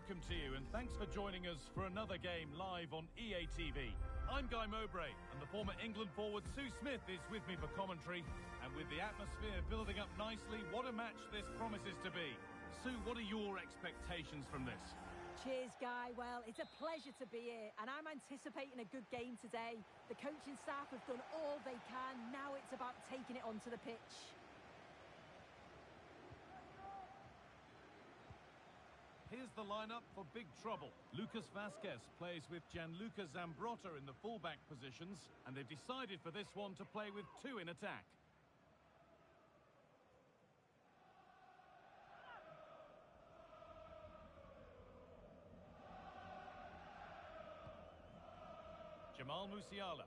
welcome to you, and thanks for joining us for another game live on EA TV. I'm Guy Mowbray, and the former England forward Sue Smith is with me for commentary. And with the atmosphere building up nicely, what a match this promises to be. Sue, what are your expectations from this? Cheers, Guy. Well, it's a pleasure to be here, and I'm anticipating a good game today. The coaching staff have done all they can. Now it's about taking it onto the pitch. Here's the lineup for big trouble. Lucas Vazquez plays with Gianluca Zambrotta in the fullback positions, and they've decided for this one to play with two in attack. Jamal Musiala.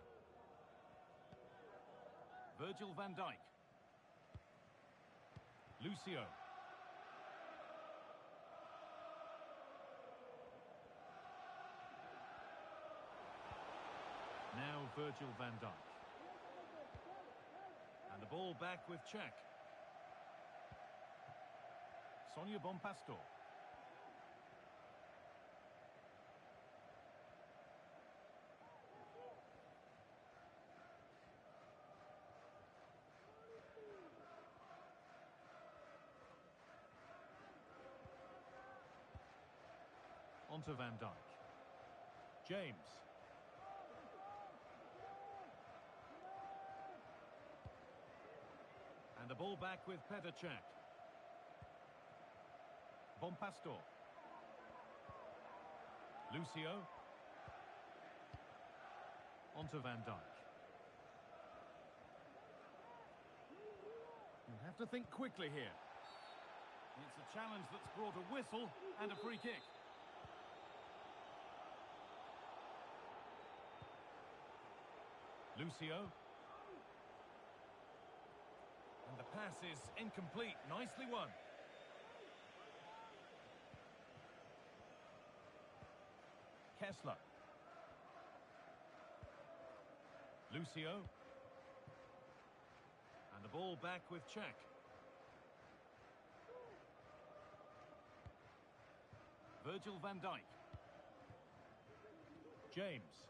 Virgil van Dijk. Lucio. Now Virgil van Dijk. And the ball back with Cech. Sonia Bonpastor. Onto Van Dijk. James. And the ball back with Petr Cech. Bonpastor. Lucio. Onto Van Dijk. You have to think quickly here. It's a challenge that's brought a whistle and a free kick. Lucio. And the pass is incomplete. Nicely won. Kessler. Lucio. And the ball back with Cech. Virgil van Dijk. James.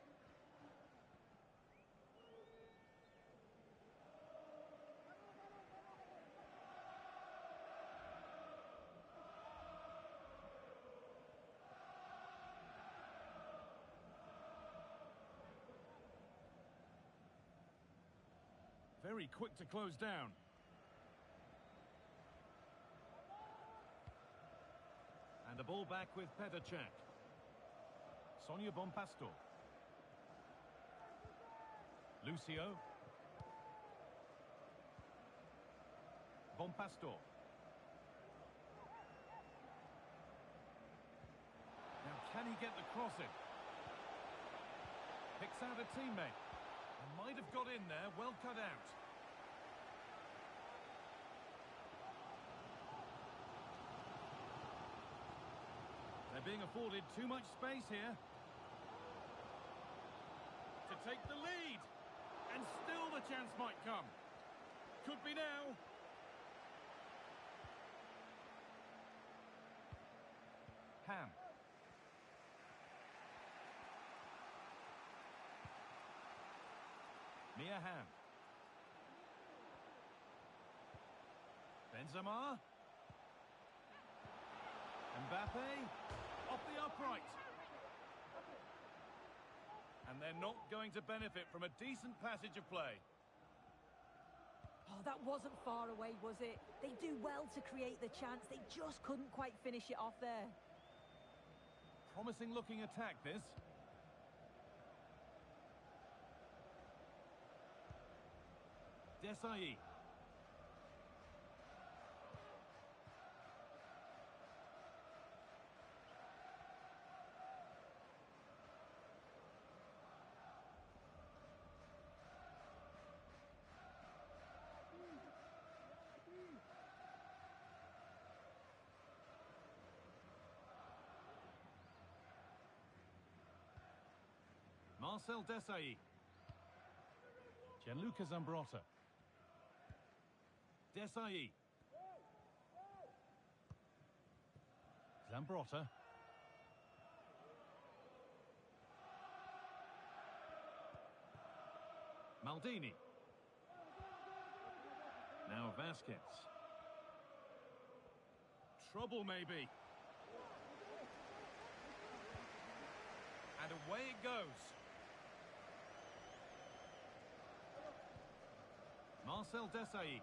Very quick to close down. And the ball back with Petr Cech. Sonia Bonpastor. Lucio. Bonpastor. Now can he get the cross in? Picks out a teammate. Might have got in there, well cut out. They're being afforded too much space here. To take the lead. And still the chance might come. Could be now. Ham. Mia Hamm. Benzema. Mbappe. Off the upright. And they're not going to benefit from a decent passage of play. Oh, that wasn't far away, was it? They do well to create the chance. They just couldn't quite finish it off there. Promising looking attack, this. Desailly. Marcel Desailly. Gianluca Zambrotta. Desailly. Zambrotta. Maldini. Now Vasquez. Trouble maybe. And away it goes. Marcel Desailly.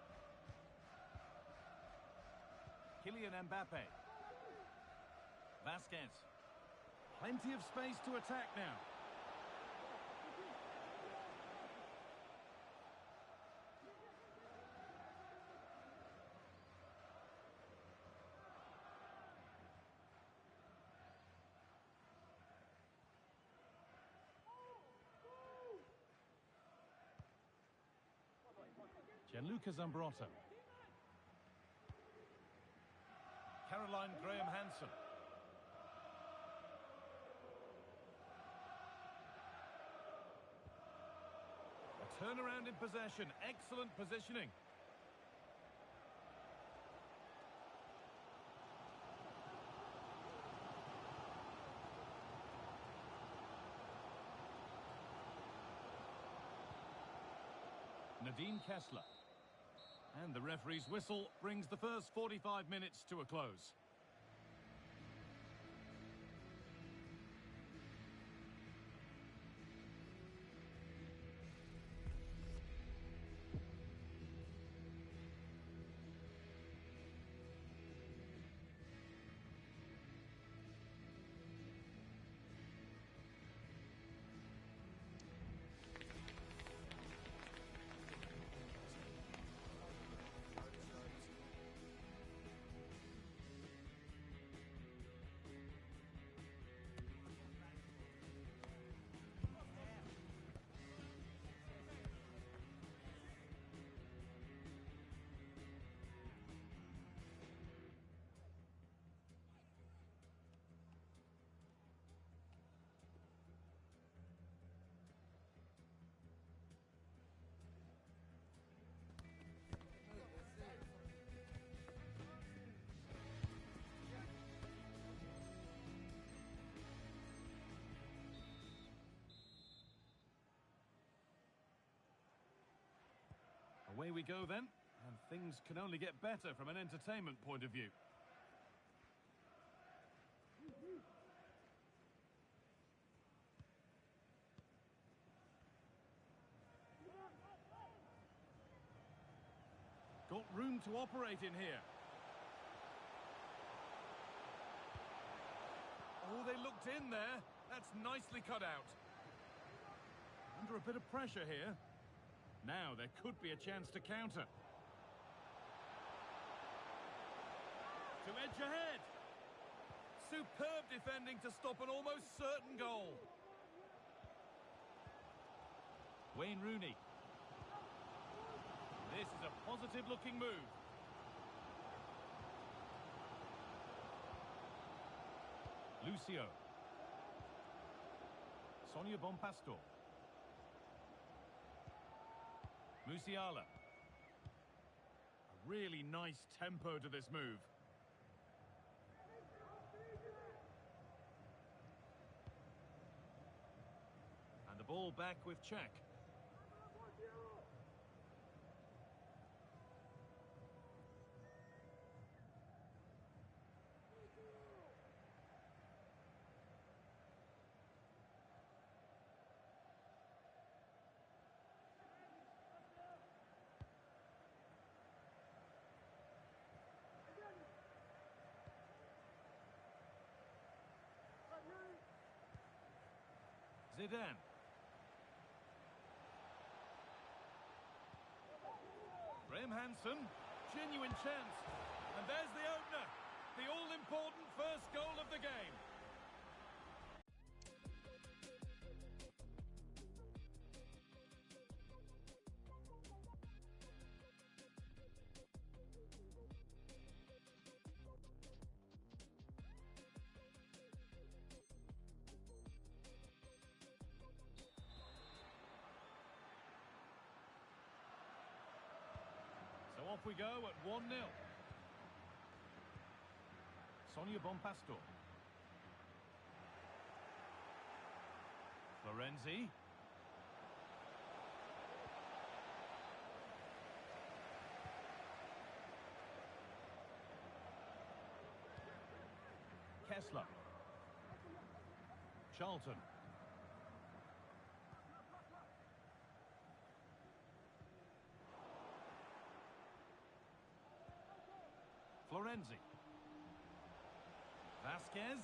Kylian Mbappe. Vasquez. Plenty of space to attack now. Gianluca Zambrotta. Caroline Graham-Hansen. A turnaround in possession. Excellent positioning. Nadine Kessler. And the referee's whistle brings the first 45 minutes to a close. Away we go then, and things can only get better from an entertainment point of view. Got room to operate in here. Oh, they looked in there. That's nicely cut out. Under a bit of pressure here. Now there could be a chance to counter. To edge ahead. Superb defending to stop an almost certain goal. Wayne Rooney. This is a positive-looking move. Lucio. Sonia Bonpastor. Musiala. A really nice tempo to this move. And the ball back with Czech. Zidane. Graham-Hansen, genuine chance. And there's the opener. The all-important first goal of the game. So off we go at 1-0. Sonia Bonpastor. Florenzi. Drexler. Charlton. Florenzi. Vasquez.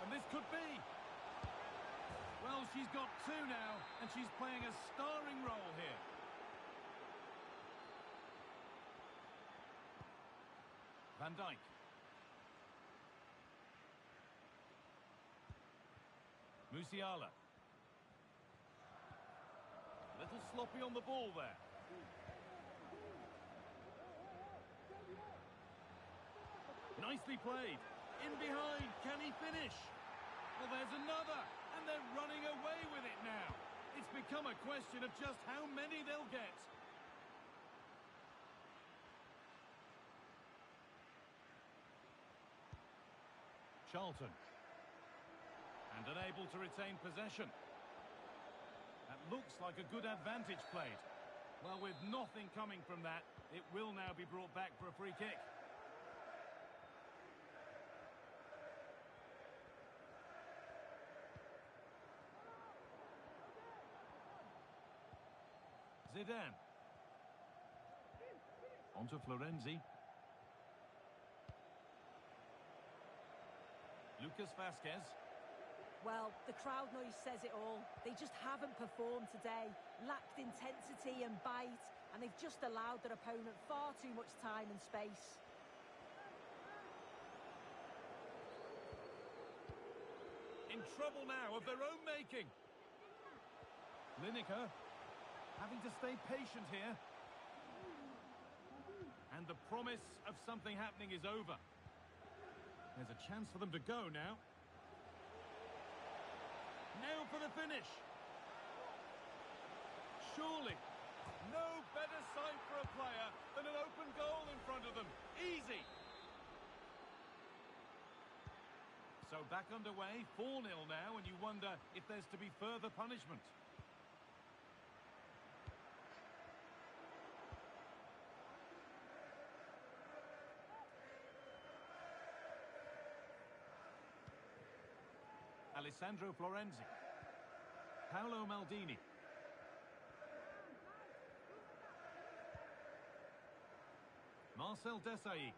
And this could be. Well, she's got two now, and she's playing a starring role here. Van Dijk. Musiala. Little sloppy on the ball there. Nicely played. In behind, can he finish? Well, there's another, and they're running away with it now. It's become a question of just how many they'll get. Charlton. And unable to retain possession. That looks like a good advantage played. Well, with nothing coming from that, it will now be brought back for a free kick. Zidane. On to Florenzi. Lucas Vasquez. Well, the crowd noise says it all. They just haven't performed today. Lacked intensity and bite, and they've just allowed their opponent far too much time and space. In trouble now of their own making. Lineker having to stay patient here. And the promise of something happening is over. There's a chance for them to go now. Now for the finish. Surely, no better sight for a player than an open goal in front of them. Easy. So back underway, 4-0 now, and you wonder if there's to be further punishment. Alessandro Florenzi. Paolo Maldini. Marcel Desailly.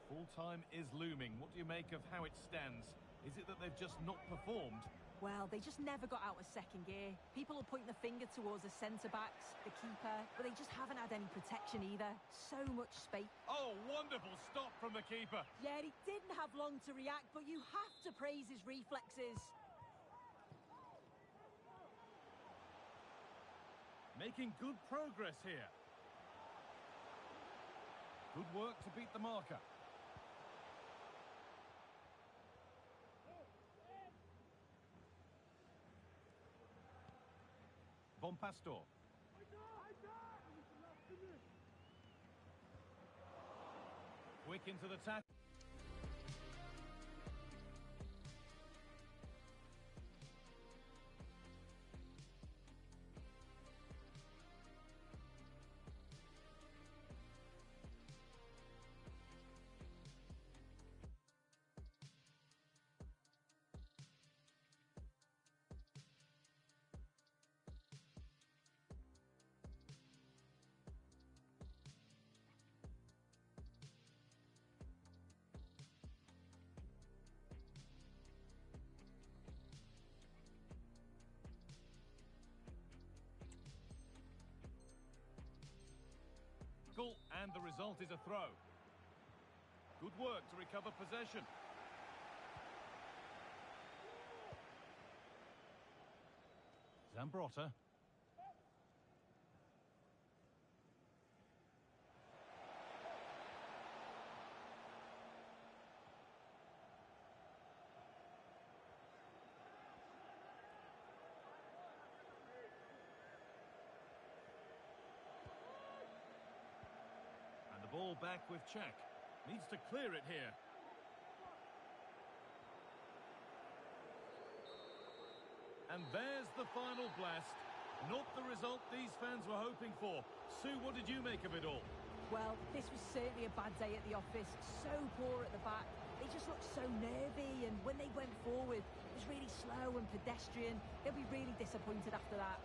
Full time is looming. What do you make of how it stands? Is it that they've just not performed? Well, they just never got out of second gear. People will point the finger towards the centre-backs, the keeper, but they just haven't had any protection either. So much space. Oh, wonderful stop from the keeper. Yeah, he didn't have long to react, but you have to praise his reflexes. Making good progress here. Good work to beat the marker. Bonpastor. Quick into the tackle. And the result is a throw. Good work to recover possession. Zambrotta. Ball back with Czech. Needs to clear it here. And there's the final blast. Not the result these fans were hoping for. Sue, what did you make of it all? Well, this was certainly a bad day at the office. So poor at the back. They just looked so nervy, and when they went forward, it was really slow and pedestrian. They'll be really disappointed after that.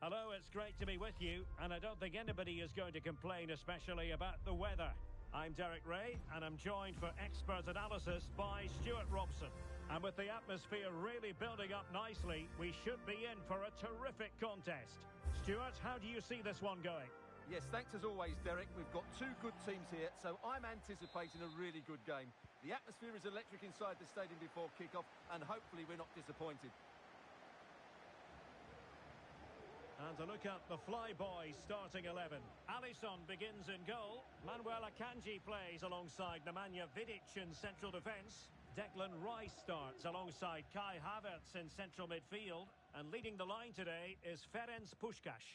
Hello, it's great to be with you, and I don't think anybody is going to complain, especially about the weather. I'm Derek Ray, and I'm joined for expert analysis by Stuart Robson. And with the atmosphere really building up nicely, we should be in for a terrific contest. Stuart, how do you see this one going? Yes, thanks as always, Derek. We've got two good teams here, so I'm anticipating a really good game. The atmosphere is electric inside the stadium before kick-off, and hopefully we're not disappointed. And to look at the Flyboys starting 11. Alisson begins in goal. Manuel Akanji plays alongside Nemanja Vidic in central defence. Declan Rice starts alongside Kai Havertz in central midfield. And leading the line today is Ferenc Puskás.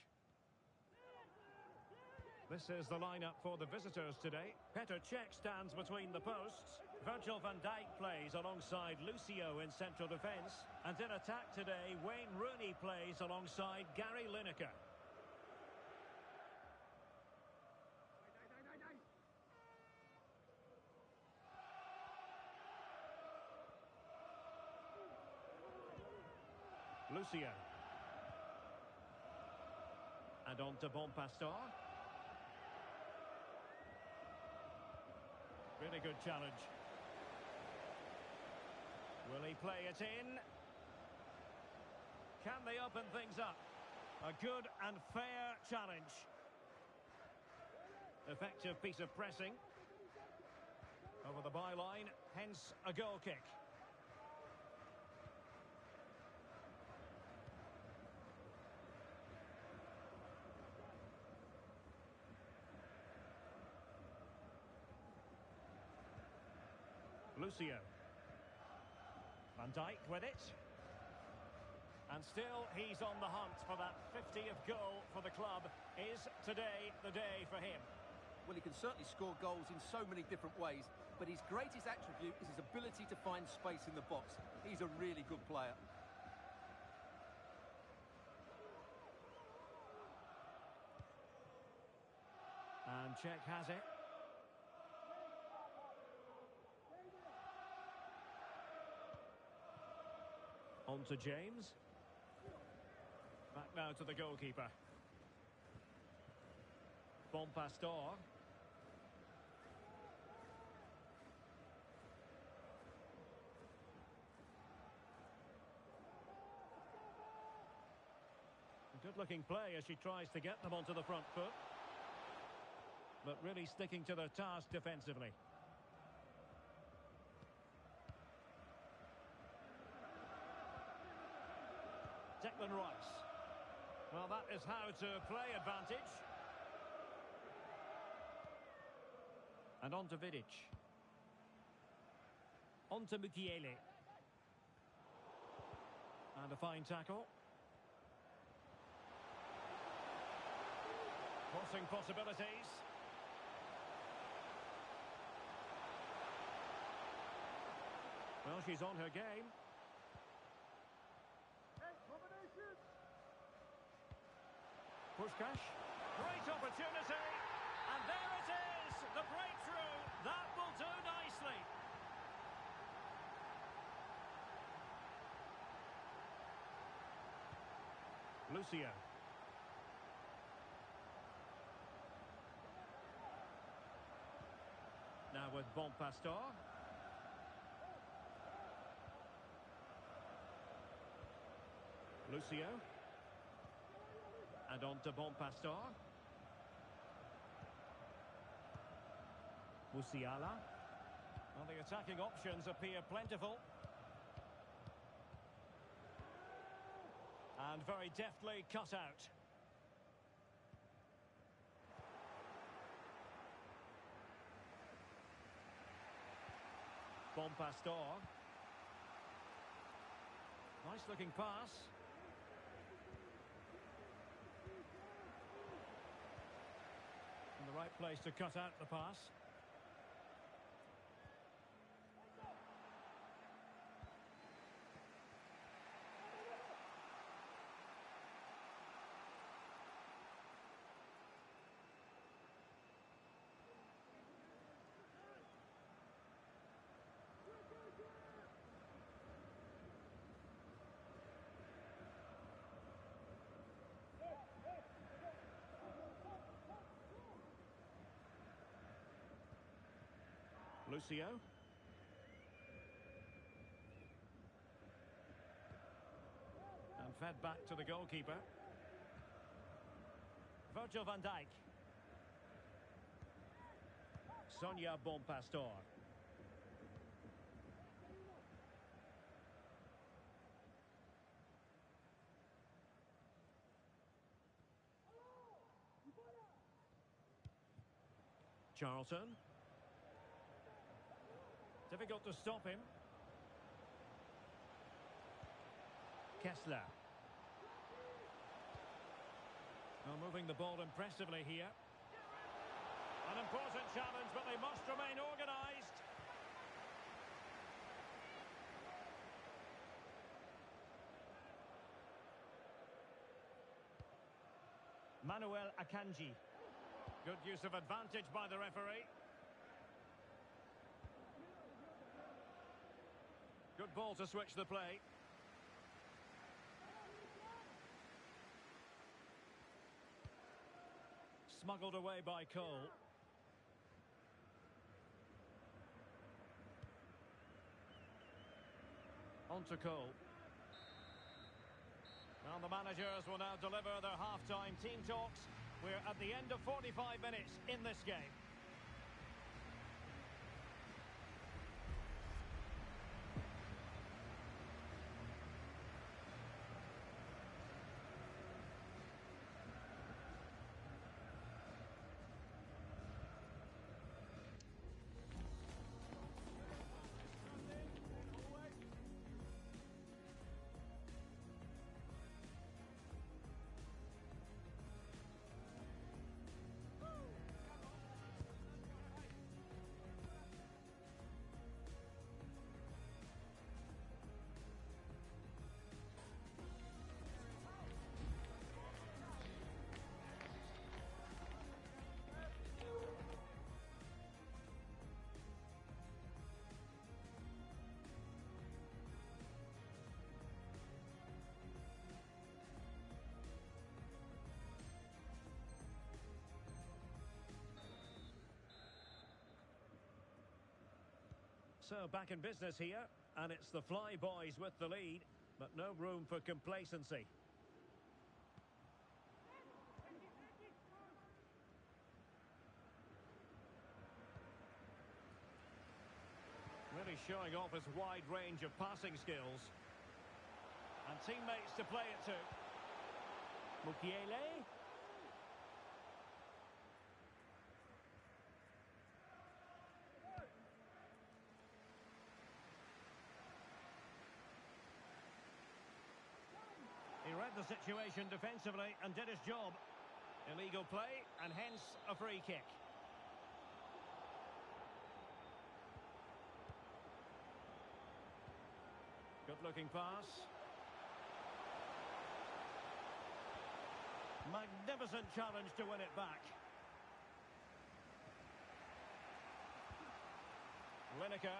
This is the lineup for the visitors today. Petr Cech stands between the posts. Virgil van Dijk plays alongside Lucio in central defence. And in attack today, Wayne Rooney plays alongside Gary Lineker. Lucio. And on to Bonpastor. Really good challenge. Will he play it in? Can they open things up? A good and fair challenge. Effective piece of pressing. Over the byline, hence a goal kick. Lucio. Van Dijk with it. And still he's on the hunt for that 50th goal for the club. Is today the day for him? Well, he can certainly score goals in so many different ways, but his greatest attribute is his ability to find space in the box. He's a really good player. And Cech has it. On to James. Back now to the goalkeeper. Bonpastor. Good-looking play as she tries to get them onto the front foot. But really sticking to their task defensively. Declan Rice. Well, that is how to play advantage. And on to Vidic. On to Mukiele. And a fine tackle. Crossing possibilities. Well, she's on her game. Puskás, great opportunity, and there it is, the breakthrough, that will do nicely. Lucio. Now with Bonpastor. Lucio. And on to Bonpastor. Musiala. Well, the attacking options appear plentiful. And very deftly cut out. Bonpastor. Nice looking pass. In the right place to cut out the pass. Lucio. And fed back to the goalkeeper. Virgil van Dijk. Sonia Bonpastor. Charlton. Difficult to stop him. Kessler. Well, moving the ball impressively here. An important challenge, but they must remain organised. Manuel Akanji. Good use of advantage by the referee. Good ball to switch the play. Smuggled away by Cole. On to Cole. Well, the managers will now deliver their half-time team talks. We're at the end of 45 minutes in this game. So back in business here, and it's the Fly Boys with the lead, but no room for complacency. Really showing off his wide range of passing skills. And teammates to play it to. Mukiele. He read the situation defensively and did his job. Illegal play and hence a free kick. Good looking pass. Magnificent challenge to win it back. Lineker.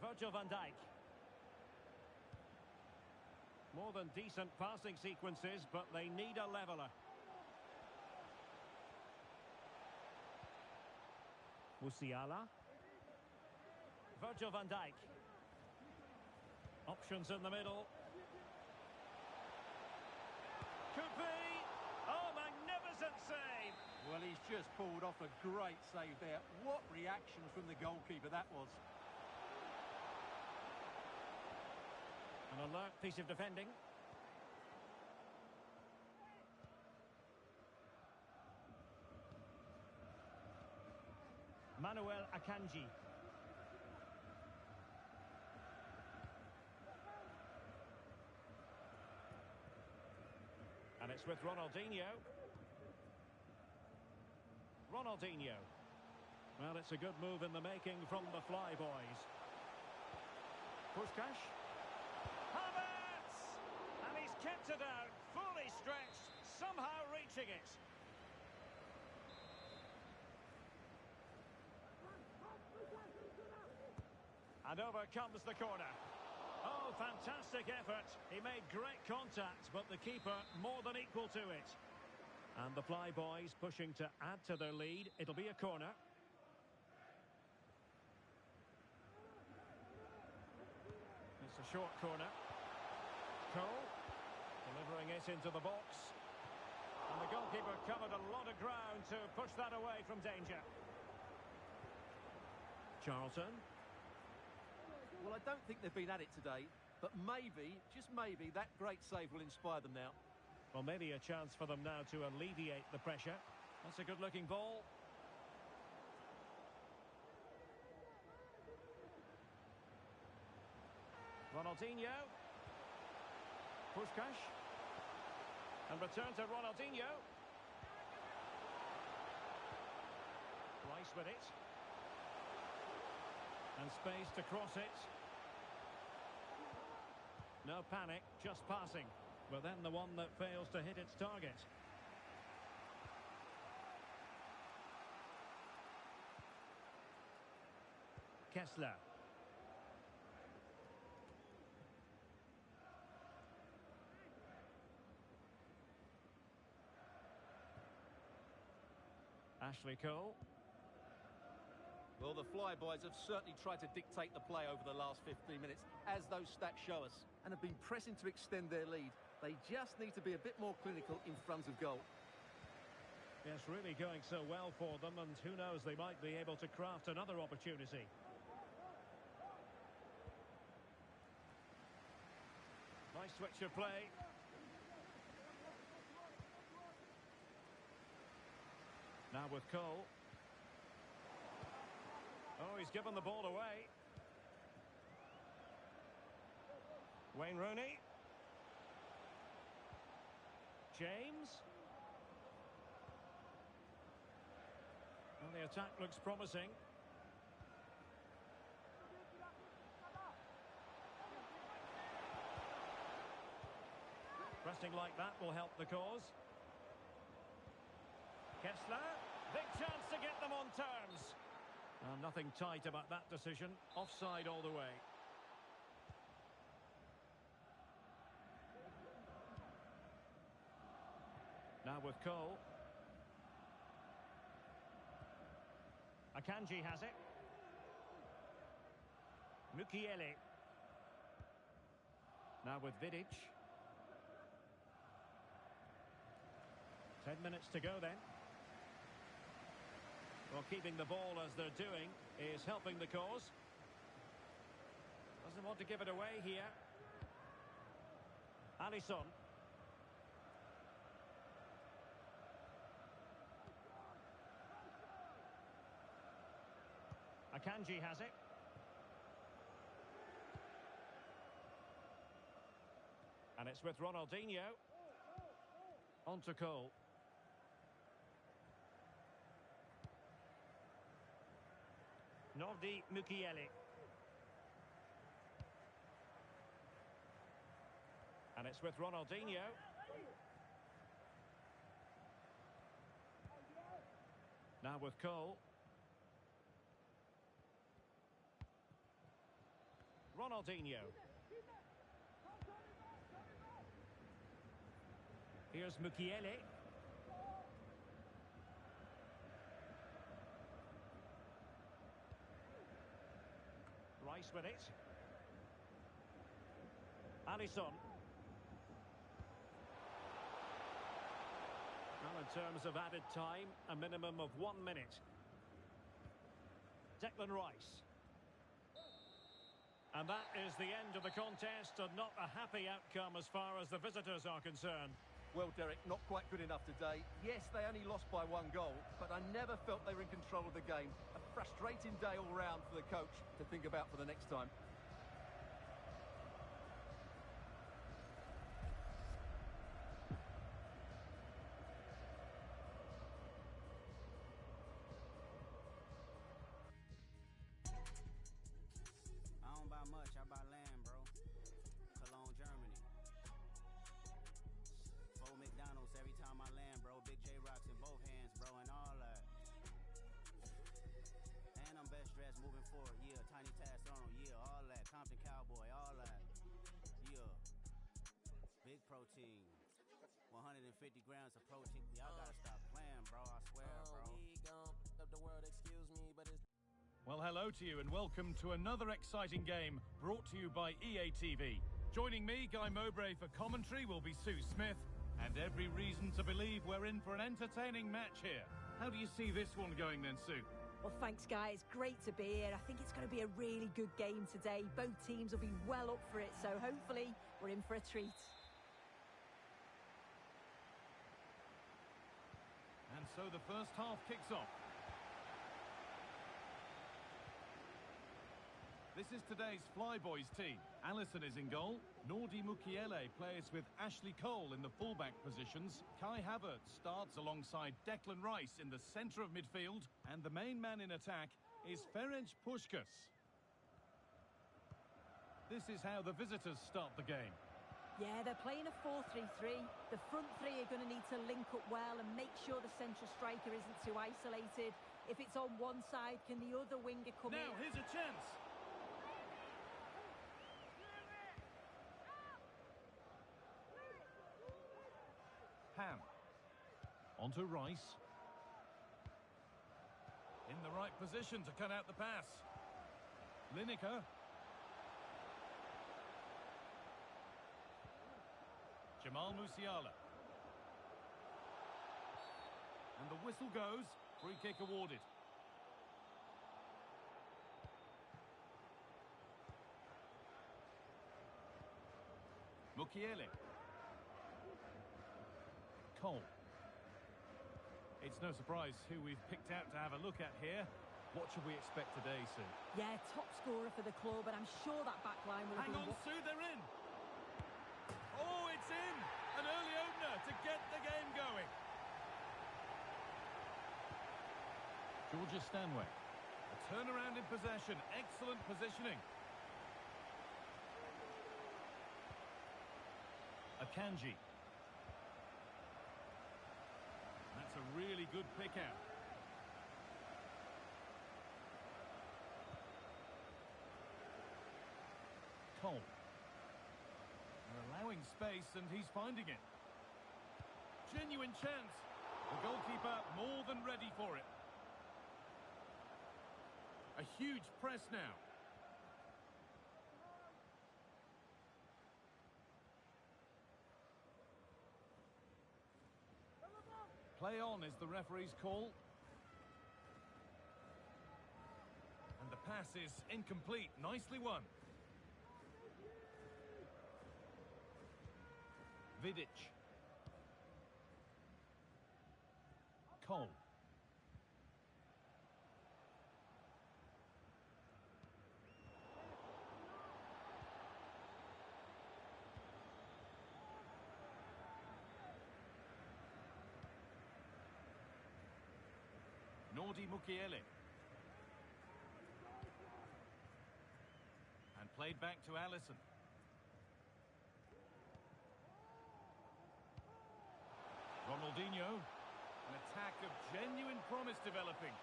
Virgil van Dijk. More than decent passing sequences, but they need a leveller. Musiala. Virgil van Dijk. Options in the middle. Could be. Oh, magnificent save. Well, he's just pulled off a great save there. What reaction from the goalkeeper that was. An alert piece of defending. Manuel Akanji. And it's with Ronaldinho. Ronaldinho. Well, it's a good move in the making from the Fly Boys. Puskás. Havertz! And he's kept it out, fully stretched, somehow reaching it. And over comes the corner. Oh, fantastic effort. He made great contact, but the keeper more than equal to it. And the Flyboys pushing to add to their lead. It'll be a corner. It's a short corner. Cole delivering it into the box. And the goalkeeper covered a lot of ground to push that away from danger. Charlton. Well, I don't think they've been at it today, but maybe, just maybe, that great save will inspire them now. Well, maybe a chance for them now to alleviate the pressure. That's a good-looking ball. Ronaldinho. Puskás. And return to Ronaldinho. Rice with it. And space to cross it. No panic, just passing. But then the one that fails to hit its target. Kessler. Ashley Cole. Well, the Flyboys have certainly tried to dictate the play over the last 15 minutes, as those stats show us, and have been pressing to extend their lead. They just need to be a bit more clinical in front of goal. Yes, really going so well for them, and who knows, they might be able to craft another opportunity. Nice switch of play. Now with Cole. Oh, he's given the ball away. Wayne Rooney. James. Well, the attack looks promising. Pressing like that will help the cause. Kessler. Big chance to get them on terms. Nothing tight about that decision. Offside all the way. Now with Cole. Akanji has it. Mukiele. Now with Vidic. 10 minutes to go then. Well, keeping the ball as they're doing is helping the cause. Doesn't want to give it away here. Alisson. Akanji has it. And it's with Ronaldinho. On to Cole. Nordi Mukiele. And it's with Ronaldinho. Now with Cole. Ronaldinho. Here's Mukiele. Rice with it. Alisson. Well, in terms of added time, a minimum of 1 minute. Declan Rice. And that is the end of the contest, and not a happy outcome as far as the visitors are concerned. Well, Derek, not quite good enough today. Yes, they only lost by 1 goal, but I never felt they were in control of the game. A frustrating day all round for the coach to think about for the next time. I don't buy much, I buy land, bro. Cologne, Germany. 4 McDonald's every time I land, bro. Big J-Rocks in both hands, bro, and all that. And I'm best dressed moving forward, yeah. Tiny Task Arnold, yeah, all that. Compton Cowboy, all that. 50 grams of protein. Y'all gotta stop playing, bro. I swear, bro. We gon' up the world, excuse me, but it's... Well, hello to you and welcome to another exciting game brought to you by EA TV. Joining me, Guy Mowbray, for commentary will be Sue Smith, and every reason to believe we're in for an entertaining match here. How do you see this one going then, Sue? Well, thanks, guys. Great to be here. I think it's going to be a really good game today. Both teams will be well up for it, so hopefully we're in for a treat. And so the first half kicks off. This is today's Flyboys team. Alisson is in goal. Nordi Mukiele plays with Ashley Cole in the fullback positions. Kai Havertz starts alongside Declan Rice in the centre of midfield. And the main man in attack is Ferenc Puskas. This is how the visitors start the game. Yeah, they're playing a 4-3-3. The front three are going to need to link up well and make sure the central striker isn't too isolated. If it's on one side, can the other winger come in? Now, here's a chance. Ham. Onto Rice. In the right position to cut out the pass. Lineker. Jamal Musiala. And the whistle goes. Free kick awarded. Mukiele. Cole. It's no surprise who we've picked out to have a look at here. What should we expect today, Sue? Yeah, top scorer for the club, and I'm sure that back line will Hang be... on, Sue, they're in! Oh, it's in! An early opener to get the game going. Georgia Stanway. A turnaround in possession. Excellent positioning. Akanji. That's a really good pick out. Cole. They're allowing space and he's finding it. Genuine chance. The goalkeeper more than ready for it. A huge press now. Play on is the referee's call. And the pass is incomplete. Nicely won. Vidic. Cole. Nordi Mukiele. And played back to Alisson. Ronaldinho. An attack of genuine promise developing.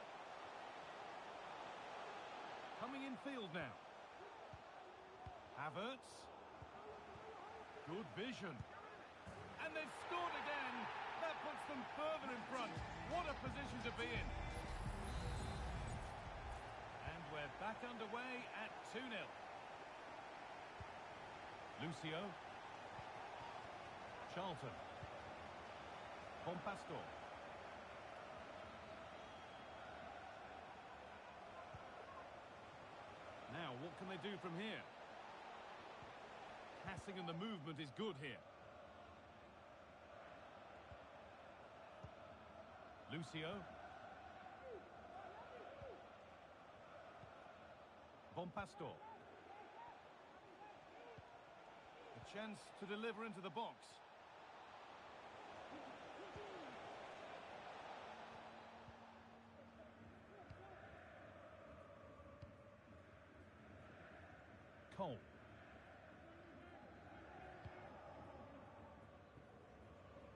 Coming in field now. Havertz. Good vision. And they've scored again. That puts them further in front. What a position to be in. And we're back underway at 2-0. Lucio. Charlton. Compastor. Now, what can they do from here? Passing and the movement is good here. Lucio. Compastor. A chance to deliver into the box. Cole.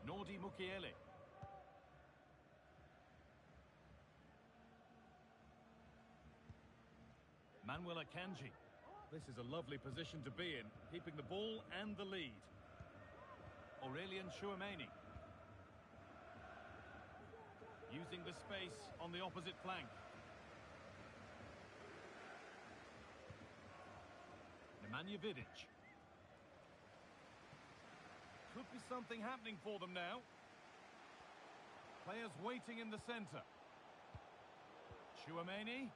Nordi Mukiele. Manuel Akanji. This is a lovely position to be in, keeping the ball and the lead. Aurelien Chouameni. Using the space on the opposite flank. Nemanja Vidic. Could be something happening for them now. Players waiting in the centre. Tchouaméni.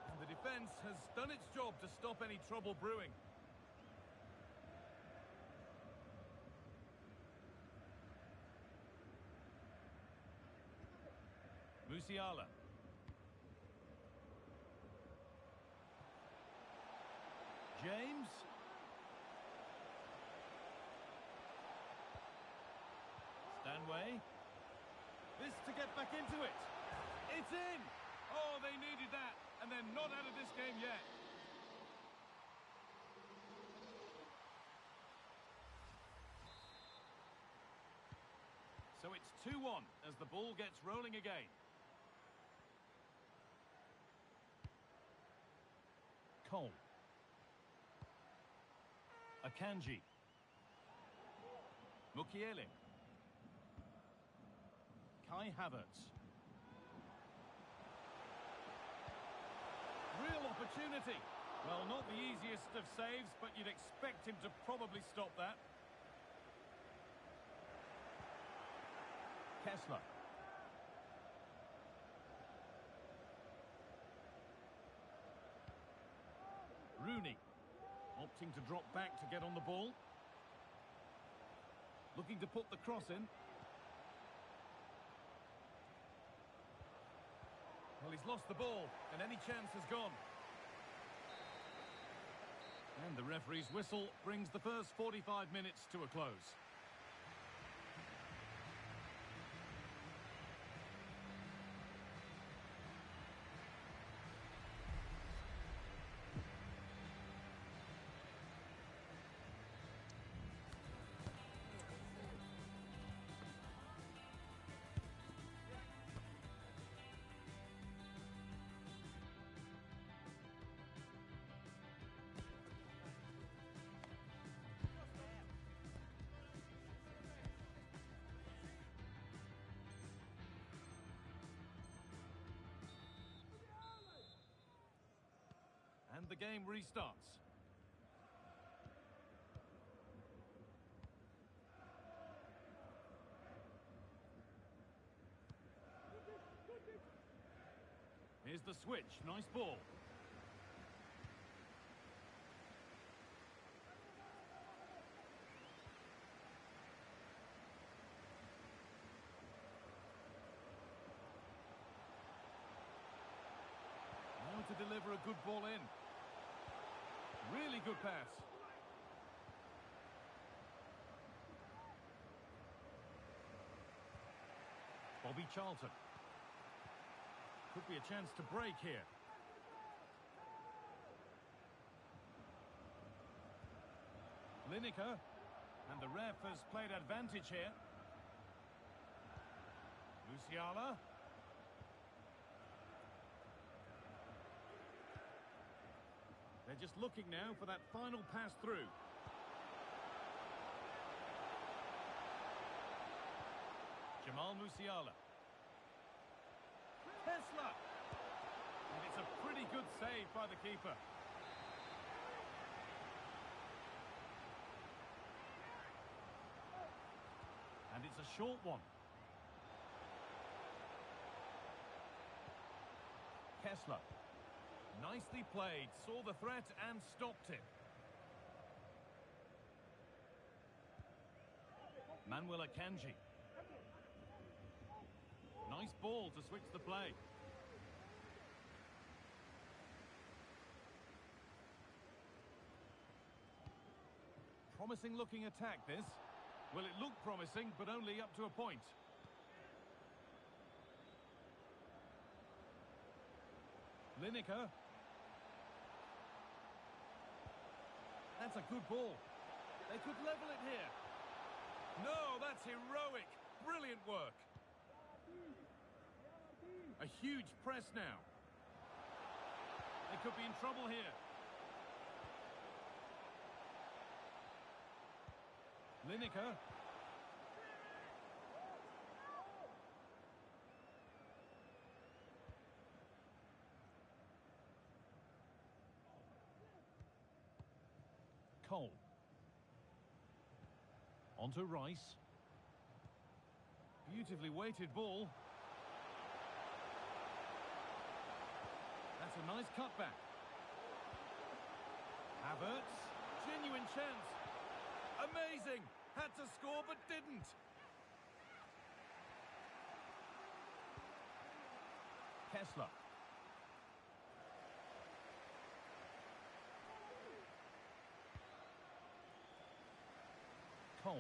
And the defence has done its job to stop any trouble brewing. Musiala. James. Stanway. This to get back into it. It's in! Oh, they needed that, and they're not out of this game yet. So it's 2-1 as the ball gets rolling again. Cole. Akanji. Mukiele. Kai Havertz. Real opportunity. Well, not the easiest of saves, but you'd expect him to probably stop that. Kessler. Rooney. Opting to drop back to get on the ball. Looking to put the cross in. Well, he's lost the ball, and any chance has gone. And the referee's whistle brings the first 45 minutes to a close. And the game restarts. Here's the switch. Nice ball. Now to deliver a good ball in. Really good pass. Bobby Charlton. Could be a chance to break here. Lineker. And the ref has played advantage here. Musiala. They're just looking now for that final pass through. Jamal Musiala. Kessler. And it's a pretty good save by the keeper. And it's a short one. Kessler. Nicely played, saw the threat and stopped it. Manuel Akanji. Nice ball to switch the play. Promising looking attack this. Well, it looked promising, but only up to a point. Lineker. That's a good ball. They could level it here. No, that's heroic. Brilliant work. A huge press now. They could be in trouble here. Lineker. Cole. On to Rice. Beautifully weighted ball. That's a nice cutback. Havertz, genuine chance. Amazing! Had to score but didn't. Kessler. Cole.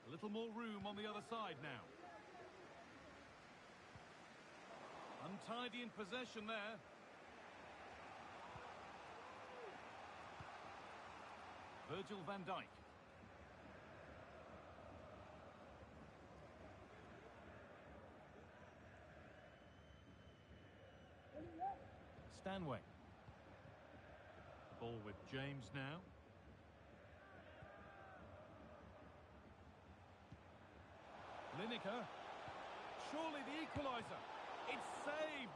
A little more room on the other side now. Untidy in possession there. Virgil van Dijk. Stanway. Ball with James now. Lineker. Surely the equaliser. It's saved.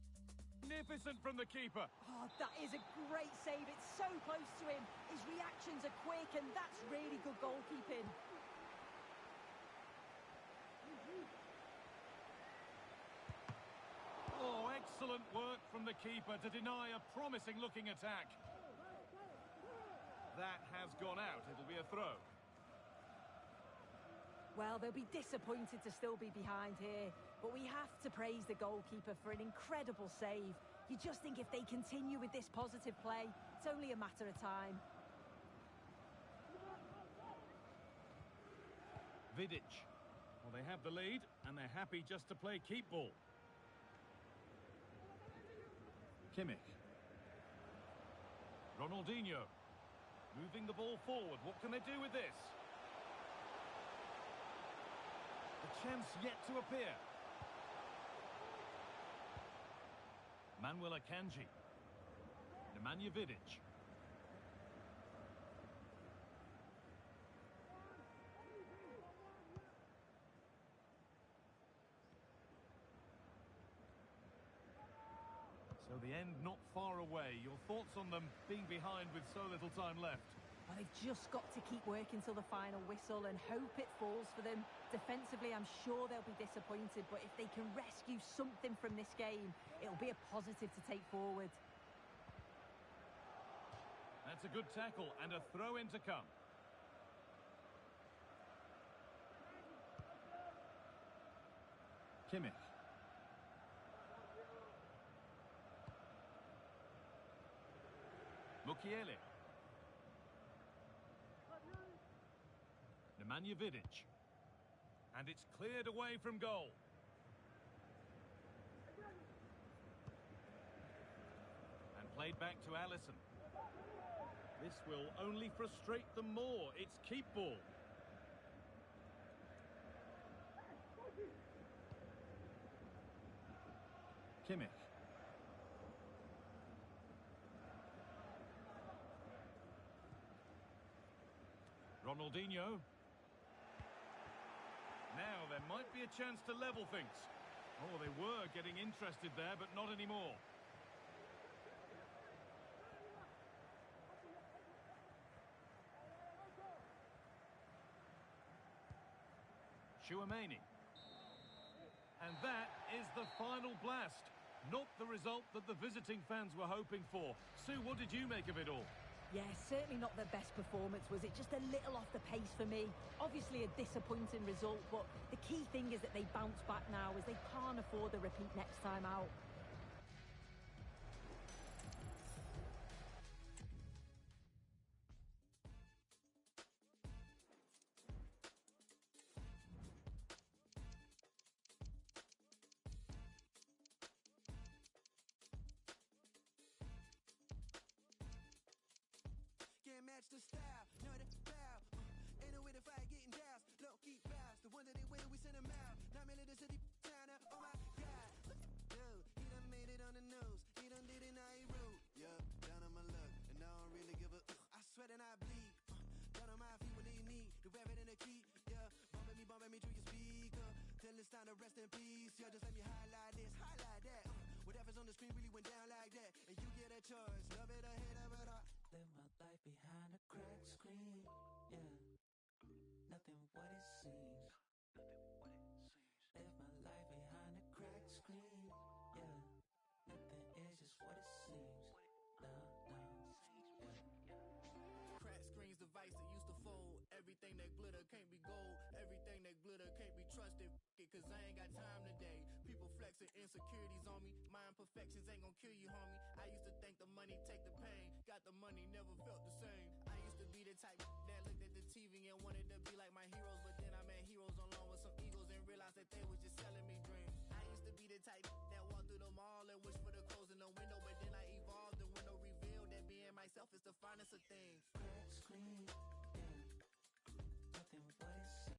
Magnificent from the keeper. Oh, that is a great save. It's so close to him. His reactions are quick, and that's really good goalkeeping. Oh, excellent work from the keeper to deny a promising-looking attack. That has gone out. It'll be a throw. Well, they'll be disappointed to still be behind here, but we have to praise the goalkeeper for an incredible save. You just think if they continue with this positive play, it's only a matter of time. Vidic. Well, they have the lead, and they're happy just to play keep ball. Kimmich. Ronaldinho. Moving the ball forward. What can they do with this? A chance yet to appear. Manuel Akanji. Nemanja Vidic. So the end not far away. Your thoughts on them being behind with so little time left? Well, they've just got to keep working till the final whistle and hope it falls for them. Defensively, I'm sure they'll be disappointed, but if they can rescue something from this game, it'll be a positive to take forward. That's a good tackle and a throw-in to come. Kimmich. Mukiele. Nemanja Vidic. And it's cleared away from goal. And played back to Alisson. This will only frustrate them more. It's keep ball. Kimmich. Ronaldinho. Now there might be a chance to level things. Oh, they were getting interested there, but not anymore. Chouameni. And that is the final blast. Not the result that the visiting fans were hoping for. Sue, what did you make of it all? Yeah, certainly not their best performance, was it? Just a little off the pace for me. Obviously a disappointing result, but the key thing is that they bounce back now as they can't afford a repeat next time out. match the style, know the foul. Ain't no way to fight getting down. Low key bounce, the one that they win, we send them out. 9 million to the town, oh my god. Dude, he done made it on the news. He done did it, now he rude. Yeah, down on my luck, and I don't really give a. I sweat and I bleed. Down on my feet when they need the rabbit in the key. Yeah, bumping me through your speaker. Till it's time to rest in peace. Yeah, just let me highlight this, highlight that. Whatever's on the screen really went down like that. And you get a choice, love it or hate it, but I live my life behind a cracked screen. Yeah, nothing what it seems. Live my life behind a cracked screen. Yeah, nothing is just what it seems. No. Crack screens, device that used to fold. Everything that glitter can't be gold. Everything that glitter can't be trusted. Cause I ain't got time today. People flexing insecurities on me. My imperfections ain't gonna kill you, homie. I used to think the money take the pain. Got the money, never felt the same. I used to be the type that looked at the TV and wanted to be like my heroes. But then I met heroes along with some egos and realized that they was just selling me dreams. I used to be the type that walked through the mall and wished for the clothes in the window. But then I evolved, the window revealed that being myself is the finest of things. Cracked screen. Yeah, nothing what it seems.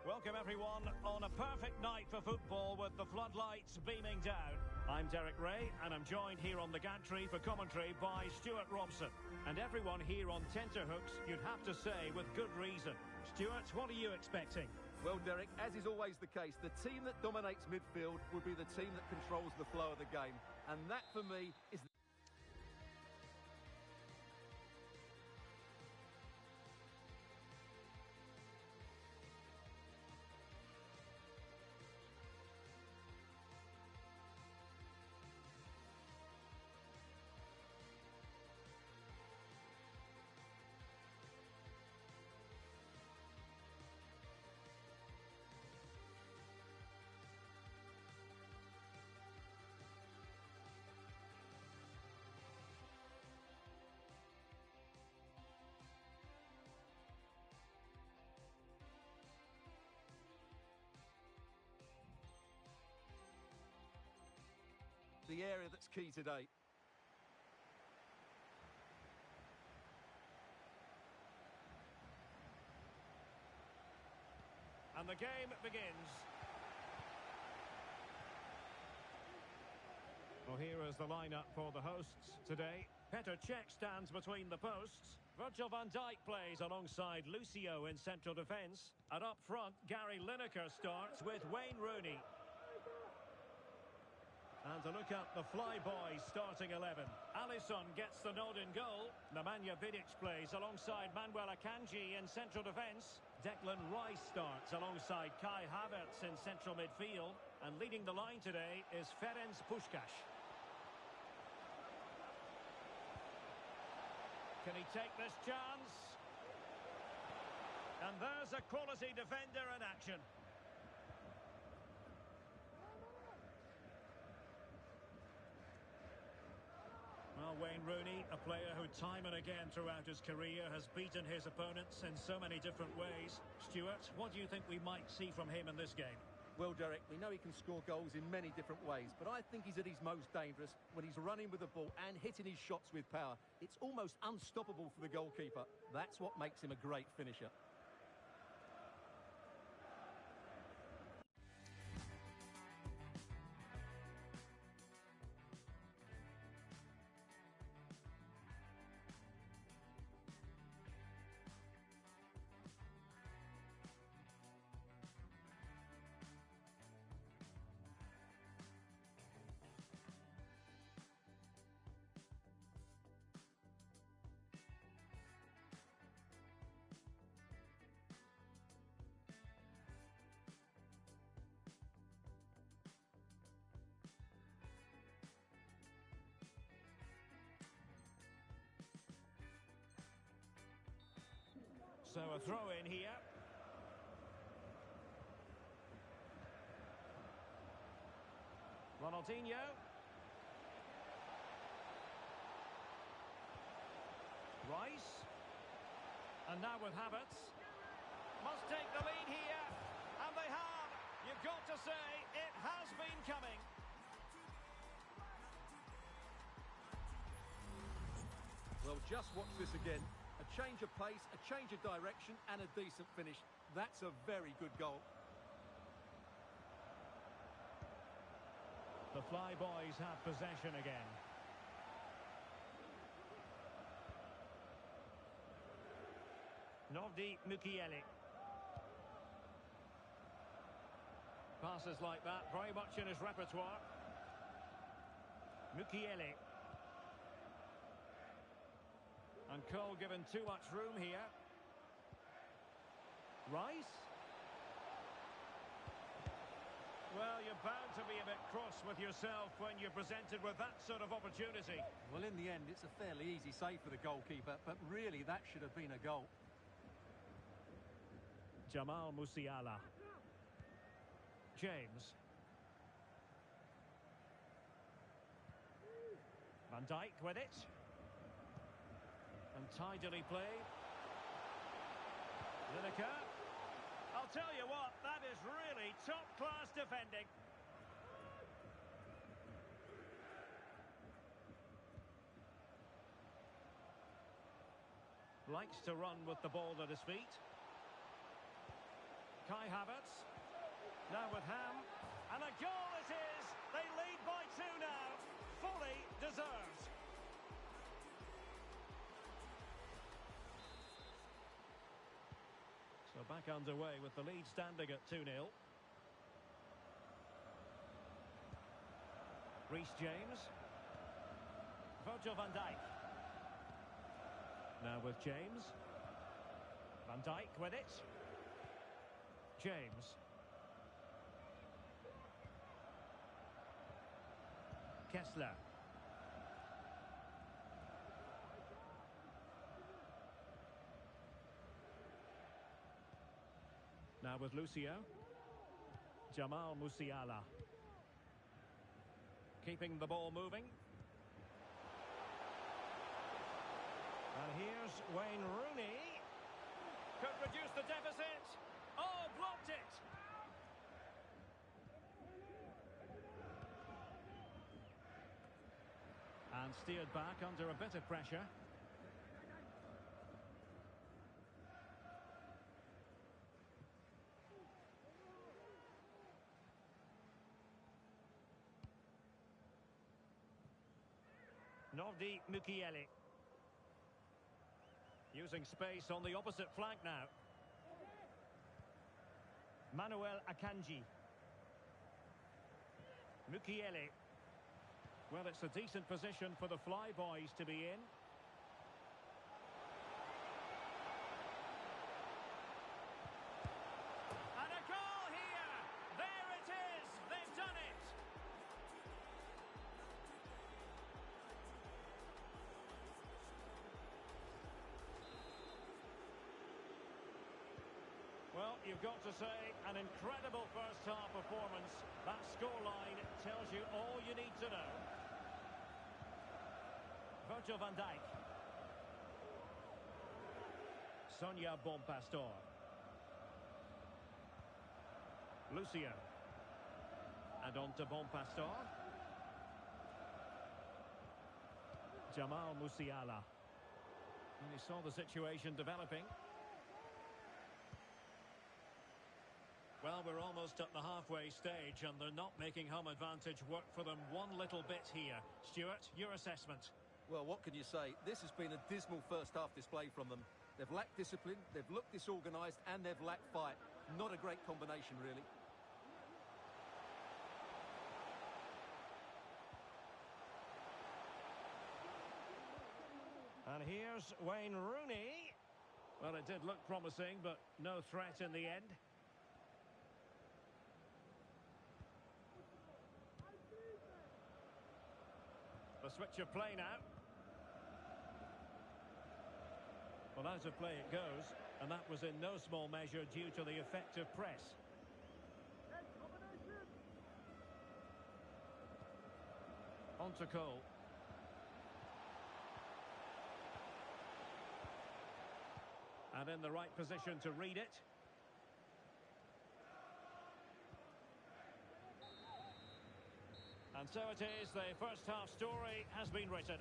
Welcome everyone on a perfect night for football with the floodlights beaming down. I'm Derek Ray and I'm joined here on the gantry for commentary by Stuart Robson. And everyone here on tenterhooks, you'd have to say with good reason. Stuart, what are you expecting? Well, Derek, as is always the case, the team that dominates midfield will be the team that controls the flow of the game. And that, for me, is the area that's key today. And the game begins. Well, here is the lineup for the hosts today. Petr Cech stands between the posts. Virgil van Dijk plays alongside Lucio in central defence. And up front, Gary Lineker starts with Wayne Rooney. And to look at the Flyboys starting 11. Alisson gets the nod in goal. Nemanja Vidic plays alongside Manuel Akanji in central defence. Declan Rice starts alongside Kai Havertz in central midfield. And leading the line today is Ferenc Puskás. Can he take this chance? And there's a quality defender in action. Well, Wayne Rooney, a player who time and again throughout his career has beaten his opponents in so many different ways. Stuart, what do you think we might see from him in this game? Well, Derek, we know he can score goals in many different ways, but I think he's at his most dangerous when he's running with the ball and hitting his shots with power. It's almost unstoppable for the goalkeeper. That's what makes him a great finisher. So a throw in here. Ronaldinho. Rice. And now with Havertz. Must take the lead here. And they have. You've got to say, it has been coming. Well, just watch this again. A change of pace, a change of direction and a decent finish. That's a very good goal. The Flyboys have possession again. Nordie Mukiele. Passes like that, very much in his repertoire. Mukiele. And Cole given too much room here. Rice. Well, you're bound to be a bit cross with yourself when you're presented with that sort of opportunity. Well, in the end, it's a fairly easy save for the goalkeeper, but really that should have been a goal. Jamal Musiala. James. Van Dijk with it. And tidily played. Lineker. I'll tell you what, that is really top-class defending. Likes to run with the ball at his feet. Kai Havertz. Now with Ham. And a goal it is! They lead by 2 now. Fully deserved. So back underway with the lead standing at 2-0. Reece James. Virgil van Dijk. Now with James. Van Dijk with it. James. Kessler. Now with Lucio. Jamal Musiala. Keeping the ball moving. And here's Wayne Rooney. Could reduce the deficit. Oh, blocked it. And steered back under a bit of pressure. Nordie Mukiele. Using space on the opposite flank now. Manuel Akanji. Mukiele. Well, it's a decent position for the Flyboys to be in. And a goal here! There it is! They've done it! Well, you've got to say, an incredible first-half performance. That scoreline tells you all you need to know. Virgil van Dijk. Sonia Bonpastor. Lucio. And on to Bonpastor. Jamal Musiala. And he saw the situation developing. Well, we're almost at the halfway stage and they're not making home advantage work for them one little bit here. Stuart, your assessment? Well, what can you say? This has been a dismal first-half display from them. They've lacked discipline, they've looked disorganised, and they've lacked fight. Not a great combination, really. And here's Wayne Rooney. Well, it did look promising, but no threat in the end. The switch of play now. Well, out of play it goes, and that was in no small measure due to the effective press. On to Cole. And in the right position to read it. And so it is, the first half story has been written.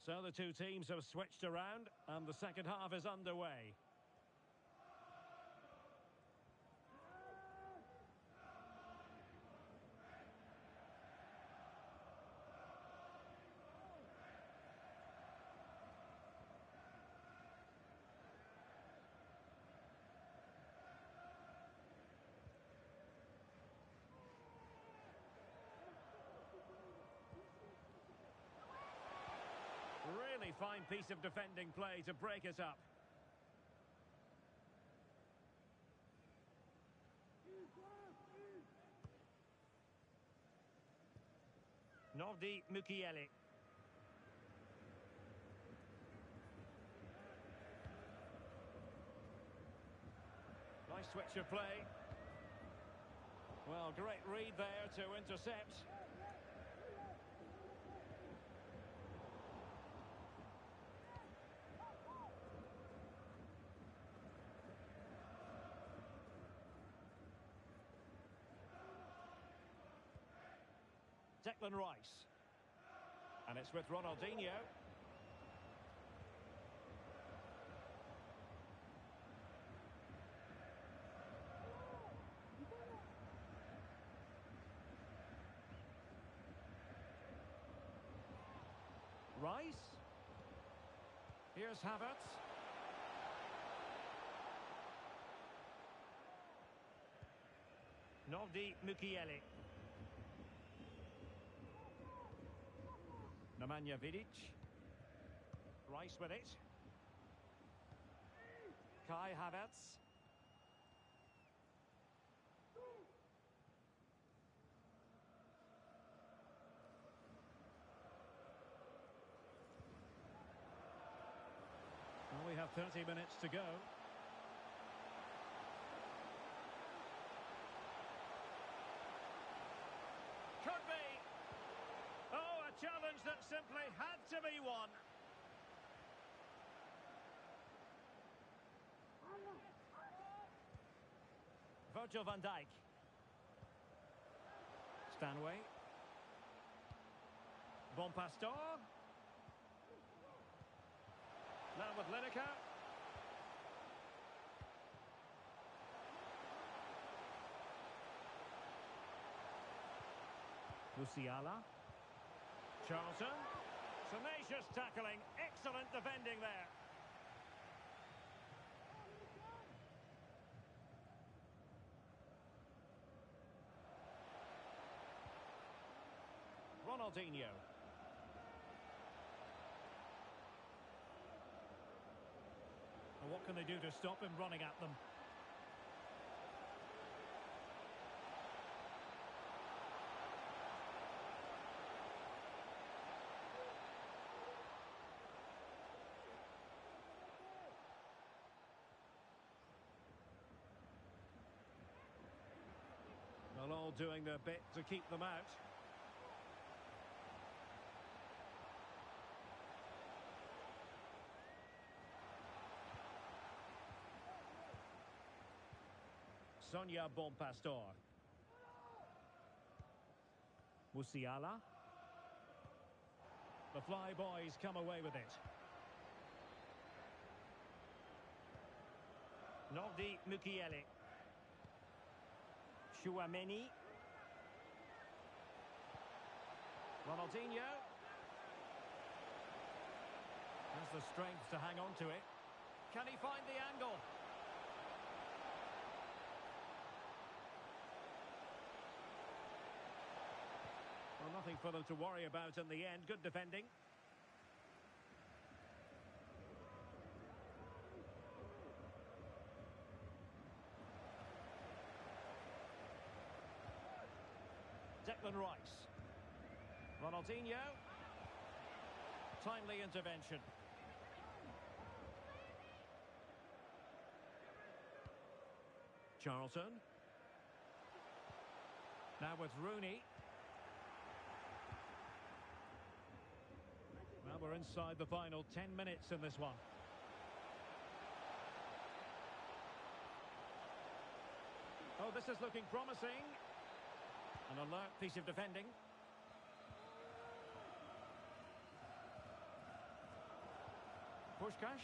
So the two teams have switched around and the second half is underway. Really fine piece of defending play to break it up. Nordi Mukiele. Nice switch of play. Well, great read there to intercept. Declan Rice. And it's with Ronaldinho. Rice. Here's Havertz. Nordi Mukiele. Nemanja Vidic. Rice with it. Kai Havertz. Well, we have 30 minutes to go. Could be. Oh, a challenge that simply had to be won. Virgil van Dijk. Stanway. Bon Pastor. Now with Lineker. Musiala. Charlton. Tenacious tackling. Excellent defending there. Ronaldinho. Well, what can they do to stop him running at them? Well, all doing their bit to keep them out. Sonia Bon Pastor. Musiala. The Fly Boys come away with it. Nordi Mukiele. Chouameni. Ronaldinho. Has the strength to hang on to it. Can he find the angle? Well, nothing for them to worry about in the end. Good defending. Declan Rice. Ronaldinho. Timely intervention. Charlton. Now with Rooney. Well, we're inside the final 10 minutes in this one. Oh, this is looking promising. An alert piece of defending. Puskás.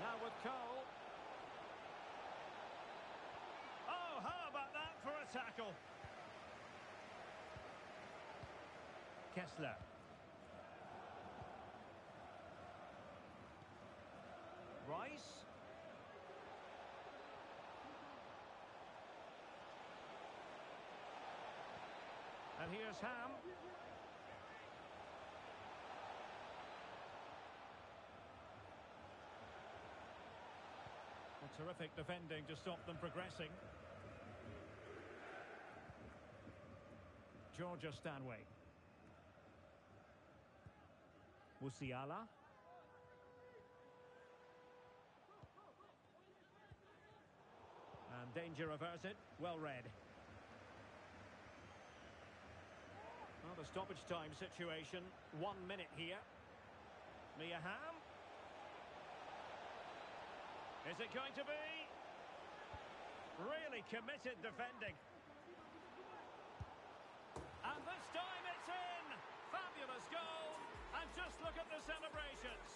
Now with Cole. Oh, how about that for a tackle? Kessler. Rice. And here's Ham. Well, terrific defending to stop them progressing. Georgia Stanway. Musiala. And danger averted. Well read. Well, the stoppage time situation. 1 minute here. Mia Hamm. Is it going to be? Really committed defending. And this time it's in! Fabulous goal! And just look at the celebrations.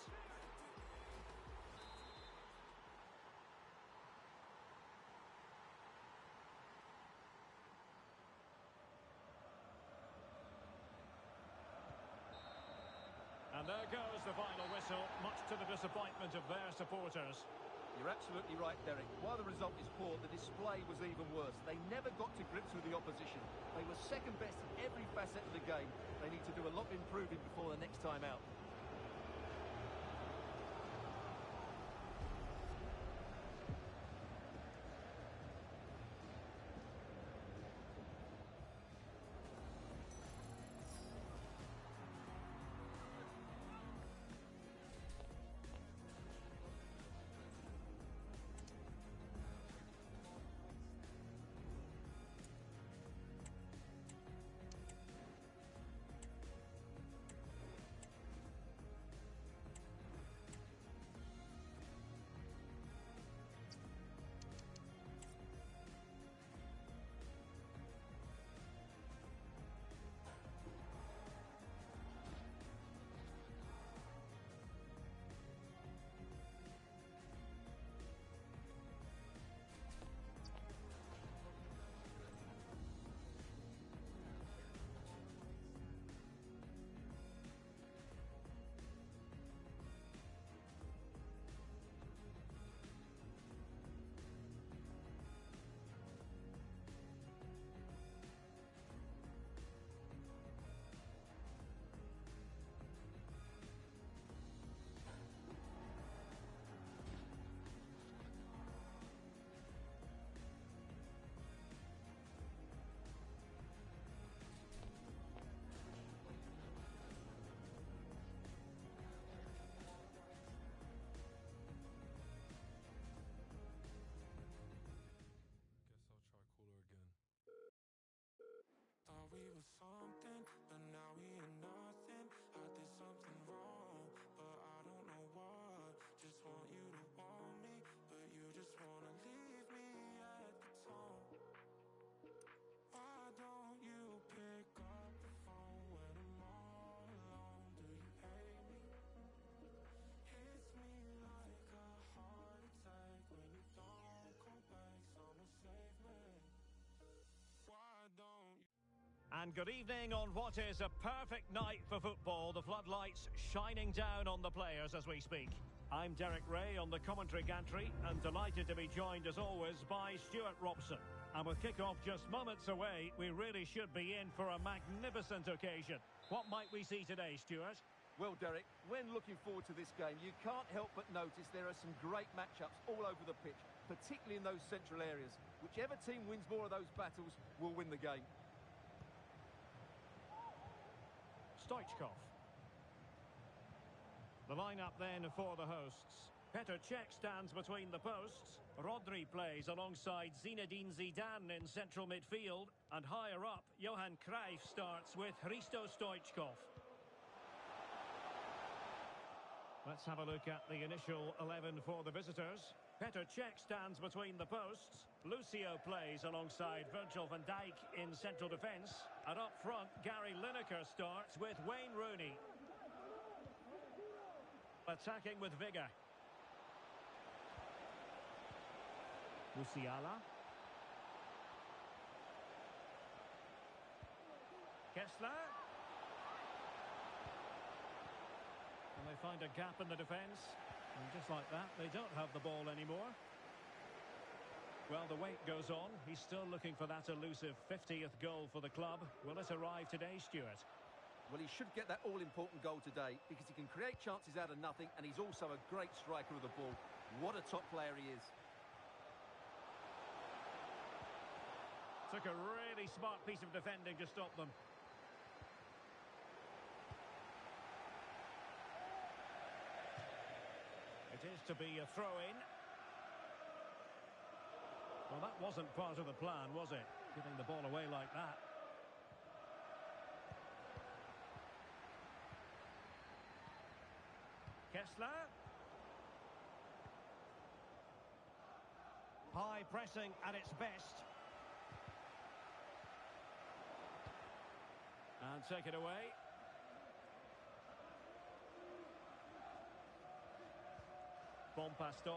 And there goes the final whistle, much to the disappointment of their supporters. You're absolutely right, Derek. While the result is poor, the display was even worse. They never got to grips with the opposition. They were second best in every facet of the game. They need to do a lot of improving before the next time out. We were something, but now we are nothing. I did something wrong, but I don't know what. Just want you to want me, but you just wanna leave me at the tone. Why don't you pick up the phone when I'm all alone? Do you hate me? Hits me like a heart attack when you don't come back. Someone save me. Why don't you? And good evening on what is a perfect night for football. The floodlights shining down on the players as we speak. I'm Derek Ray on the commentary gantry and delighted to be joined as always by Stuart Robson. And with kick-off just moments away, we really should be in for a magnificent occasion. What might we see today, Stuart? Well, Derek, when looking forward to this game, you can't help but notice there are some great matchups all over the pitch, particularly in those central areas. Whichever team wins more of those battles will win the game. Stoichkov. The lineup then for the hosts. Petr Cech stands between the posts. Rodri plays alongside Zinedine Zidane in central midfield. And higher up, Johan Cruyff starts with Hristo Stoichkov. Let's have a look at the initial 11 for the visitors. Petr Cech stands between the posts. Lucio plays alongside Virgil van Dijk in central defence. And up front, Gary Lineker starts with Wayne Rooney. Attacking with vigour. Musiala. Kessler. And they find a gap in the defence. And just like that, they don't have the ball anymore. Well, the wait goes on. He's still looking for that elusive 50th goal for the club. Will it arrive today, Stuart? Well, he should get that all-important goal today because he can create chances out of nothing, and he's also a great striker of the ball. What a top player he is. Took a really smart piece of defending to stop them. It is to be a throw-in. Well, that wasn't part of the plan, was it? Giving the ball away like that. Kessler. High pressing at its best. And take it away. Bon Pastor.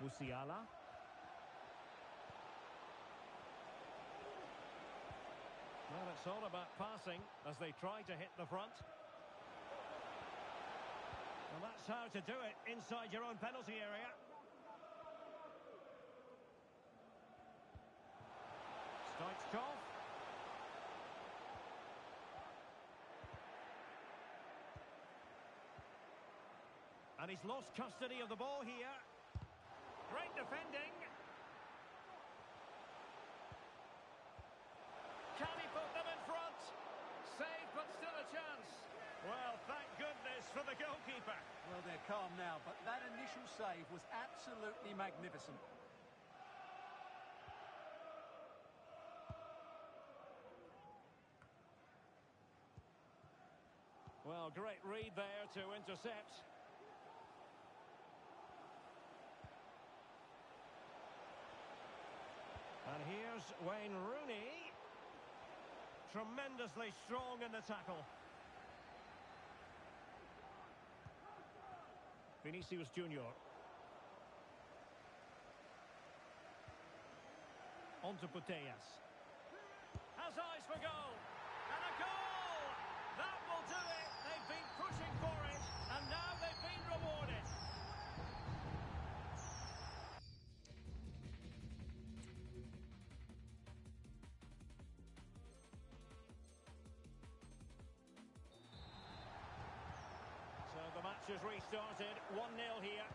Musiala. Well, it's all about passing as they try to hit the front. Well, that's how to do it inside your own penalty area. Stoichkov. And he's lost custody of the ball here. Great defending. Can he put them in front? Save, but still a chance. Well, thank goodness for the goalkeeper. Well, they're calm now, but that initial save was absolutely magnificent. Well, great read there to intercept. And here's Wayne Rooney. Tremendously strong in the tackle. Vinicius Junior. On to Putellas. Has eyes for goal. And a goal! That will do it. They've been pushing for it. And now they've been rewarded. So the match has restarted. 1-0 here.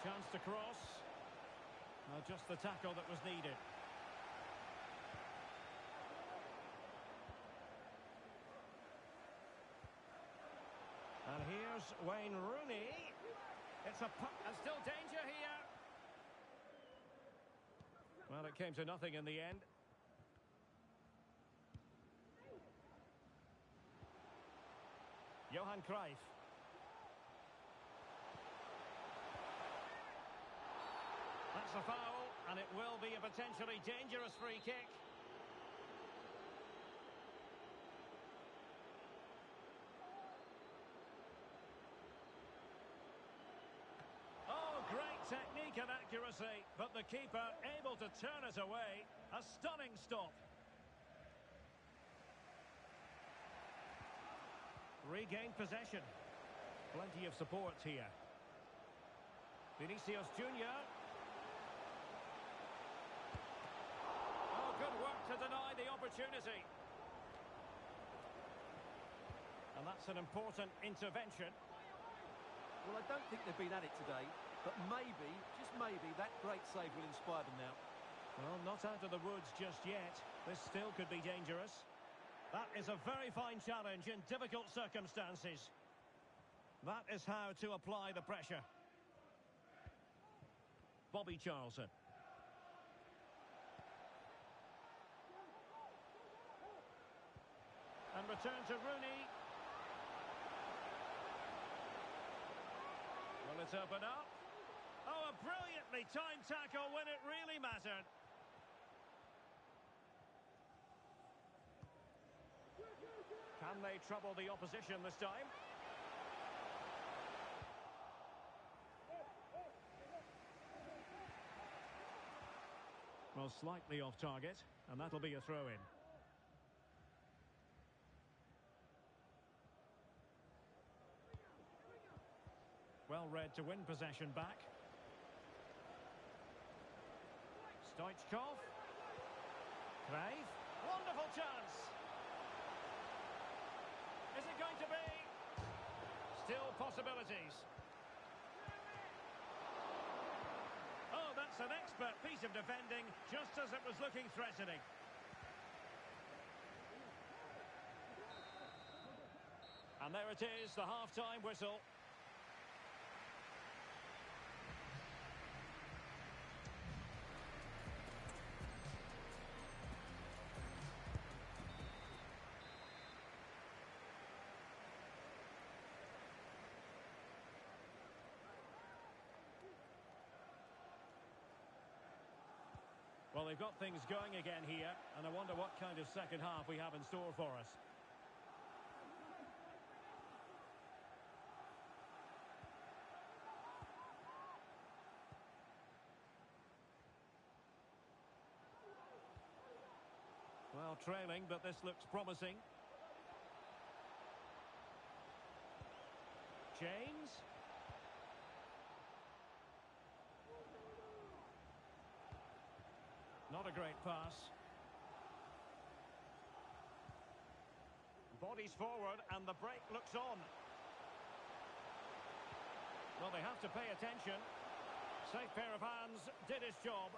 Chance to cross. Well, just the tackle that was needed. And here's Wayne Rooney. It's a puck, and still danger here. Well, it came to nothing in the end. Johan Cruyff. That's a foul, and it will be a potentially dangerous free kick. Oh, great technique and accuracy, but the keeper able to turn it away. A stunning stop. Regained possession. Plenty of support here. Vinicius Junior. Oh, good work to deny the opportunity. And that's an important intervention. Well, I don't think they've been at it today, but maybe, just maybe, that great save will inspire them now. Well, not out of the woods just yet. This still could be dangerous. That is a very fine challenge in difficult circumstances. That is how to apply the pressure. Bobby Charlton. And return to Rooney. Will it open up? Oh, a brilliantly timed tackle when it really mattered. And they trouble the opposition this time. Well, slightly off target, and that'll be a throw-in. Well read to win possession back. Stoichkov. Crave. Wonderful chance. Is it going to be? Still possibilities. Oh, that's an expert piece of defending, just as it was looking threatening. And there it is, the half-time whistle. Well, they've got things going again here, and I wonder what kind of second half we have in store for us. Well, trailing, but this looks promising. James. Not a great pass. Bodies forward and the break looks on. Well, they have to pay attention. Safe pair of hands, did his job.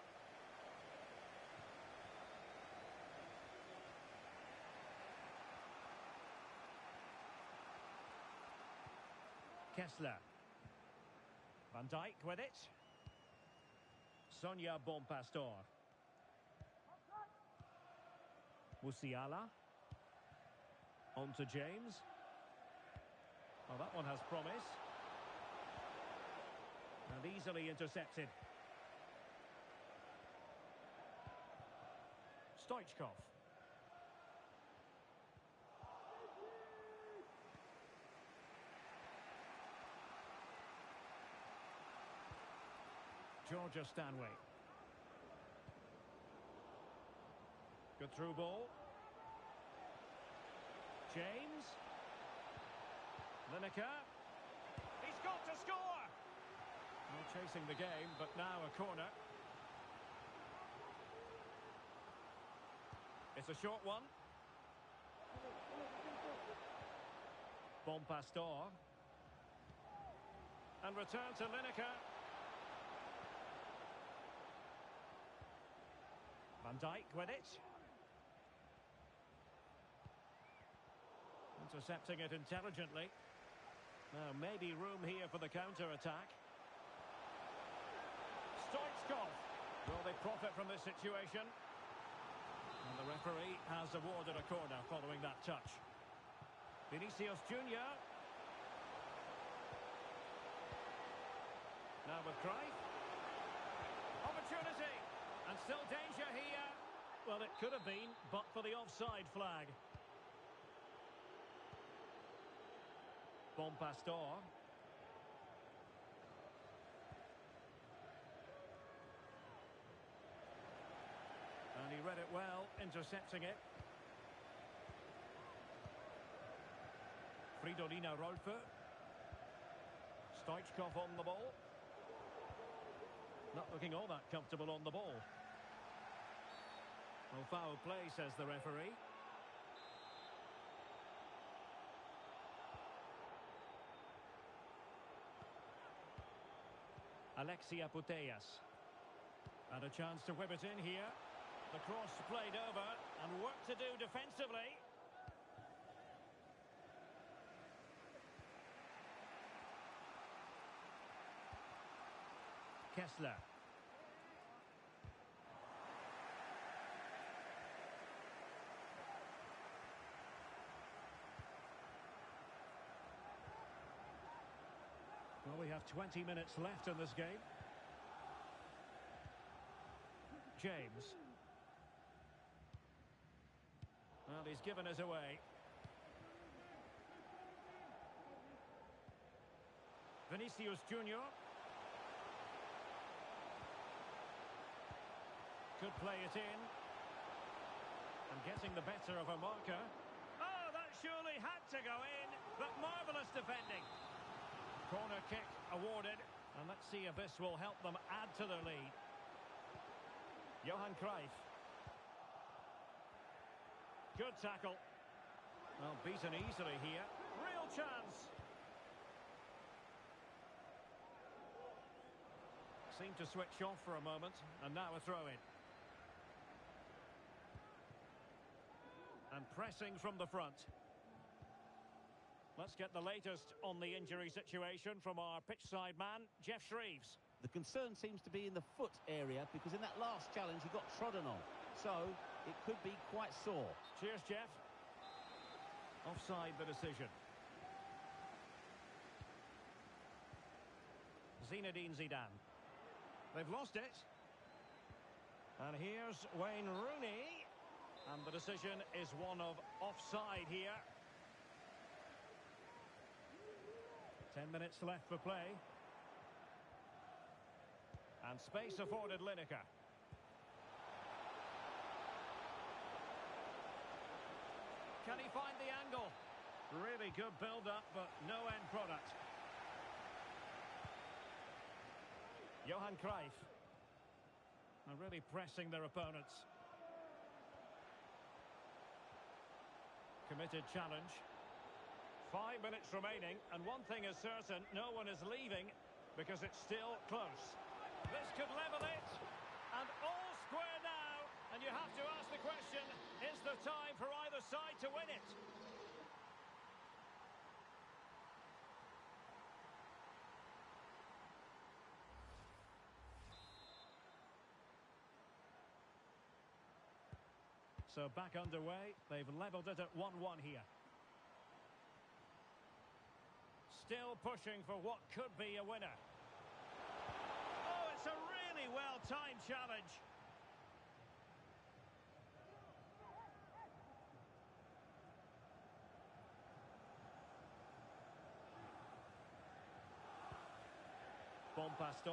Kessler. Van Dijk with it. Sonia Bonpastor. Musiala. On to James. Oh, that one has promise. And easily intercepted. Stoichkov. Georgia Stanway. Good through ball. James. Lineker. He's got to score! Well, chasing the game, but now a corner. It's a short one. Bonpastor. And return to Lineker. Van Dijk with it. Intercepting it intelligently. Now maybe room here for the counter-attack. Stoichkov. Will they profit from this situation? And the referee has awarded a corner following that touch. Vinicius Junior. Now with Cruyff. Opportunity. And still danger here. Well, it could have been, but for the offside flag. Bonpastor. And he read it well, intercepting it. Fridolina Rolfö. Stoichkov on the ball. Not looking all that comfortable on the ball. Well, foul play, says the referee. Alexia Putellas. And a chance to whip it in here. The cross played over and work to do defensively. Kessler. Well, we have 20 minutes left in this game. James. Well, he's given us away. Vinicius Junior. Could play it in. And getting the better of a marker. Oh, that surely had to go in, but marvellous defending. Corner kick awarded, and let's see if this will help them add to their lead. Johan Cruyff. Good tackle. Well, beaten easily here. Real chance. Seemed to switch off for a moment, and now a throw-in. And pressing from the front. Let's get the latest on the injury situation from our pitchside man, Geoff Shreeves. The concern seems to be in the foot area, because in that last challenge he got trodden on. So, it could be quite sore. Cheers, Geoff. Offside the decision. Zinedine Zidane. They've lost it. And here's Wayne Rooney. And the decision is one of offside here. 10 minutes left for play. And space afforded Lineker. Can he find the angle? Really good build-up, but no end product. Johan Cruyff. Are really pressing their opponents. Committed challenge. 5 minutes remaining, and one thing is certain, no one is leaving because it's still close. This could level it, and all square now, and you have to ask the question, is there time for either side to win it? So back underway, they've levelled it at 1-1 here. Still pushing for what could be a winner. Oh, it's a really well-timed challenge. Bon Pastor.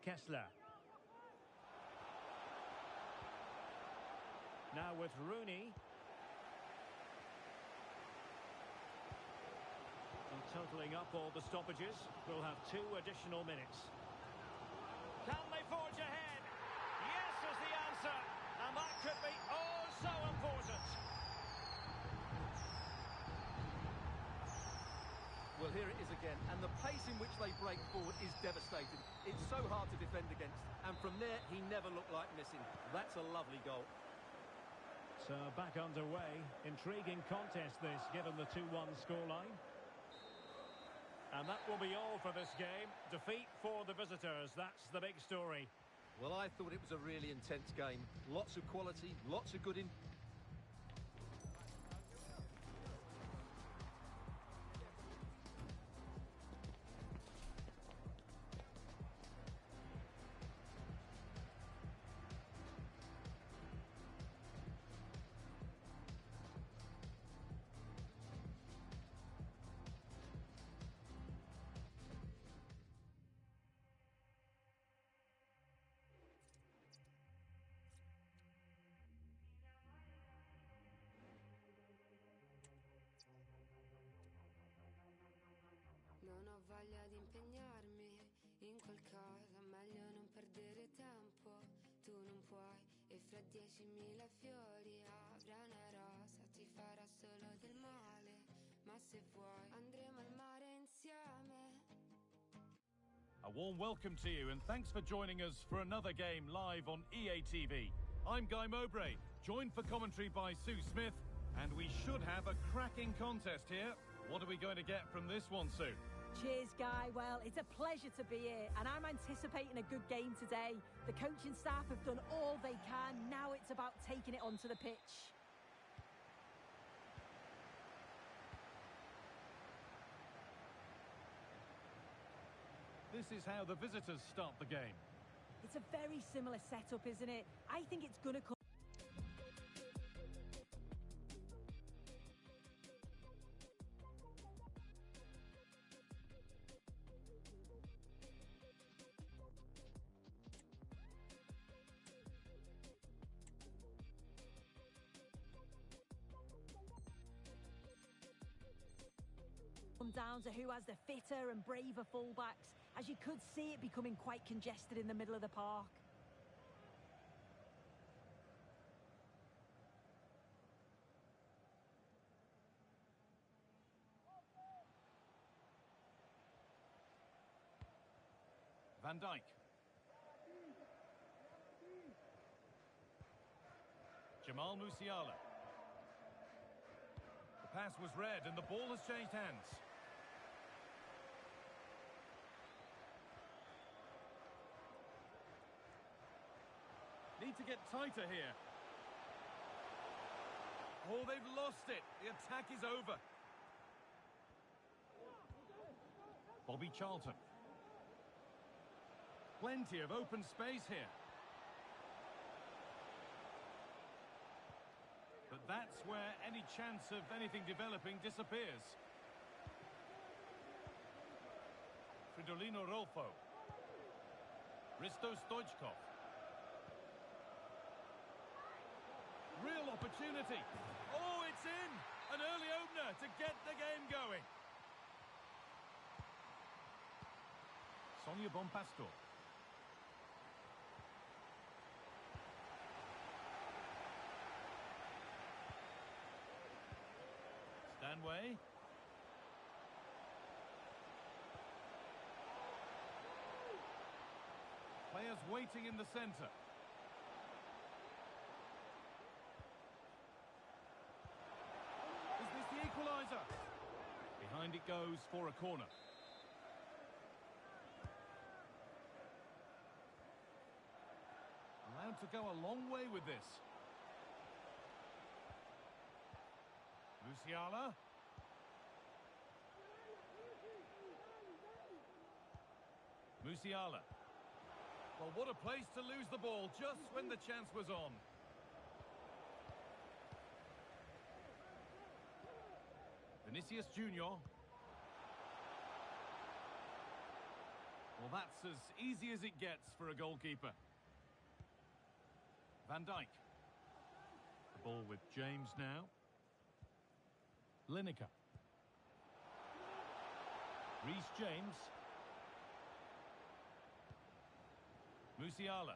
Kessler. Now with Rooney. And totalling up all the stoppages, we'll have 2 additional minutes. Can they forge ahead? Yes is the answer. And that could be oh so important. Well, here it is again, and the pace in which they break forward is devastating. It's so hard to defend against, and from there, he never looked like missing. That's a lovely goal. So back underway. Intriguing contest this, given the 2-1 scoreline. And that will be all for this game. Defeat for the visitors, that's the big story. Well, I thought it was a really intense game. Lots of quality, lots of good in... Non ho voglia di impegnarmi in qualcosa, meglio non perdere tempo. Tu non puoi, e fra 10.000 fiori avrà una rosa, ti farà solo del male. Ma se vuoi andremo al mare insieme. A warm welcome to you, and thanks for joining us for another game live on EA TV. I'm Guy Mowbray, joined for commentary by Sue Smith, and we should have a cracking contest here. What are we going to get from this one, Sue? Cheers, Guy. Well, it's a pleasure to be here, and I'm anticipating a good game today. The coaching staff have done all they can. Now it's about taking it onto the pitch. This is how the visitors start the game. It's a very similar setup, isn't it? I think it's going to come. down to who has the fitter and braver fullbacks, as you could see it becoming quite congested in the middle of the park. Van Dijk. Jamal Musiala. The pass was read and the ball has changed hands. Need to get tighter here. Oh, they've lost it. The attack is over. Bobby Charlton. Plenty of open space here. But that's where any chance of anything developing disappears. Fridolino Rolfo. Risto Stoichkov. Real opportunity. Oh, it's in! An early opener to get the game going. Sonia Bonpastor. Stanway. Players waiting in the centre. Is this the equaliser? Behind it goes for a corner. Allowed to go a long way with this. Musiala. Musiala. Well, what a place to lose the ball just when the chance was on. Vinicius Junior. Well, that's as easy as it gets for a goalkeeper. Van Dijk. The ball with James now. Lineker. Reece James. Musiala.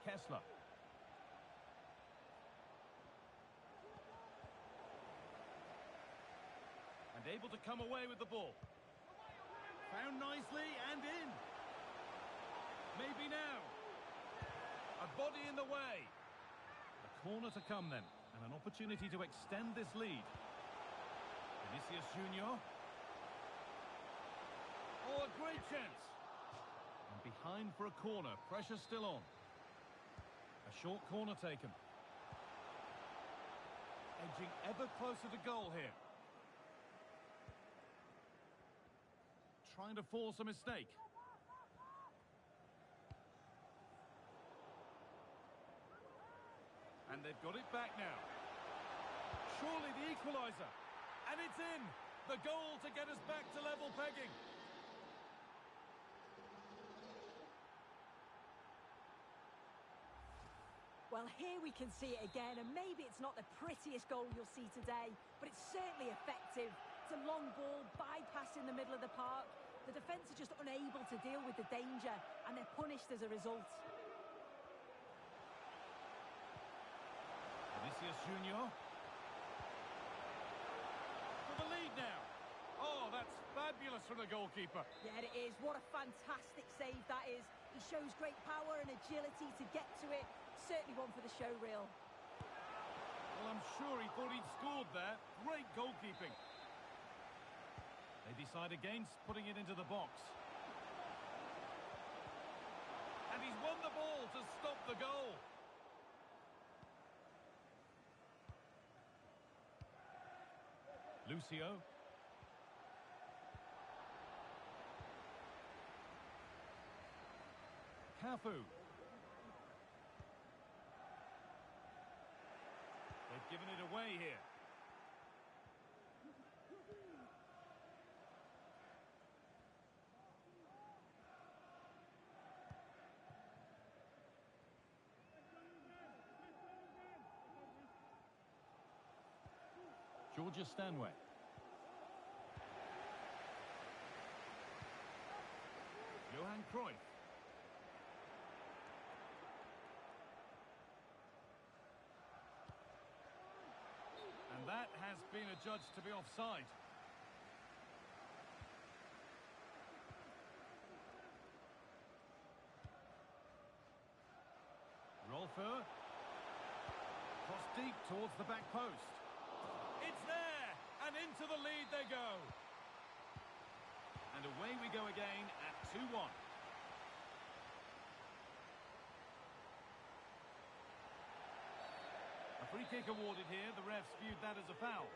Kessler. And able to come away with the ball. Found nicely and in. Maybe now. A body in the way. A corner to come then. And an opportunity to extend this lead. Vinicius Junior. Oh, a great chance. And behind for a corner. Pressure still on. A short corner taken. Edging ever closer to goal here. Trying to force a mistake. And they've got it back now. Surely the equaliser. And it's in. The goal to get us back to level pegging. Well, here we can see it again, and maybe it's not the prettiest goal you'll see today, but it's certainly effective. It's a long ball, bypassing the middle of the park. The defence are just unable to deal with the danger, and they're punished as a result. Vinicius Junior. For the lead now. Oh, that's fabulous from the goalkeeper. Yeah, it is. What a fantastic save that is. He shows great power and agility to get to it. Certainly one for the show reel. Well, I'm sure he thought he'd scored there. Great goalkeeping. They decide against putting it into the box. And he's won the ball to stop the goal. Lucio. Cafu. They've given it away here. Georgia Stanway. Johan Cruyff. And that has been adjudged to be offside. Rolfer. Cross deep towards the back post. It's there! And into the lead they go. And away we go again at 2-1. A free kick awarded here. The refs viewed that as a foul.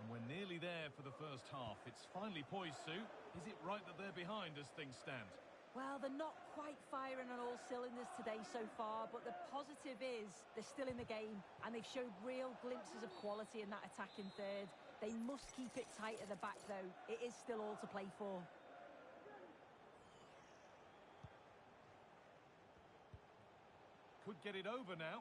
And we're nearly there for the first half. It's finally poised, Sue. Is it right that they're behind as things stand? Well, they're not quite firing on all cylinders today so far, but the positive is they're still in the game, and they've showed real glimpses of quality in that attacking third. They must keep it tight at the back, though. It is still all to play for. Could get it over now.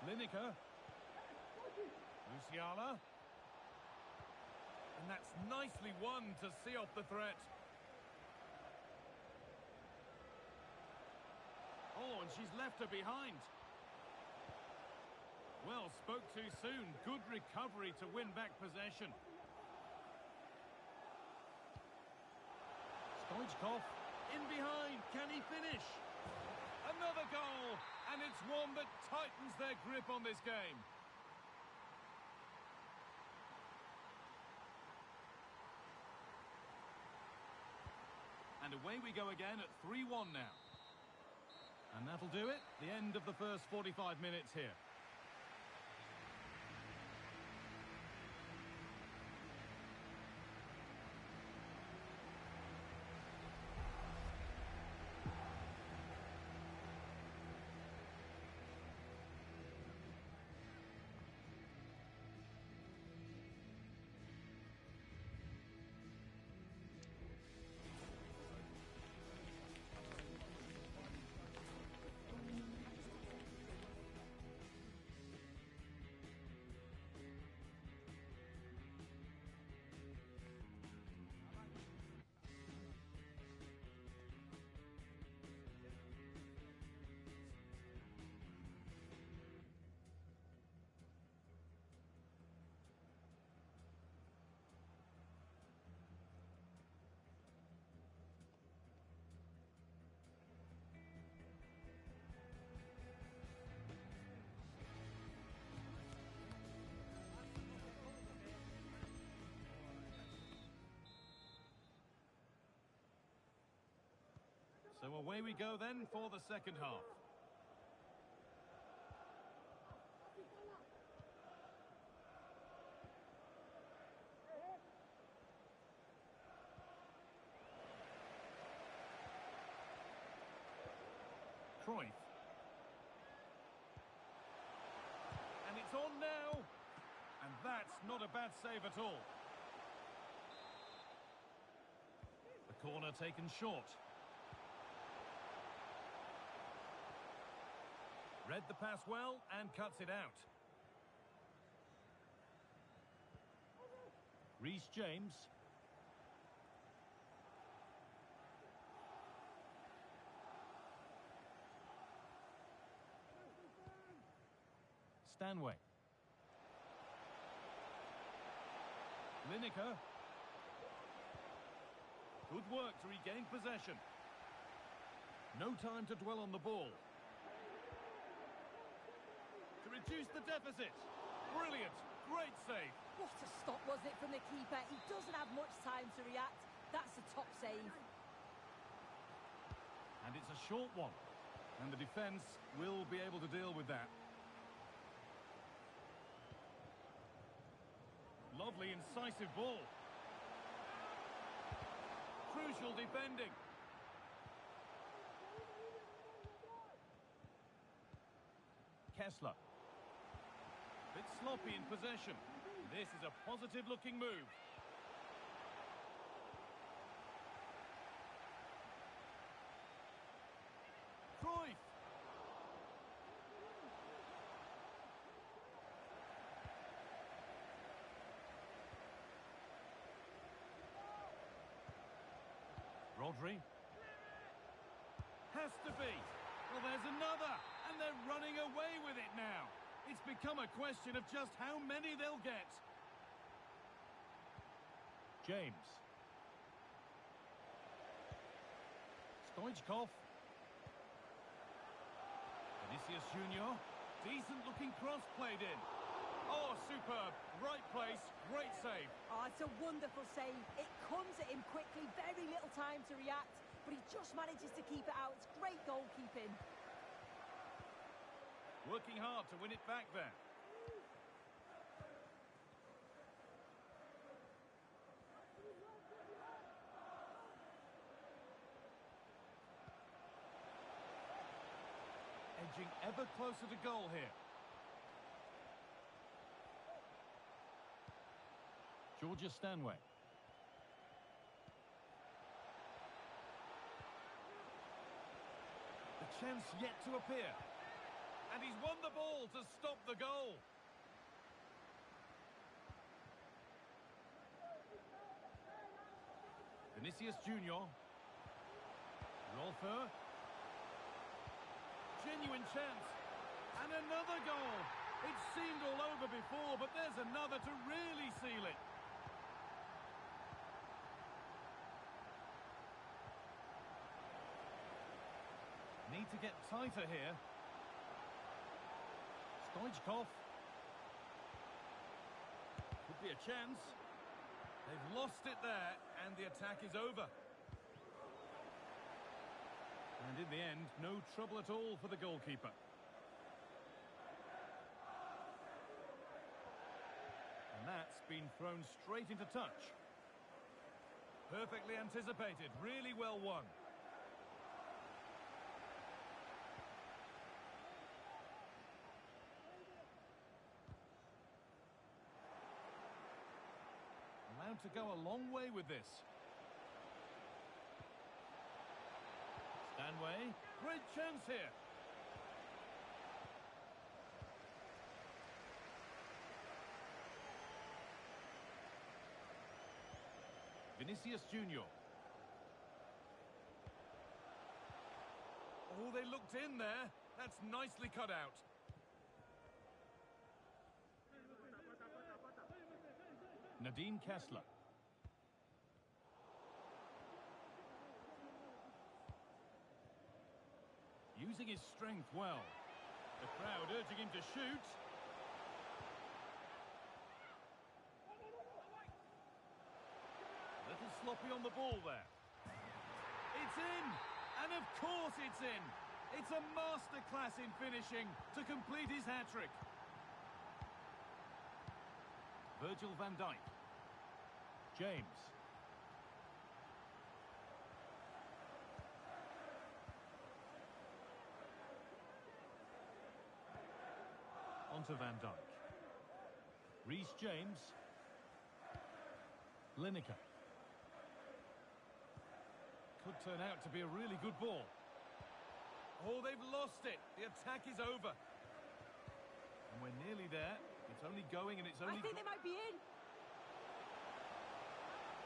Lineker. Musiala. And that's nicely won to see off the threat. Oh, and she's left her behind. Well, spoke too soon. Good recovery to win back possession. Stoichkov in behind. Can he finish? Another goal. And it's one that tightens their grip on this game. And away we go again at 3-1 now. And that'll do it. The end of the first 45 minutes here. So away we go then for the second half. Cruyff. And it's on now. And that's not a bad save at all. The corner taken short. Read the pass well and cuts it out. Reece James. Stanway. Lineker. Good work to regain possession. No time to dwell on the ball. To reduce the deficit. Brilliant. Great save. What a stop was it from the keeper. He doesn't have much time to react. That's a top save. And it's a short one. And the defence will be able to deal with that. Lovely, incisive ball. Crucial defending. Kessler. Bit sloppy in possession. This is a positive-looking move. Cruyff. Rodri. Has to be. Well, there's another. And they're running away with it now. It's become a question of just how many they'll get. James. Stoichkov. Vinicius Junior. Decent looking cross played in. Oh, superb. Right place, great save. Oh, it's a wonderful save. It comes at him quickly, very little time to react, but he just manages to keep it out. It's great goalkeeping. Working hard to win it back there. Edging ever closer to goal here. Georgia Stanway. The chance yet to appear. And he's won the ball to stop the goal. Vinicius Junior. Rolfer. Genuine chance. And another goal. It seemed all over before, but there's another to really seal it. Need to get tighter here. Stoichkov. Could be a chance. They've lost it there, and the attack is over. And in the end, no trouble at all for the goalkeeper. And that's been thrown straight into touch. Perfectly anticipated, really well won. Allowed to go a long way with this. Stanway, great chance here. Vinicius Junior. Oh, they looked in there. That's nicely cut out. Nadine Kessler. Using his strength well. The crowd urging him to shoot. A little sloppy on the ball there. It's in! And of course it's in! It's a masterclass in finishing to complete his hat-trick. Virgil van Dijk. James. Onto Van Dijk. Reece James. Lineker. Could turn out to be a really good ball. Oh, they've lost it. The attack is over. And we're nearly there. It's only going and it's only... I think they might be in.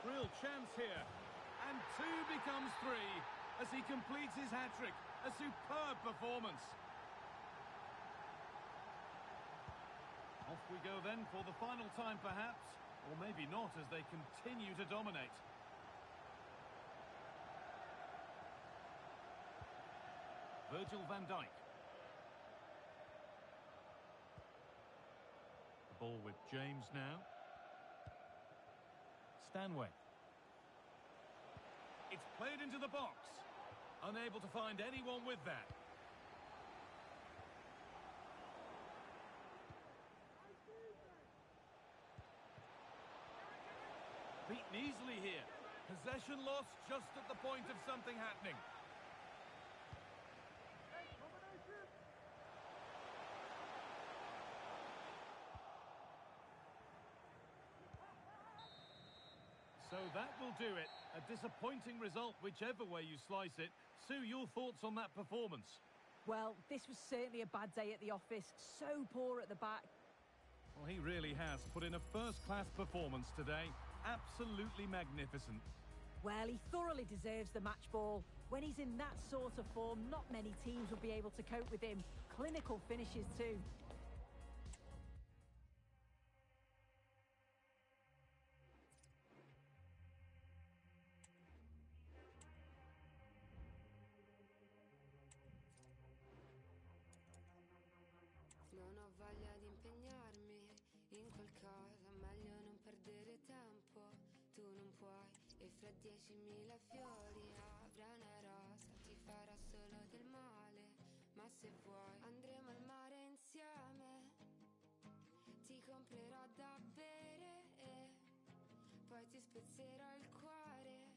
Real chance here. And 2 becomes 3 as he completes his hat-trick. A superb performance. Off we go then for the final time perhaps. Or maybe not as they continue to dominate. Virgil van Dijk. The ball with James now. Stanway. It's played into the box. Unable to find anyone with that. Beaten easily here. Possession lost just at the point of something happening. So that will do it. A disappointing result, whichever way you slice it. Sue, your thoughts on that performance? Well, this was certainly a bad day at the office. So poor at the back. Well, he really has put in a first-class performance today. Absolutely magnificent. Well, he thoroughly deserves the match ball. When he's in that sort of form, not many teams will be able to cope with him. Clinical finishes too. Non ho voglia di impegnarmi in qualcosa, meglio non perdere tempo. Tu non puoi, e fra 10.000 fiori avrà una rosa, ti farà solo del male. Ma se vuoi andremo al mare insieme, ti comprerò da bere e poi ti spezzerò il cuore.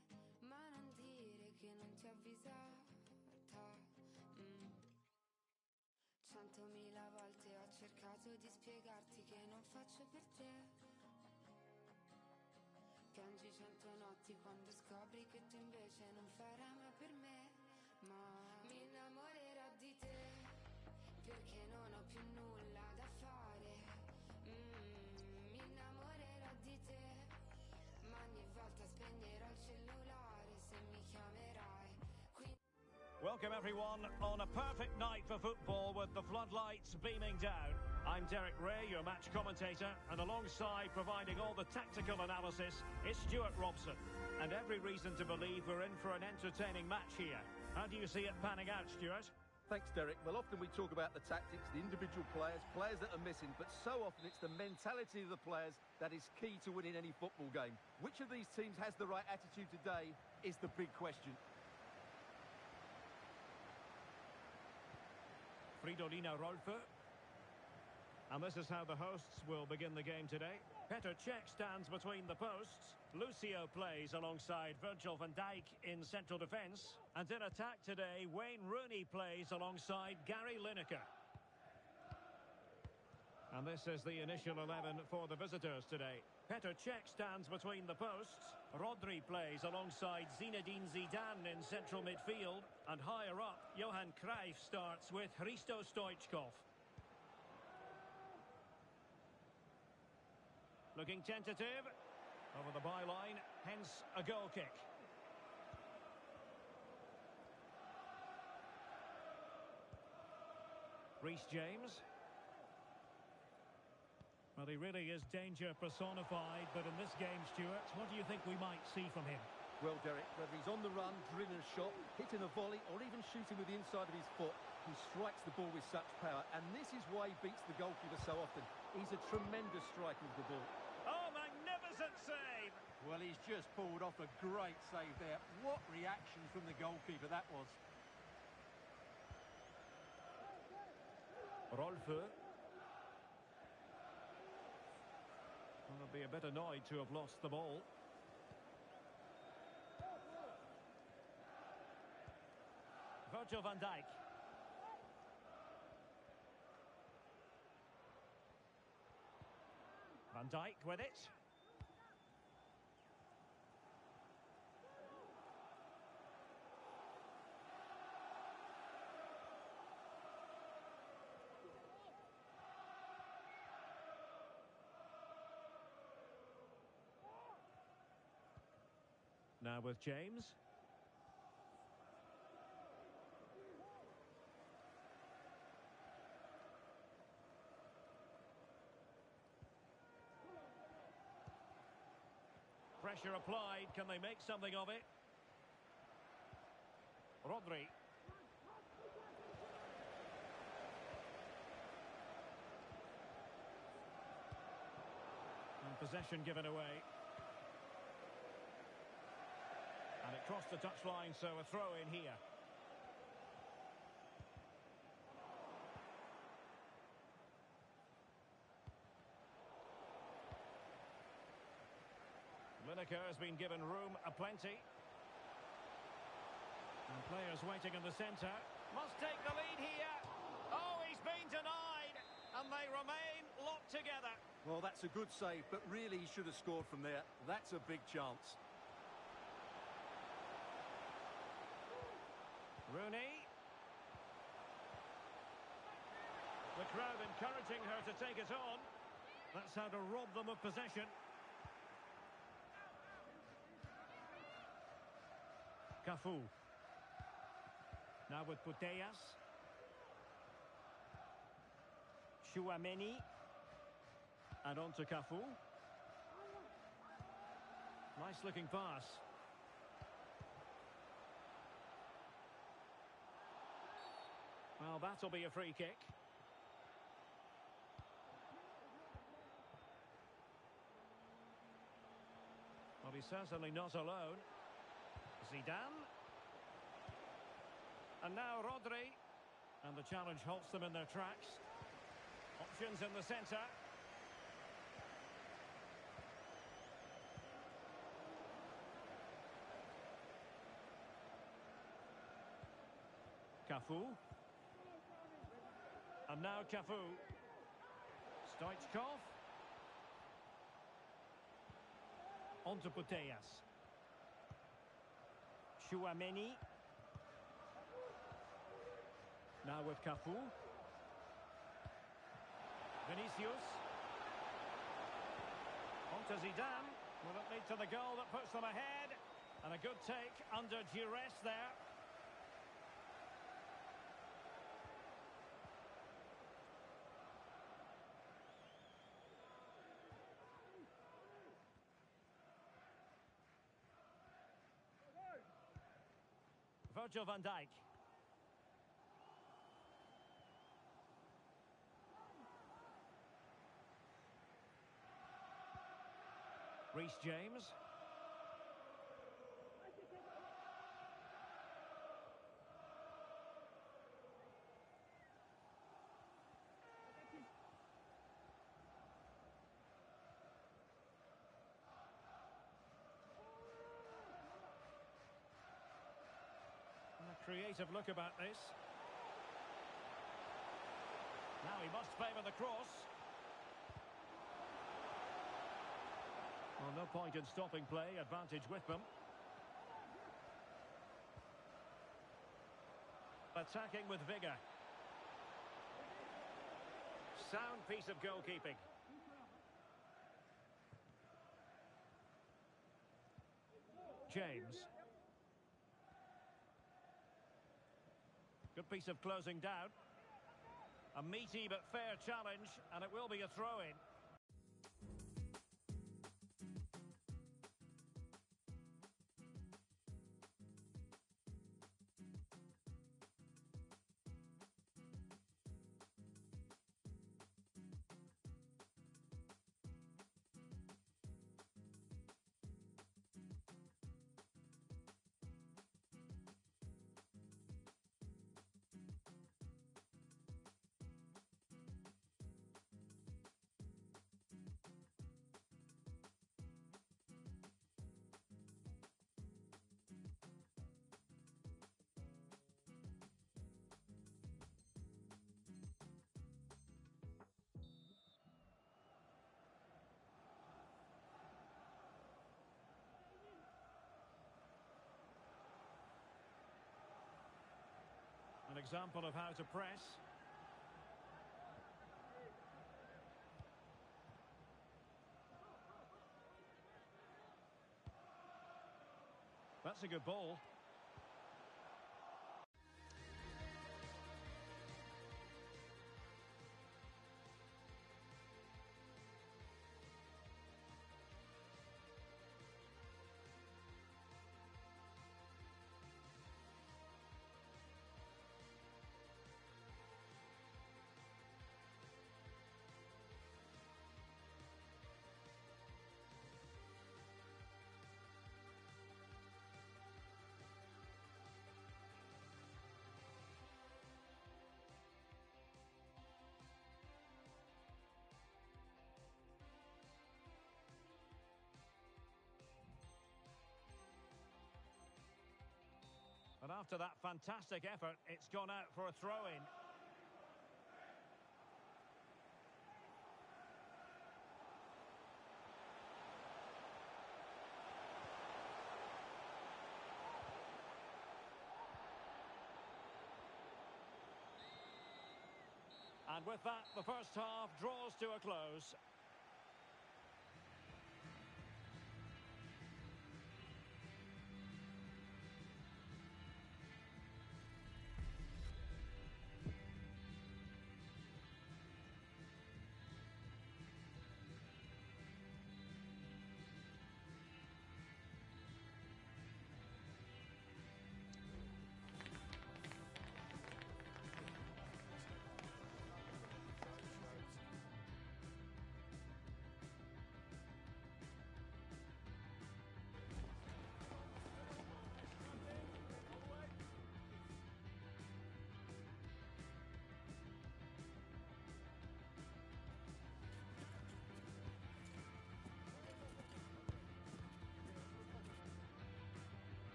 Ma non dire che non ti ho avvisata. 100.000 volte ho cercato di spiegarti che non faccio per te. Piangi 100 notti quando scopri che tu invece non farai mai per me. Ma mi innamorerò di te, perché non ho più nulla da fare. Mi innamorerò di te, ma ogni volta spegnerò il cellulare se mi chiamerai. Welcome everyone on a perfect night for football with the floodlights beaming down. I'm Derek Ray, your match commentator, and alongside providing all the tactical analysis is Stuart Robson. And every reason to believe we're in for an entertaining match here. How do you see it panning out, Stuart? Thanks, Derek. Well, often we talk about the tactics, the individual players, players that are missing, but so often it's the mentality of the players that is key to winning any football game. Which of these teams has the right attitude today is the big question. Fridolina Rolfö. And this is how the hosts will begin the game today. Petr Cech stands between the posts. Lucio plays alongside Virgil van Dijk in central defence. And in attack today, Wayne Rooney plays alongside Gary Lineker. And this is the initial 11 for the visitors today. Petr Cech stands between the posts. Rodri plays alongside Zinedine Zidane in central midfield. And higher up, Johan Cruyff starts with Hristo Stoichkov. Looking tentative. Over the byline, hence a goal kick. Reece James. Well, he really is danger personified, but in this game, Stuart, what do you think we might see from him? Well, Derek, whether he's on the run, drilling a shot, hitting a volley, or even shooting with the inside of his foot, he strikes the ball with such power, and this is why he beats the goalkeeper so often. He's a tremendous striker of the ball. Oh, magnificent save! Well, he's just pulled off a great save there. What reaction from the goalkeeper that was. Rolfö. Well, they'll be a bit annoyed to have lost the ball. Virgil van Dijk. Van Dijk with it. Now with James. Pressure applied. Can they make something of it? Rodri. And possession given away. And it crossed the touchline, so a throw in here. Lineker has been given room aplenty. And players waiting in the centre. Must take the lead here. Oh, he's been denied. And they remain locked together. Well, that's a good save, but really he should have scored from there. That's a big chance. Rooney. The crowd encouraging her to take it on. That's how to rob them of possession. Cafu. Now with Putellas. Chouameni. And on to Cafu. Nice looking pass. Well, that'll be a free kick. Well, he's certainly not alone. Zidane. And now Rodri. And the challenge halts them in their tracks. Options in the centre. Cafu. And now Cafu. Stoichkov. On to Putellas. Chouameni. Now with Cafu. Vinicius. On to Zidane. Will it lead to the goal that puts them ahead? And a good take under duress there. Virgil van Dijk. Reece James. Creative look about this. Now he must favour the cross. Well, no point in stopping play. Advantage with them. Attacking with vigour. Sound piece of goalkeeping. James. Good piece of closing down. A meaty but fair challenge, and it will be a throw-in. An example of how to press. That's a good ball. And after that fantastic effort, it's gone out for a throw-in. And with that, the first half draws to a close.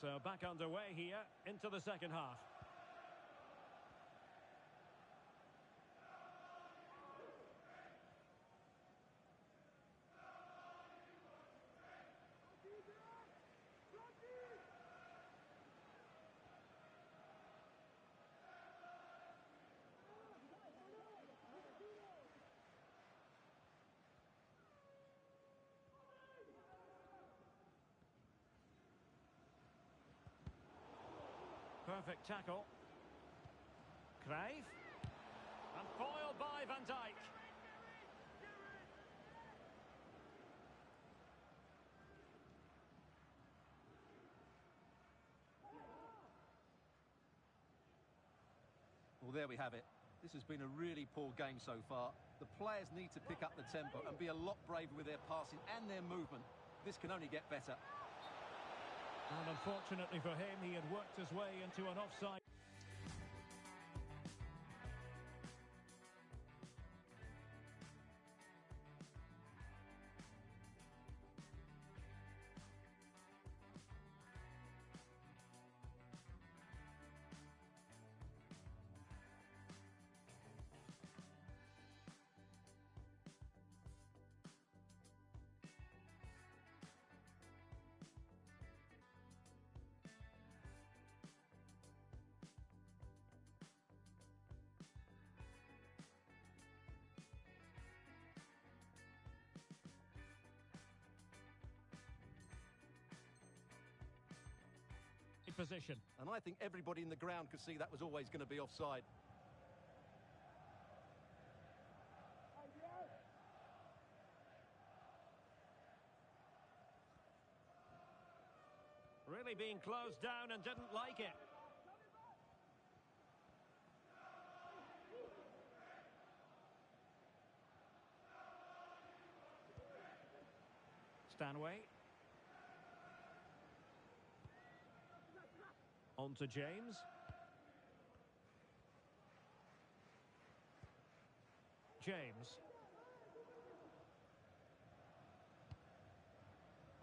So back underway here into the second half. Perfect tackle. Cruyff. And foiled by Van Dijk. Well, there we have it. This has been a really poor game so far. The players need to pick up the tempo and be a lot braver with their passing and their movement. This can only get better. And unfortunately for him, he had worked his way into an offside. Position. And I think everybody in the ground could see that was always going to be offside. Really being closed down and didn't like it. Stanway. On to James. James.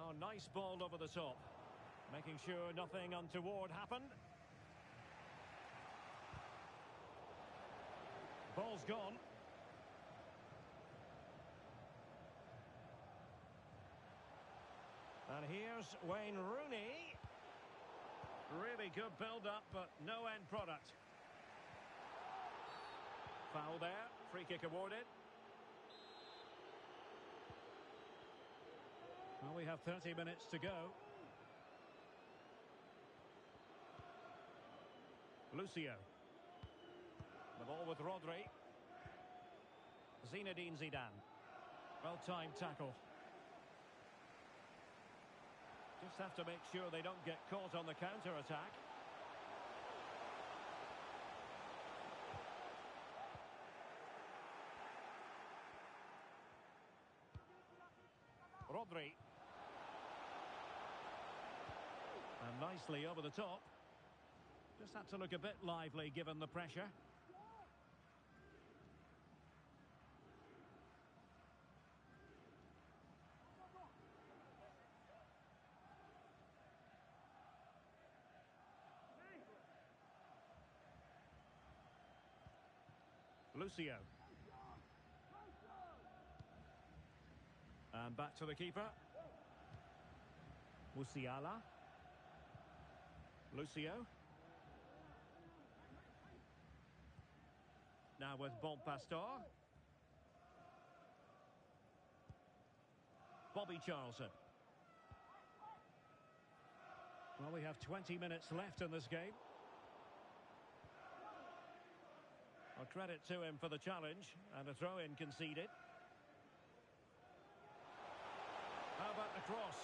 Oh, nice ball over the top. Making sure nothing untoward happened. Ball's gone. And here's Wayne Rooney. Really good build-up, but no end product. Foul there. Free kick awarded. Well, we have 30 minutes to go. Lucio. The ball with Rodri. Zinedine Zidane. Well-timed tackle. Just have to make sure they don't get caught on the counter-attack. Rodri. And nicely over the top. Just had to look a bit lively given the pressure. Lucio. And back to the keeper. Musiala. Lucio. Now with Bob Pastor. Bobby Charlton. Well, we have 20 minutes left in this game. Well, credit to him for the challenge, and a throw-in conceded. How about the cross?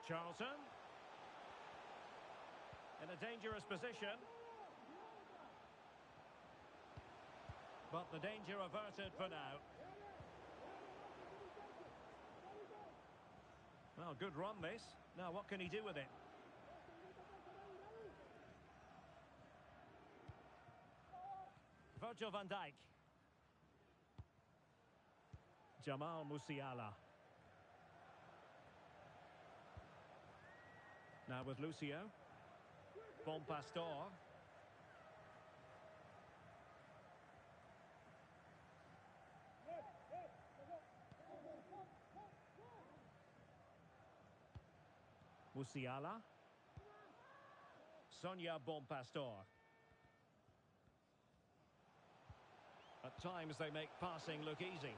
Charlton. In a dangerous position. But the danger averted for now. Well, good run this. Now, what can he do with it? Virgil van Dijk. Jamal Musiala. Now with Lucio. Bon Pastor. Musiala. Sonia Bon Pastor. At times they make passing look easy.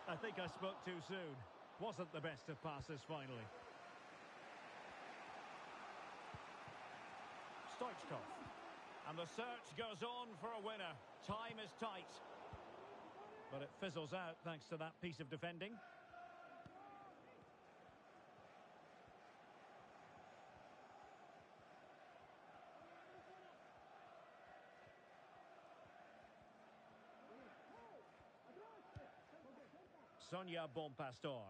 I think I spoke too soon. Wasn't the best of passes finally. Stoichkov. And the search goes on for a winner. Time is tight. But it fizzles out thanks to that piece of defending. Sonia Bon Pastor.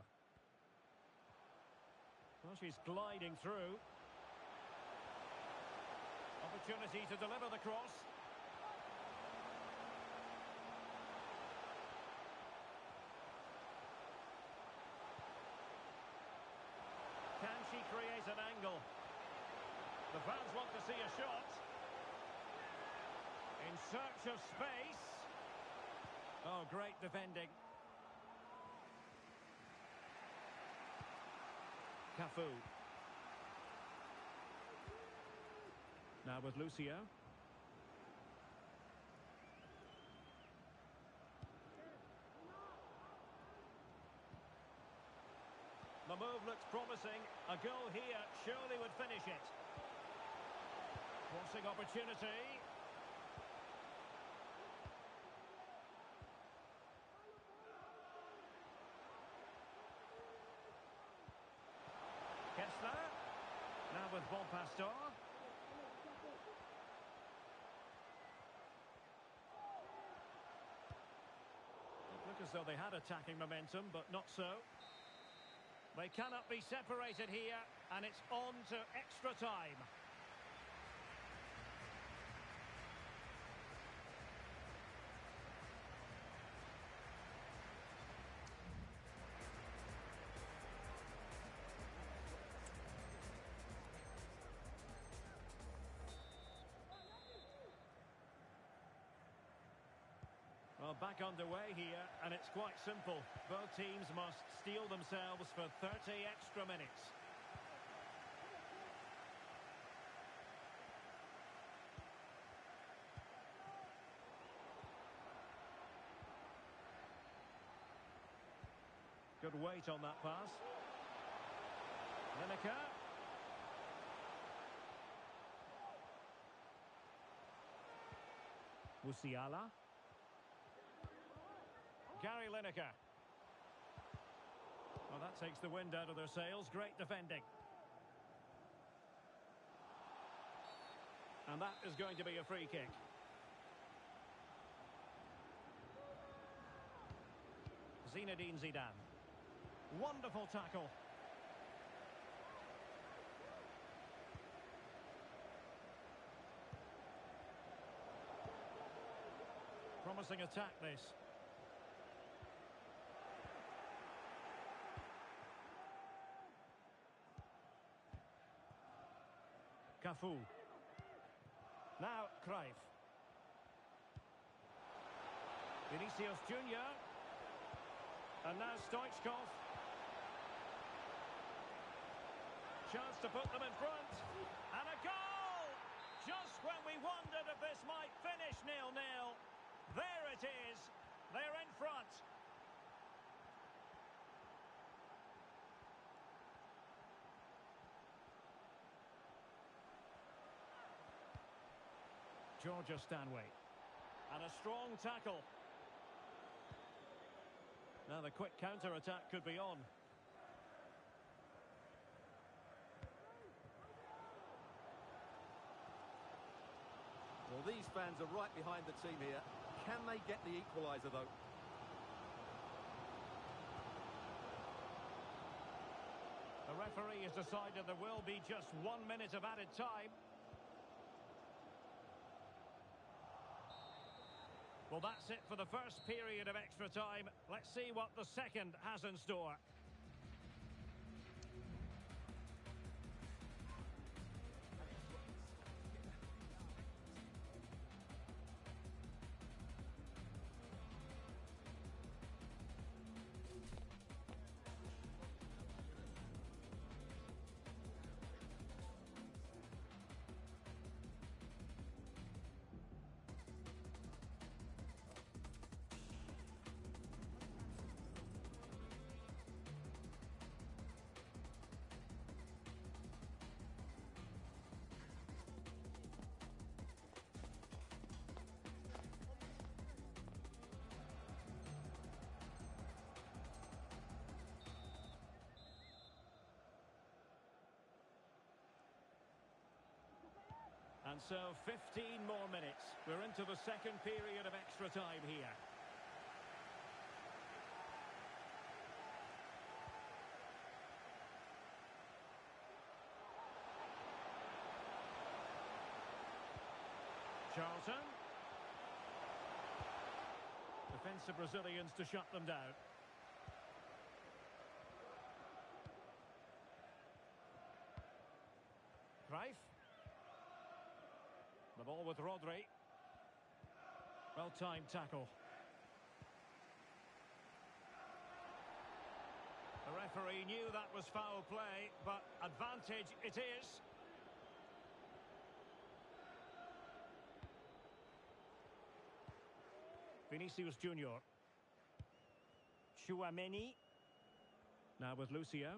Well, she's gliding through. Opportunity to deliver the cross. Can she create an angle? The fans want to see a shot. In search of space. Oh, great defending. Cafu. Now with Lucio. The move looks promising. A goal here surely would finish it. Crossing opportunity. Kessler. Now with Bon Pastor. It looked as though they had attacking momentum, but not so. They cannot be separated here, and it's on to extra time. Well, back underway here, and it's quite simple. Both teams must steel themselves for 30 extra minutes. Good weight on that pass. Lineker. Musiala. Gary Lineker. Well, that takes the wind out of their sails. Great defending. And that is going to be a free kick. Zinedine Zidane. Wonderful tackle. Promising attack, this. Cafu. Now Cruyff. Vinicius Junior. And now Stoichkov. Chance to put them in front. And a goal! Just when we wondered if this might finish 0-0. There it is. They're in front. Georgia Stanway. And a strong tackle. Now the quick counter-attack could be on. Well, these fans are right behind the team here. Can they get the equaliser, though? The referee has decided there will be just 1 minute of added time. Well, that's it for the first period of extra time. Let's see what the second has in store. so 15 more minutes. We're into the second period of extra time here. Charlton. Defensive Brazilians to shut them down. Cruyff. The ball with Rodri. Well-timed tackle. The referee knew that was foul play, but advantage it is. Vinicius Junior. Tchouaméni. Now with Lucio.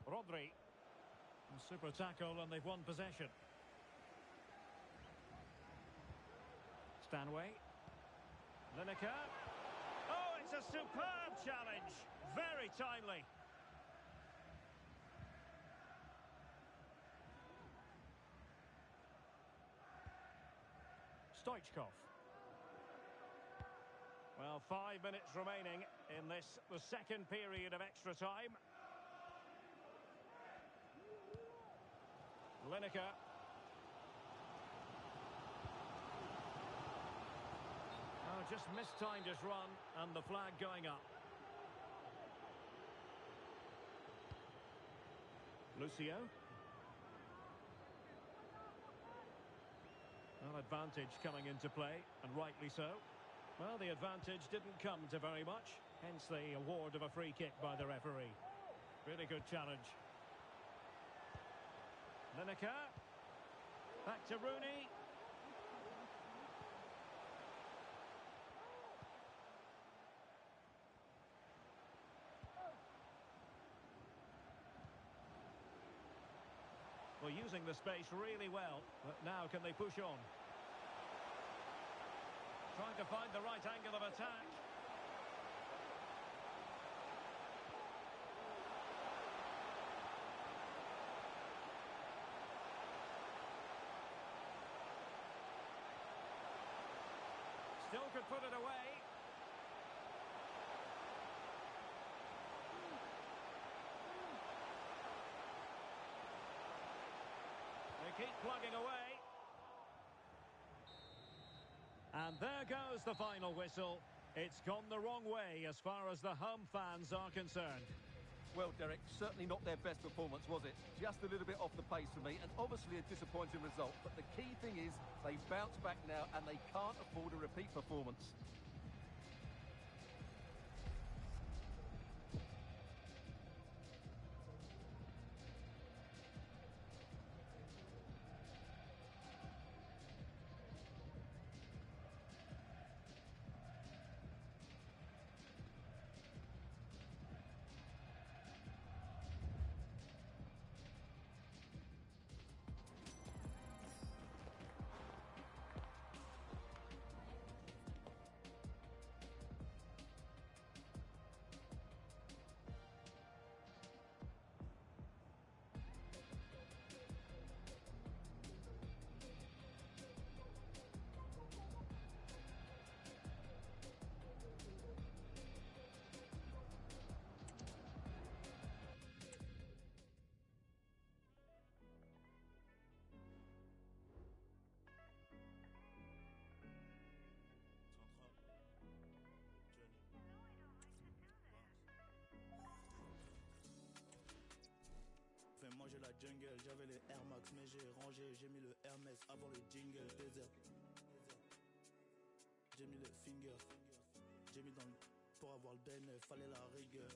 Rodri. Super tackle and they've won possession. Stanway. Lineker. Oh, it's a superb challenge. Very timely. Stoichkov. Well, 5 minutes remaining in this, the second period of extra time. Lineker. Oh, just mistimed his run and the flag going up. Lucio. Well, advantage coming into play, and rightly so. Well, the advantage didn't come to very much, hence the award of a free kick by the referee. Really good challenge. Lineker. Back to Rooney. Well, using the space really well, but now can they push on? Trying to find the right angle of attack. Still could put it away. They keep plugging away. And there goes the final whistle. It's gone the wrong way as far as the home fans are concerned. Well, Derek, certainly not their best performance, was it? Just a little bit off the pace for me, and obviously a disappointing result. But the key thing is they bounce back now, and they can't afford a repeat performance. Manger la jungle, j'avais les Air Max mais j'ai rangé, j'ai mis le Hermès avant le jingle, désert. J'ai mis le finger, j'ai mis dans le pour avoir le DNF, fallait la rigueur.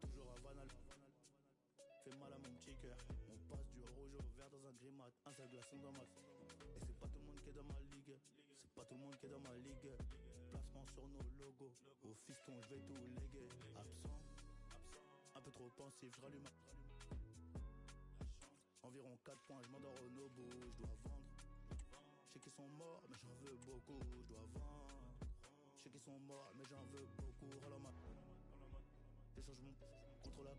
Toujours à Vanal, fait mal à mon petit cœur. On passe du rouge au vert dans un grimat, un seul glaçon dans ma. Et c'est pas tout le monde qui est dans ma ligue, c'est pas tout le monde qui est dans ma ligue. Placement sur nos logos, au fiston je vais tout léguer. Absent, un peu trop pensif, je rallume. Environ 4 points, je m'endors au Nobu, je dois vendre. Je sais qu'ils sont morts, mais j'en veux beaucoup, je dois vendre. Je sais qu'ils sont morts, mais j'en veux beaucoup. Alors ma. Les changements contre la.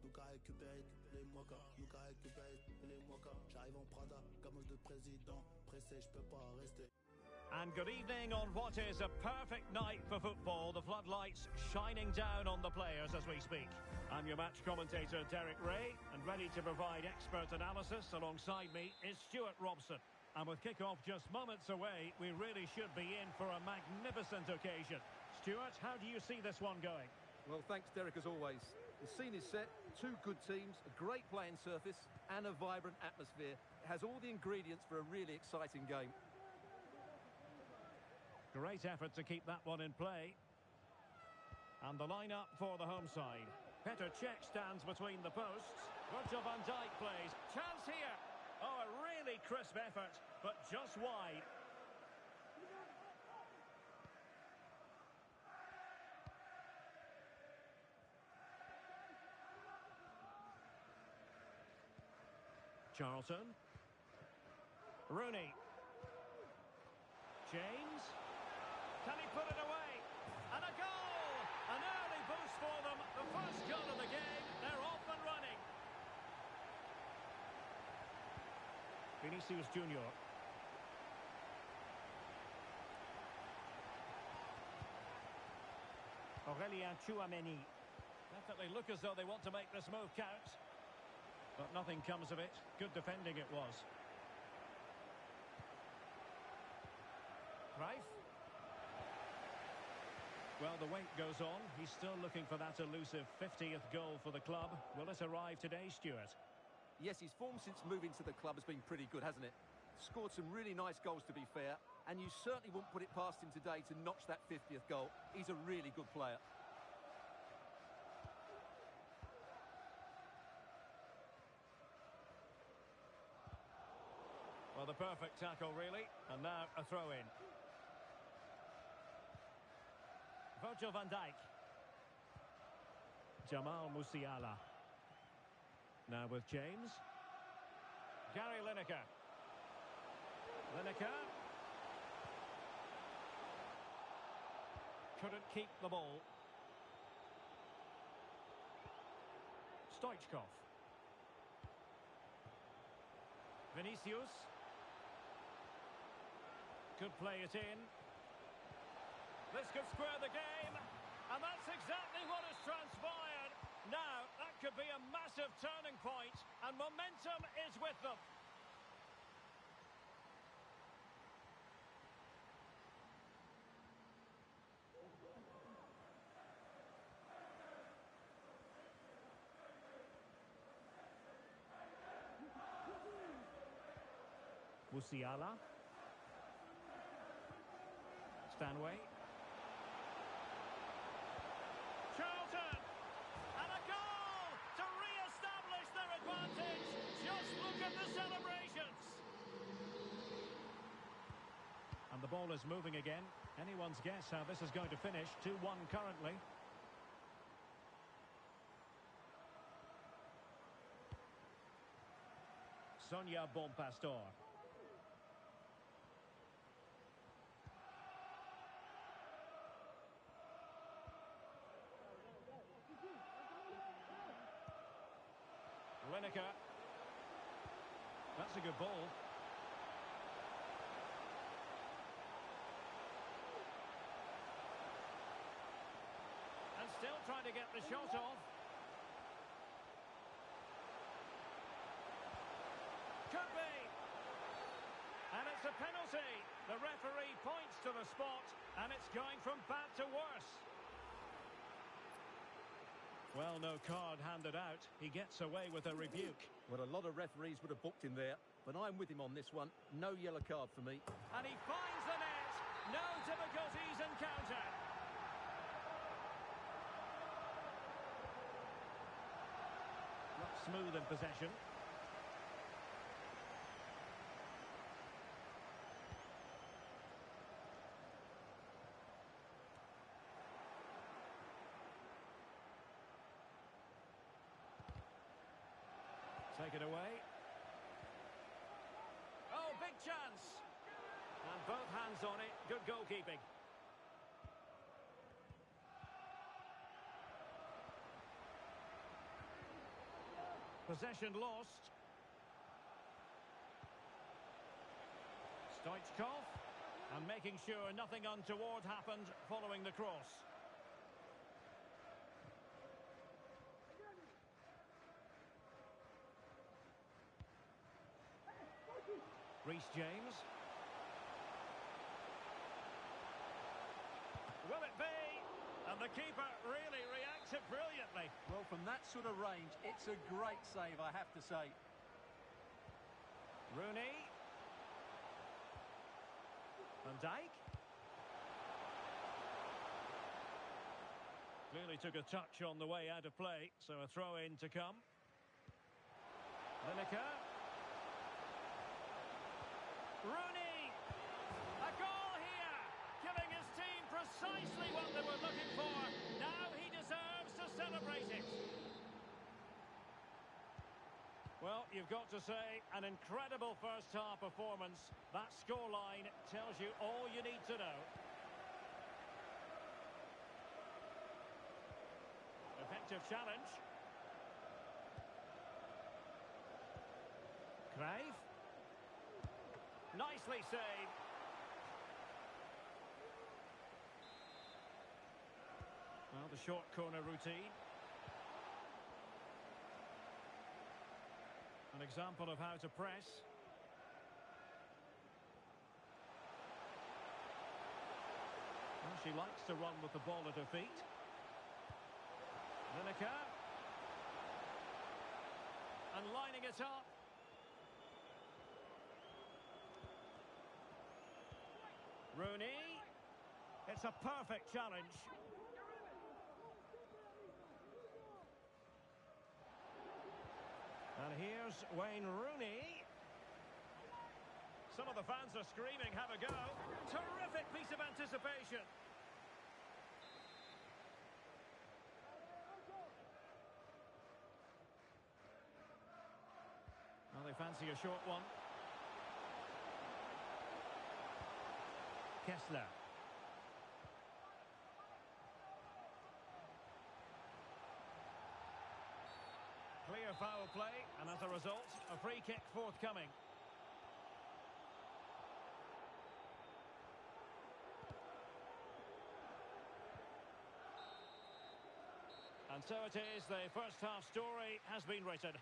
Donc à récupérer les moquas. Nous qu'à récupérer les moquas. J'arrive en Prada, gamos de président. Pressé, je peux pas rester. And good evening on what is a perfect night for football. The floodlights shining down on the players as we speak. I'm your match commentator, Derek Ray, and ready to provide expert analysis. Alongside me is Stuart Robson. And with kick-off just moments away, we really should be in for a magnificent occasion. Stuart, how do you see this one going? Well, thanks, Derek, as always. The scene is set, two good teams, a great playing surface, and a vibrant atmosphere. It has all the ingredients for a really exciting game. Great effort to keep that one in play. And the line-up for the home side. Petr Cech stands between the posts. Virgil van Dijk plays. Chance here. Oh, a really crisp effort, but just wide. Charlton. Rooney. James. Can he put it away? And a goal! An early boost for them. The first goal of the game. They're off and running. Vinicius Junior. Aurelien Tchouameni. Definitely look as though they want to make this move count. But nothing comes of it. Good defending it was. Cruyff. Well, the wait goes on. He's still looking for that elusive 50th goal for the club. Will it arrive today, Stuart? Yes, his form since moving to the club has been pretty good, hasn't it? Scored some really nice goals, to be fair, and you certainly wouldn't put it past him today to notch that 50th goal. He's a really good player. Well, the perfect tackle, really. And now a throw-in. Virgil van Dijk. Jamal Musiala. Now with James. Gary Lineker. Lineker. Couldn't keep the ball. Stoichkov. Vinicius. Could play it in. This could square the game. And that's exactly what has transpired. Now, that could be a massive turning point, and momentum is with them. Musiala. Stanway. Charlton! And a goal to re-establish their advantage. Just look at the celebrations. And the ball is moving again. Anyone's guess how this is going to finish. 2-1 currently. Sonia Bonpastor. Lineker. That's a good ball. And still trying to get the shot off. Could be. And it's a penalty. The referee points to the spot, and it's going from bad to worse. Well, no card handed out. He gets away with a rebuke. Well, a lot of referees would have booked him there, but I'm with him on this one. No yellow card for me. And he finds the net. No difficulties encountered. Not smooth in possession. Take it away. Oh, big chance. And both hands on it. Good goalkeeping. Possession lost. Stoichkov. And making sure nothing untoward happened following the cross. Reece James. Will it be? And the keeper really reacted brilliantly. Well, from that sort of range, it's a great save, I have to say. Rooney. Van Dijk. Clearly took a touch on the way out of play, so a throw-in to come. Lineker. Rooney! A goal here! Giving his team precisely what they were looking for. Now he deserves to celebrate it. Well, you've got to say, an incredible first-half performance. That scoreline tells you all you need to know. Effective challenge. Cruyff. Nicely saved. Well, the short corner routine. An example of how to press. Well, she likes to run with the ball at her feet. Lineker. And lining it up. Rooney. It's a perfect challenge. And here's Wayne Rooney. Some of the fans are screaming, have a go. Terrific piece of anticipation. Well, they fancy a short one. Kessler. Clear foul play, and as a result, a free kick forthcoming. And so it is, the first half story has been written.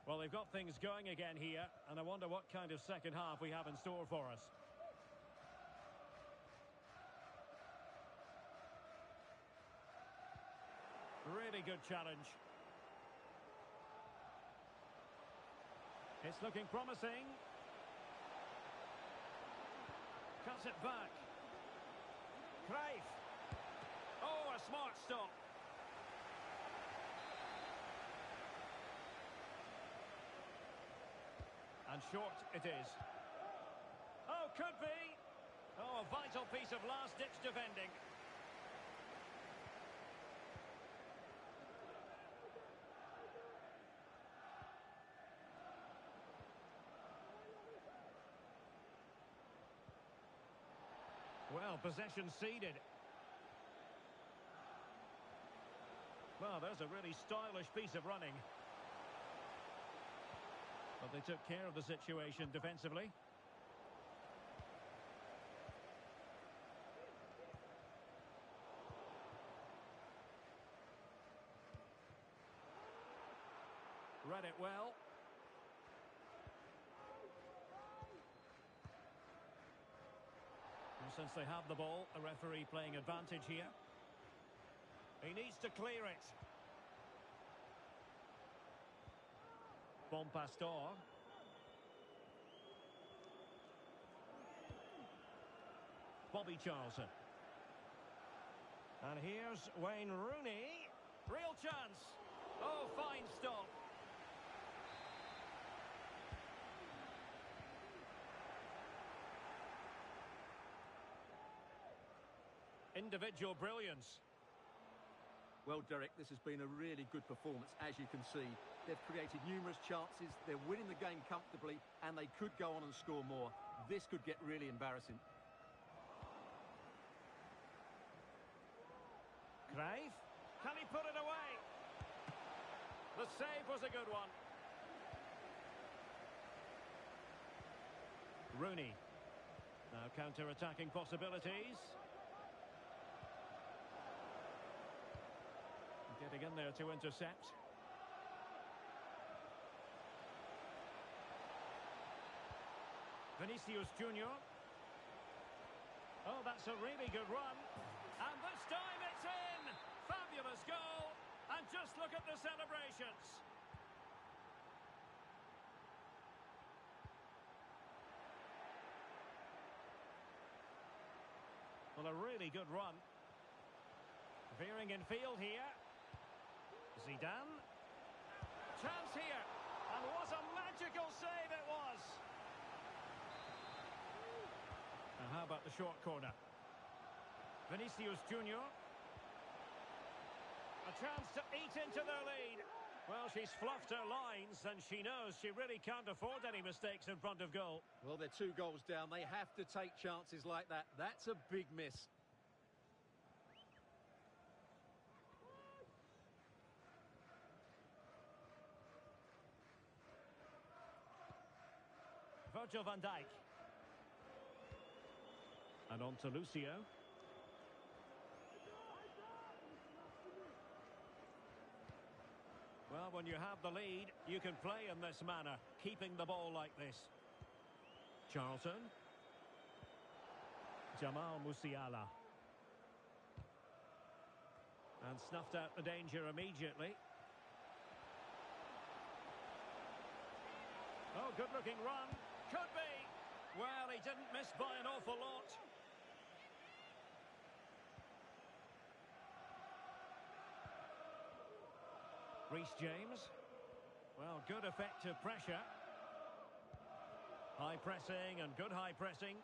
Well, they've got things going again here, and I wonder what kind of second half we have in store for us. Really good challenge. It's looking promising. Cuts it back. Cruyff. Oh, a smart stop. And short it is. Oh, could be. Oh, a vital piece of last-ditch defending. Well, possession ceded. Well, there's a really stylish piece of running. But they took care of the situation defensively. read it well. And since they have the ball, the referee playing advantage here. He needs to clear it. Bon Pastor. Bobby Charlton. And here's Wayne Rooney. Real chance. Oh, fine stop. Individual brilliance. Well, Derek, this has been a really good performance, as you can see. They've created numerous chances, they're winning the game comfortably, and they could go on and score more. This could get really embarrassing. Cruyff, can he put it away? The save was a good one. Rooney. Now counter-attacking possibilities. Getting in there to intercept. Vinicius Junior. Oh, that's a really good run. And this time it's in! Fabulous goal! And just look at the celebrations. Well, a really good run. Veering in field here. Zidane. Chance here. And what a magical save it was. And how about the short corner? Vinicius Junior. A chance to eat into their lead. Well, she's fluffed her lines and she knows she really can't afford any mistakes in front of goal. Well, they're 2 goals down. They have to take chances like that. That's a big miss. Virgil van Dijk. And on to Lucio. Well, when you have the lead, you can play in this manner, keeping the ball like this. Charlton. Jamal Musiala. And snuffed out the danger immediately. Oh, good-looking run. Could be. Well, he didn't miss by an awful lot. Reece James. Well, good effective pressure. High pressing and good high pressing.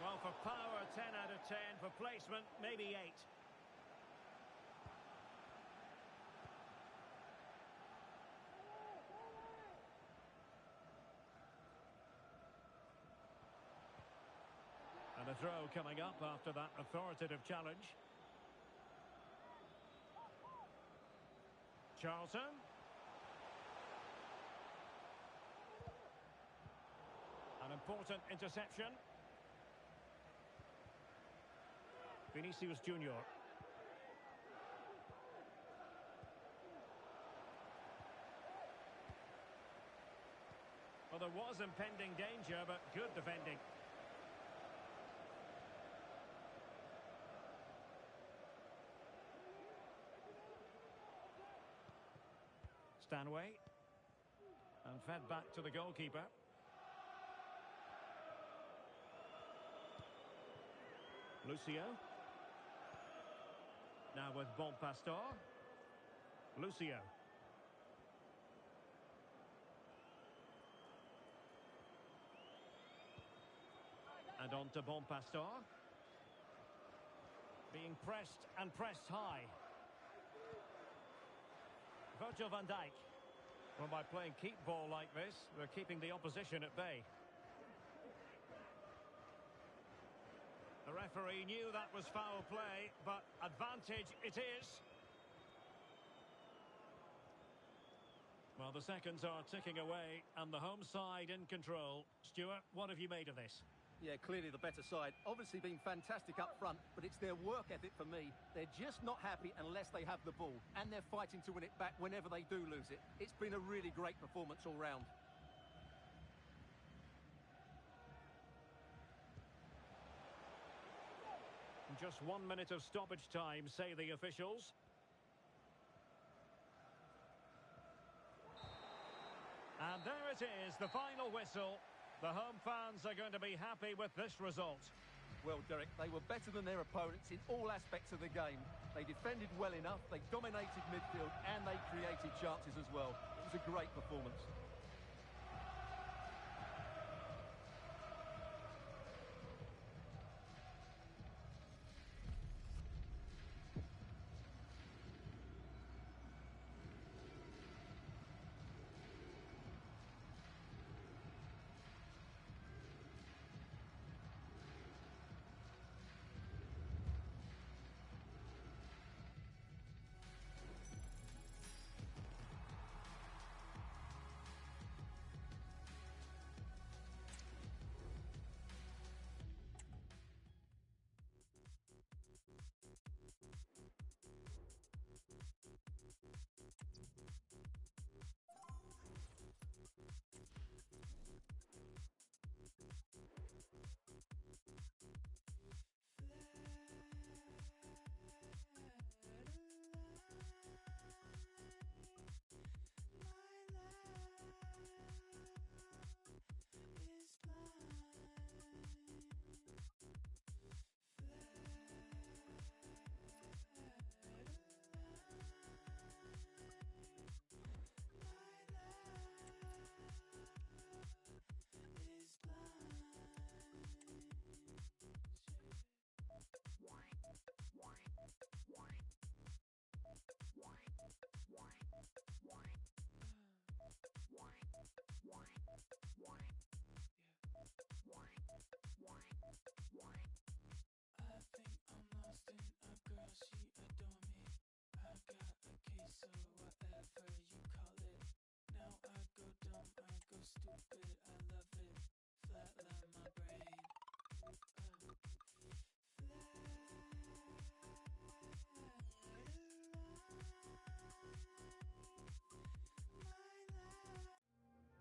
Well, for power, 10 out of 10. For placement, maybe 8. And a throw coming up after that authoritative challenge. Charlton. An important interception. Vinicius Junior. Well, there was impending danger, but good defending. Stanway. And fed back to the goalkeeper. Lucio. Now with Bon Pastor. Lucio. And on to Bon Pastor. Being pressed and pressed high. Virgil van Dijk. Well, by playing keep ball like this, they're keeping the opposition at bay. The referee knew that was foul play, but advantage it is. Well, the seconds are ticking away and the home side in control. Stuart, what have you made of this? Yeah, clearly the better side. Obviously been fantastic up front, but it's their work ethic for me. They're just not happy unless they have the ball, and they're fighting to win it back whenever they do lose it. It's been a really great performance all round. Just 1 minute of stoppage time, say the officials. And there it is, the final whistle. The home fans are going to be happy with this result. Well, Derek, they were better than their opponents in all aspects of the game. They defended well enough, they dominated midfield, and they created chances as well. It was a great performance.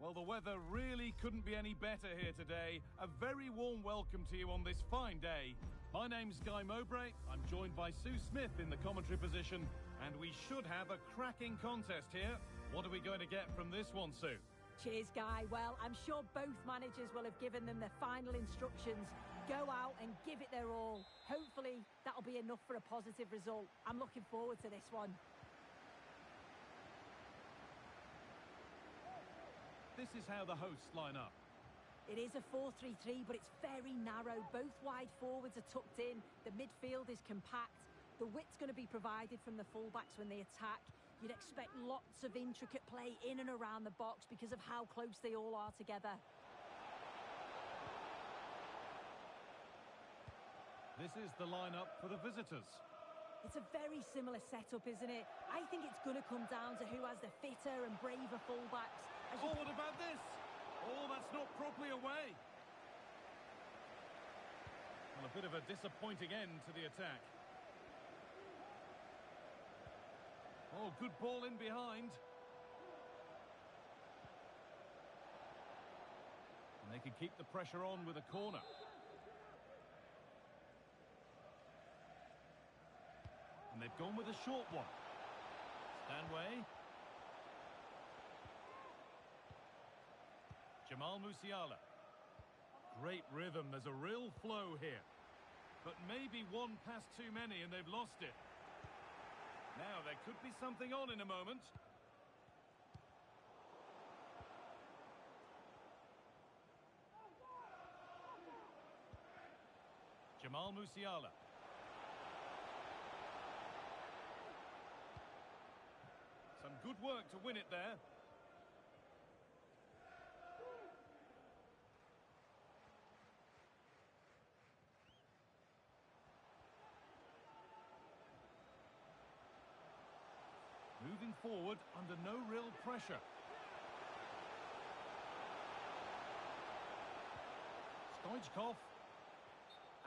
Well, the weather really couldn't be any better here today. A very warm welcome to you on this fine day. My name's Guy Mowbray. I'm joined by Sue Smith in the commentary position, and we should have a cracking contest here. What are we going to get from this one, Sue? Cheers, Guy. Well, I'm sure both managers will have given them their final instructions. Go out and give it their all. Hopefully, that'll be enough for a positive result. I'm looking forward to this one. This is how the hosts line up. It is a 4-3-3, but it's very narrow. Both wide forwards are tucked in. The midfield is compact. The width's going to be provided from the fullbacks when they attack. You'd expect lots of intricate play in and around the box because of how close they all are together. This is the lineup for the visitors. It's a very similar setup, isn't it? I think it's going to come down to who has the fitter and braver fullbacks. Oh, what about this? Oh, that's not properly away. Well, a bit of a disappointing end to the attack. Oh, good ball in behind. And they can keep the pressure on with a corner. And they've gone with a short one. Stanway. Jamal Musiala. Great rhythm, there's a real flow here. But maybe one pass too many and they've lost it. Now there could be something on in a moment. Jamal Musiala. Some good work to win it there. Moving forward under no real pressure. Stoichkov.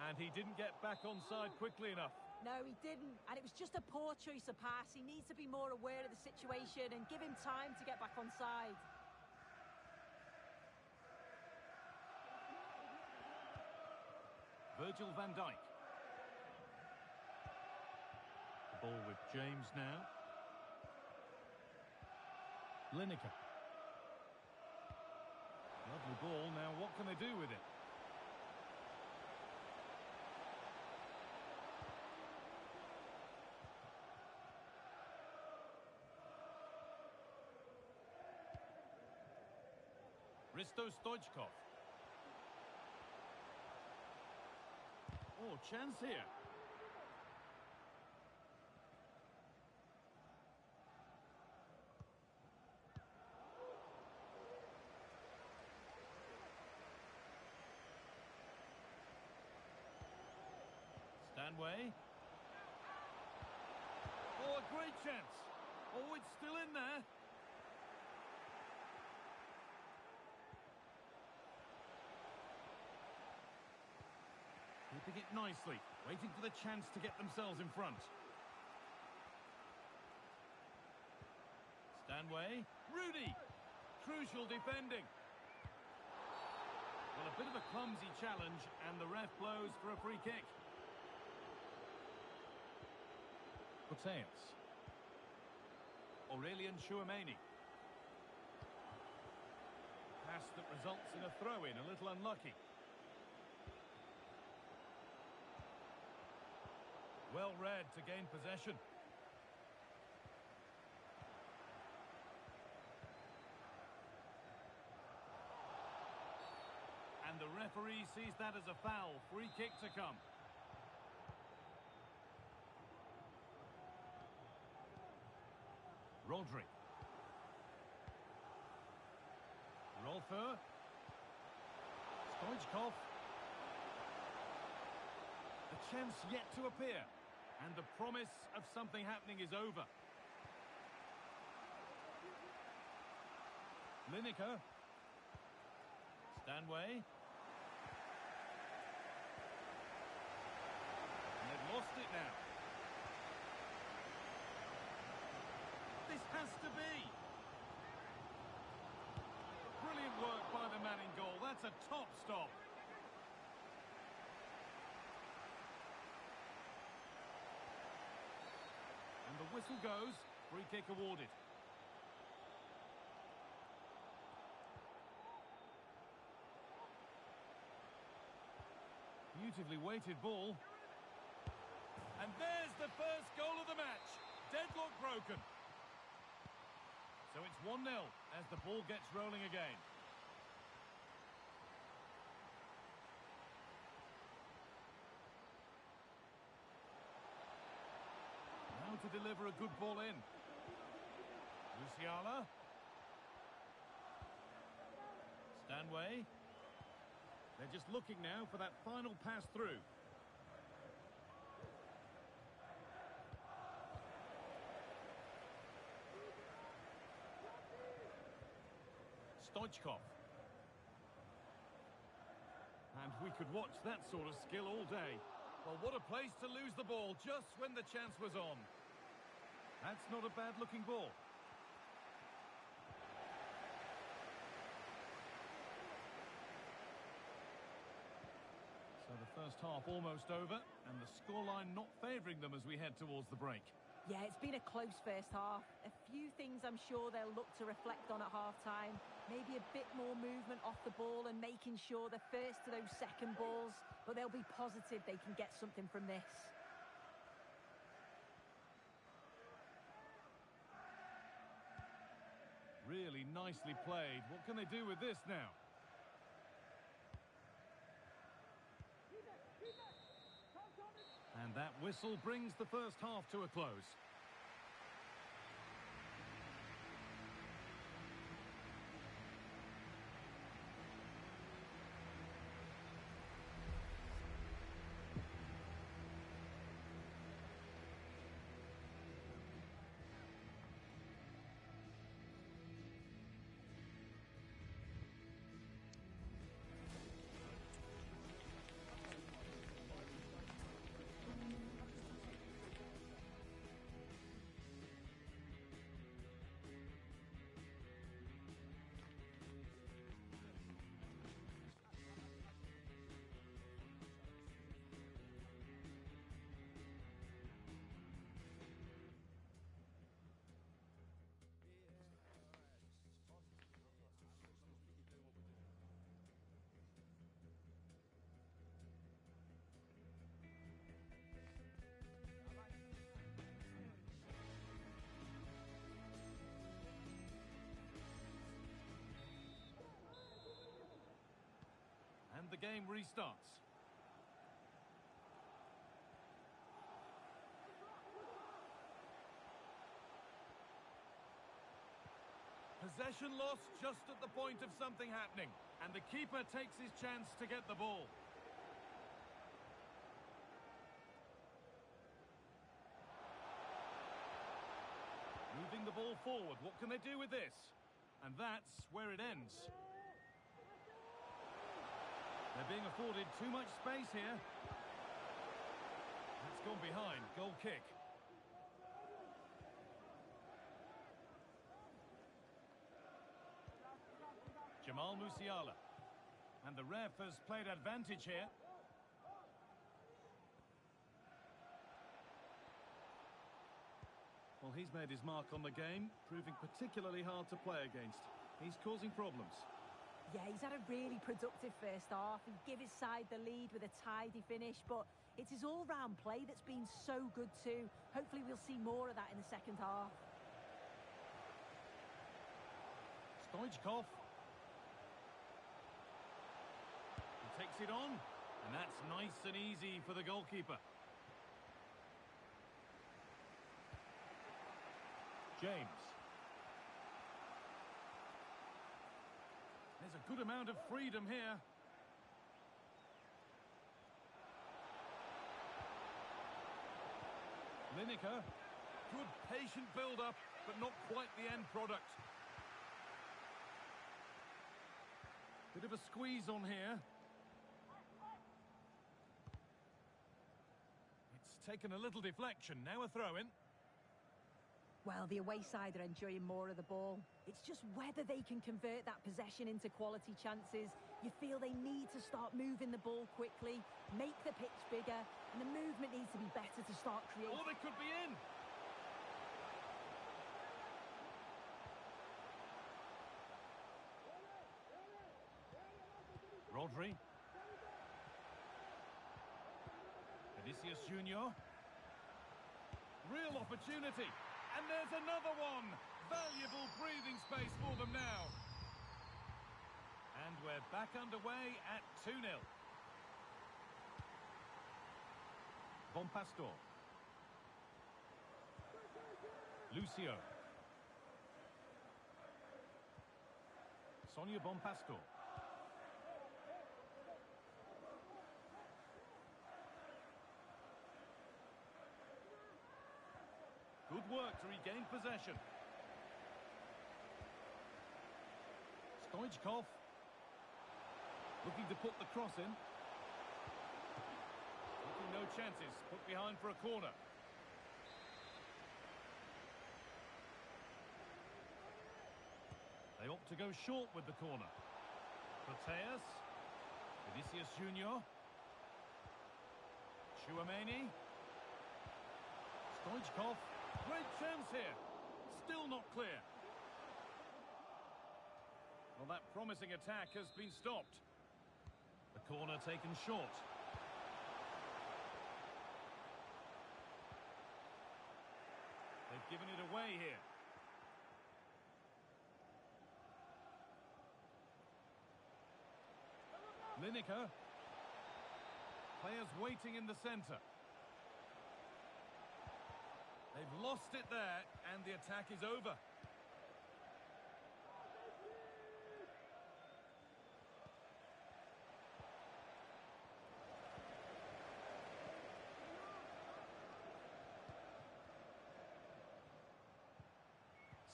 And he didn't get back onside quickly enough. No, he didn't. And it was just a poor choice of pass. He needs to be more aware of the situation and give him time to get back onside. Virgil van Dijk. The ball with James now. Lineker. Lovely ball. Now what can they do with it? Risto Stoichkov. Oh, chance here. Stanway. Oh, a great chance. Oh, it's still in there. Keeping it nicely, waiting for the chance to get themselves in front. Stanway. Rudy. Crucial defending. Well, a bit of a clumsy challenge, and the ref blows for a free kick. Puteas. Aurelian Chouameni. Pass that results in a throw-in, a little unlucky. Well read to gain possession. And the referee sees that as a foul. Free kick to come. Rodri. Rolfer. Stoichkov. The chance yet to appear. And the promise of something happening is over. Lineker. Stanway. And they've lost it now. This has to be. Brilliant work by the man in goal. That's a top stop. And the whistle goes. Free kick awarded. Beautifully weighted ball. And there's the first goal of the match. Deadlock broken. So it's 1-0 as the ball gets rolling again. Now to deliver a good ball in. Musiala. Stanway. They're just looking now for that final pass through. Stoichkov. And we could watch that sort of skill all day. Well, what a place to lose the ball just when the chance was on. That's not a bad-looking ball. So the first half almost over, and the scoreline not favouring them as we head towards the break. Yeah, it's been a close first half. A few things I'm sure they'll look to reflect on at half-time. Maybe a bit more movement off the ball and making sure they're first to those second balls. But they'll be positive they can get something from this. Really nicely played. What can they do with this now? And that whistle brings the first half to a close. And the game restarts. Possession lost just at the point of something happening. And the keeper takes his chance to get the ball. Moving the ball forward. What can they do with this? And that's where it ends. They're being afforded too much space here. That's gone behind. Goal kick. Jamal Musiala. And the ref has played advantage here. Well, he's made his mark on the game, proving particularly hard to play against. He's causing problems. Yeah, he's had a really productive first half. He gave his side the lead with a tidy finish, but it's his all-round play that's been so good too. Hopefully we'll see more of that in the second half. Stoichkov. He takes it on, and that's nice and easy for the goalkeeper. James. There's a good amount of freedom here. Lineker. Good patient build-up, but not quite the end product. Bit of a squeeze on here. It's taken a little deflection. Now a throw-in. Well, the away side are enjoying more of the ball. It's just whether they can convert that possession into quality chances. You feel they need to start moving the ball quickly, make the pitch bigger, and the movement needs to be better to start creating. Oh, they could be in! Rodri. Vinicius Junior. Real opportunity. And there's another one. Valuable breathing space for them now. And we're back underway at 2-0. Bonpastor. Lucio. Sonia Bonpastor. Good work to regain possession. Stoichkov. Looking to put the cross in. Taking no chances. Put behind for a corner. They opt to go short with the corner. Proteus. Vinicius Junior. Chouameni. Stoichkov. Great chance here. Still not clear. Well, that promising attack has been stopped. The corner taken short. They've given it away here. Lineker. Players waiting in the centre. They've lost it there, and the attack is over.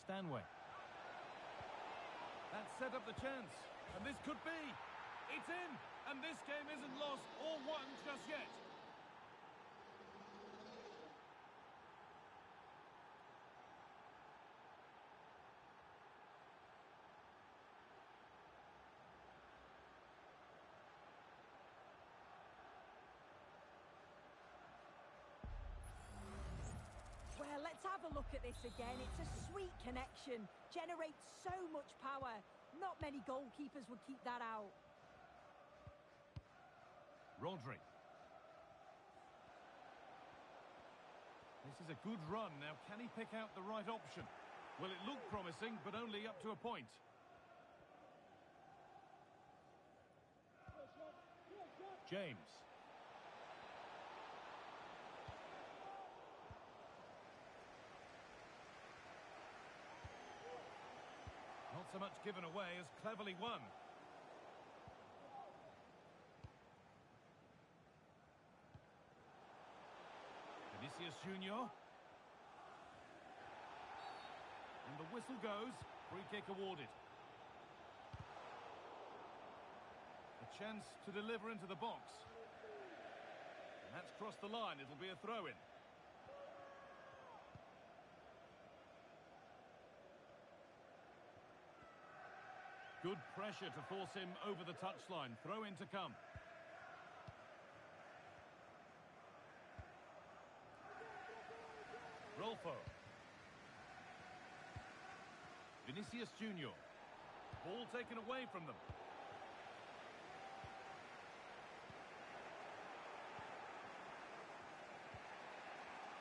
Stanway. That set up the chance, and this could be. It's in, and this game isn't lost or won just yet. Well, let's have a look at this again. It's a sweet connection. Generates so much power. Not many goalkeepers would keep that out. Rodri. This is a good run. Now, can he pick out the right option? Well, it looked promising, but only up to a point. James. Not so much given away as cleverly won. Vinicius Junior. And the whistle goes. Free kick awarded. A chance to deliver into the box. And that's crossed the line. It'll be a throw-in. Good pressure to force him over the touchline. Throw in to come. Rolfo. Vinicius Junior. Ball taken away from them.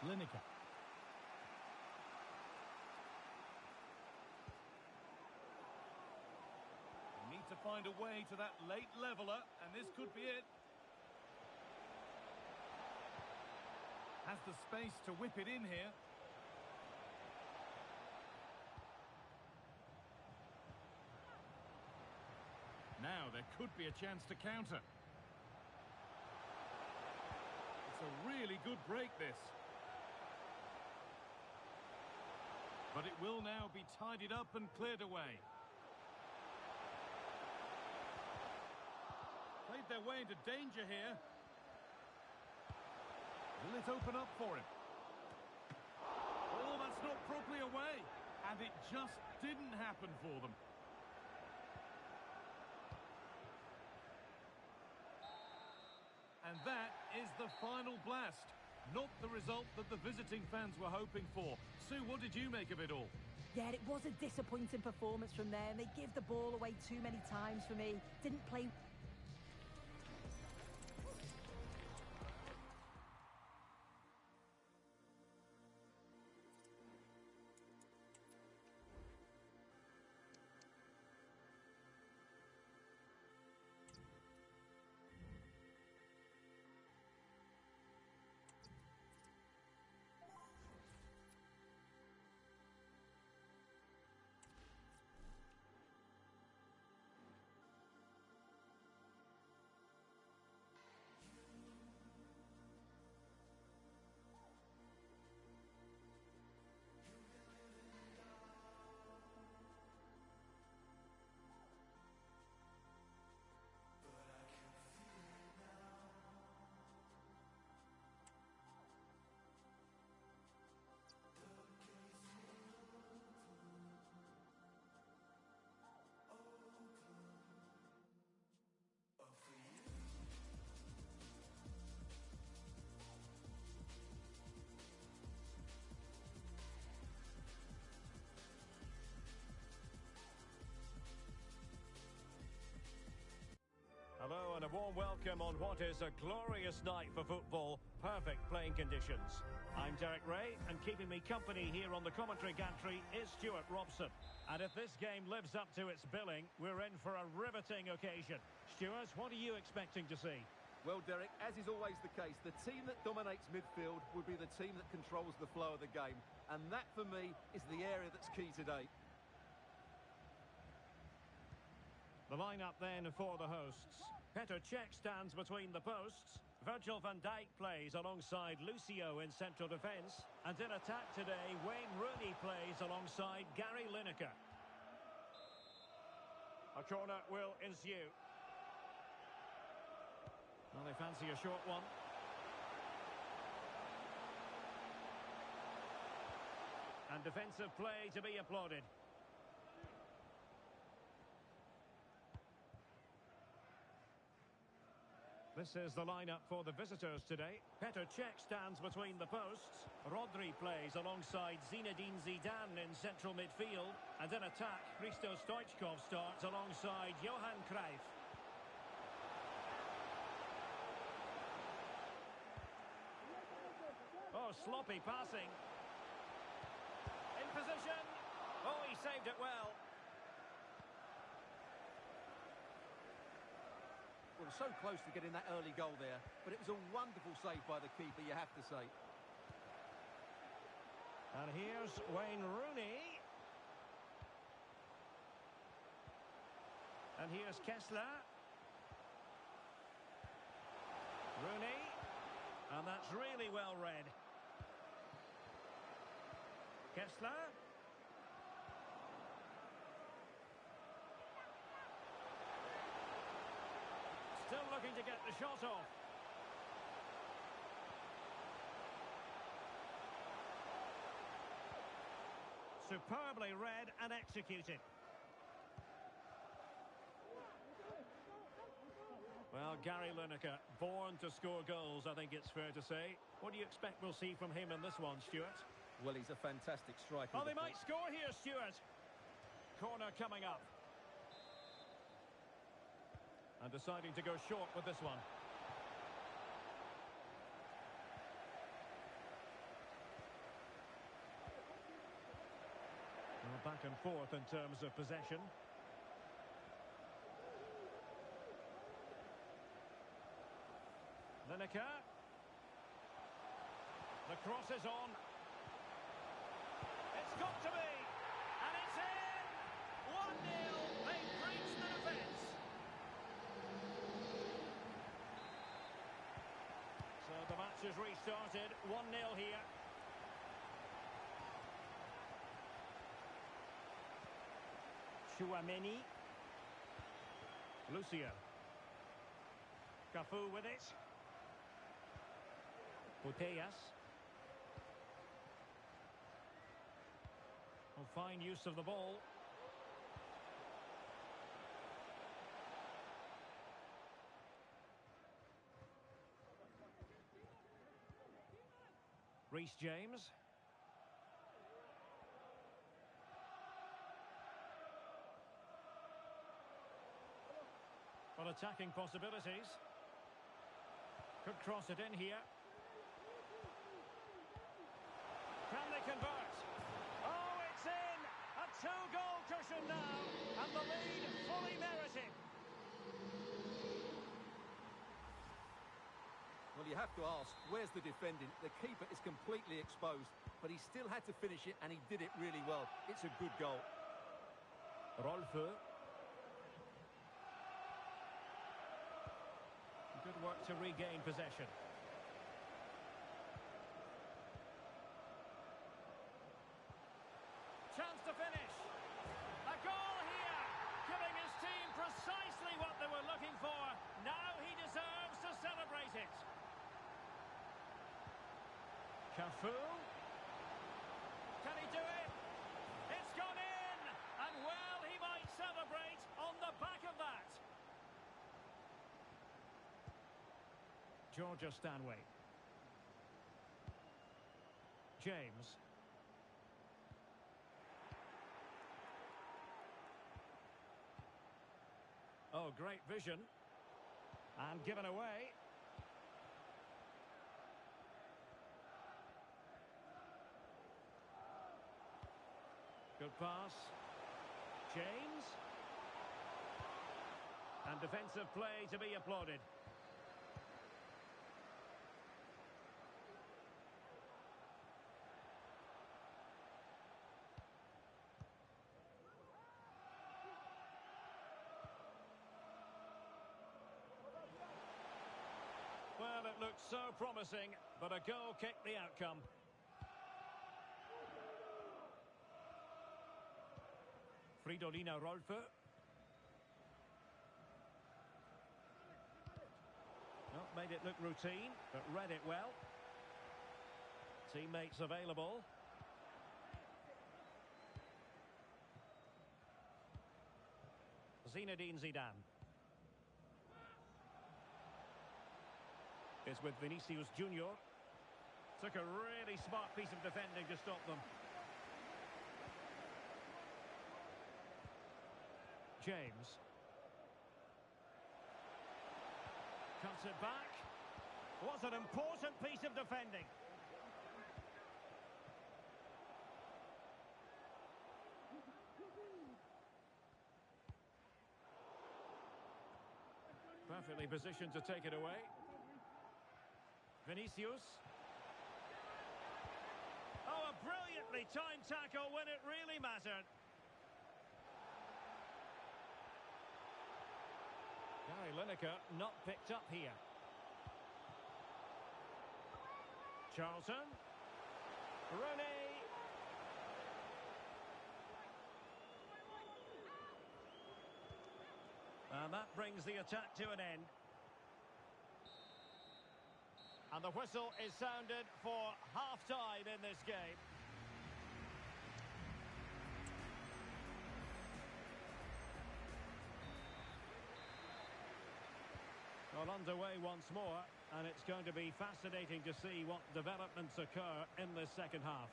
Lineker. Need to find a way to that late leveller, and this could be it. Has the space to whip it in here. Now there could be a chance to counter. It's a really good break, this. But it will now be tidied up and cleared away. Played their way into danger here. Will it open up for him? Oh, that's not properly away. And it just didn't happen for them. And that is the final blast. Not the result that the visiting fans were hoping for. Sue, what did you make of it all? Yeah, it was a disappointing performance from them. They give the ball away too many times for me. Didn't play... Hello and a warm welcome on what is a glorious night for football. Perfect playing conditions. I'm Derek Ray, and keeping me company here on the commentary gantry is Stuart Robson. And if this game lives up to its billing, we're in for a riveting occasion. Stuart, what are you expecting to see? Well, Derek, as is always the case, the team that dominates midfield will be the team that controls the flow of the game. And that, for me, is the area that's key today. The lineup then for the hosts. Petr Cech stands between the posts. Virgil van Dijk plays alongside Lucio in central defence. And in attack today, Wayne Rooney plays alongside Gary Lineker. A corner will ensue. Well, they fancy a short one. And defensive play to be applauded. This is the lineup for the visitors today. Petr Cech stands between the posts. Rodri plays alongside Zinedine Zidane in central midfield. And in attack, Hristo Stoichkov starts alongside Johan Cruyff. Oh, sloppy passing. In position. Oh, he saved it well. Well, so close to getting that early goal there, but it was a wonderful save by the keeper, you have to say. And here's Wayne Rooney. And here's Kessler. Rooney. And that's really well read. Kessler. Still looking to get the shot off. Superbly read and executed. Well, Gary Lineker, born to score goals, I think it's fair to say. What do you expect we'll see from him in this one, Stuart? Well, he's a fantastic striker. Oh, they might score here, Stuart. Corner coming up. And deciding to go short with this one. Well, back and forth in terms of possession. Lineker. The cross is on. It's got to be. And it's in. 1-0. They breach the defence. So the match has restarted. 1-0 here. Chouameni. Lucio. Cafu with it. Putellas. Well, fine use of the ball. Reece James. Well, attacking possibilities. Could cross it in here. Can they convert? Oh, it's in! A two-goal cushion now, and the lead fully merited. Well, you have to ask, where's the defending? The keeper is completely exposed, but he still had to finish it, and he did it really well. It's a good goal. Rolfo. Good work to regain possession. Chance to finish. A goal here, giving his team precisely what they were looking for. Now he deserves to celebrate it. Cafu. Can he do it? It's gone in! And well, he might celebrate on the back of that. Georgia Stanway. James. Oh, great vision. And given away. Good pass. James. And defensive play to be applauded. Well, it looked so promising, but a goal kicked the outcome. Fridolina Rolfo. Not made it look routine, but read it well. Teammates available. Zinedine Zidane. Is with Vinicius Junior. Took a really smart piece of defending to stop them. James. Cuts it back. Was an important piece of defending. perfectly positioned to take it away. Vinicius. Oh, a brilliantly timed tackle when it really mattered. Gary Lineker not picked up here. Charlton. Rooney. And that brings the attack to an end. And the whistle is sounded for half-time in this game. Well, underway once more, and it's going to be fascinating to see what developments occur in this second half.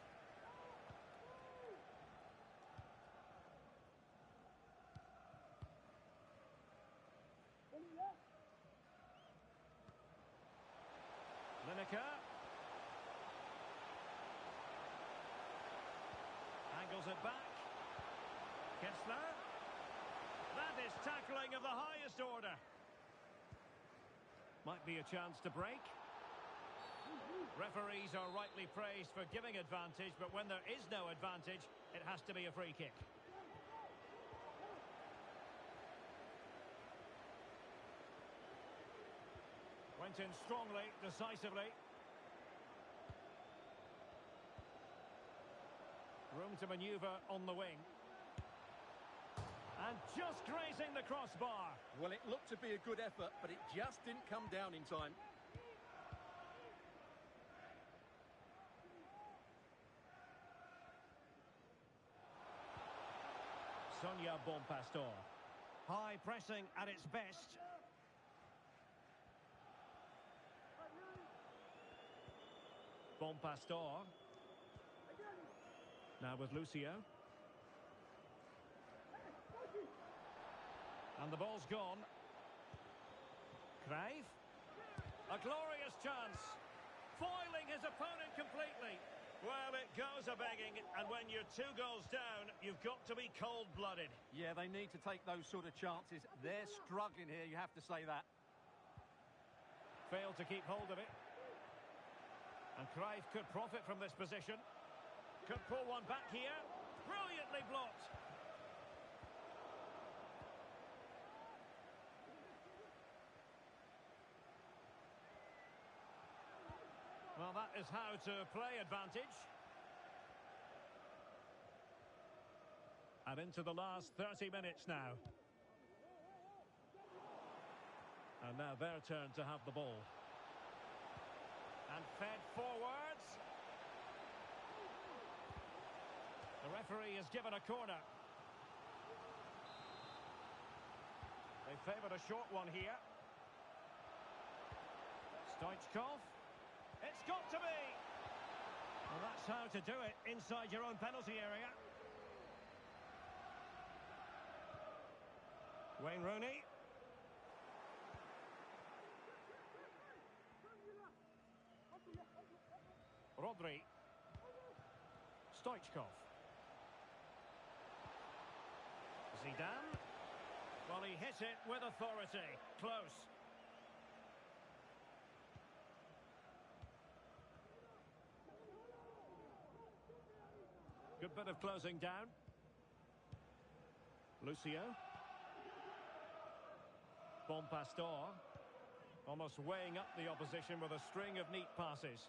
Lineker. Angles it back. Kessler. That is tackling of the highest order. Might be a chance to break. Referees are rightly praised for giving advantage, but when there is no advantage, it has to be a free kick. Went in strongly, decisively. Room to manoeuvre on the wing. And just grazing the crossbar. Well, it looked to be a good effort, but it just didn't come down in time. Sonia Bonpastor. High pressing at its best. Bonpastor. Now with Lucio. And the ball's gone. Cruyff. A glorious chance. Foiling his opponent completely. Well, it goes a-begging, and when you're 2 goals down, you've got to be cold-blooded. Yeah, they need to take those sort of chances. They're struggling here, you have to say that. Failed to keep hold of it. And Cruyff could profit from this position. Could pull one back here. Brilliantly blocked. Well, that is how to play advantage. And into the last 30 minutes now. And now their turn to have the ball. And fed forwards. The referee has given a corner. They favoured a short one here. Stoichkov. It's got to be! Well, that's how to do it inside your own penalty area. Wayne Rooney. Rodri. Stoichkov. Zidane. Well, he hit it with authority. Close. Good bit of closing down. Lucio. Bonpastor. Almost weighing up the opposition with a string of neat passes.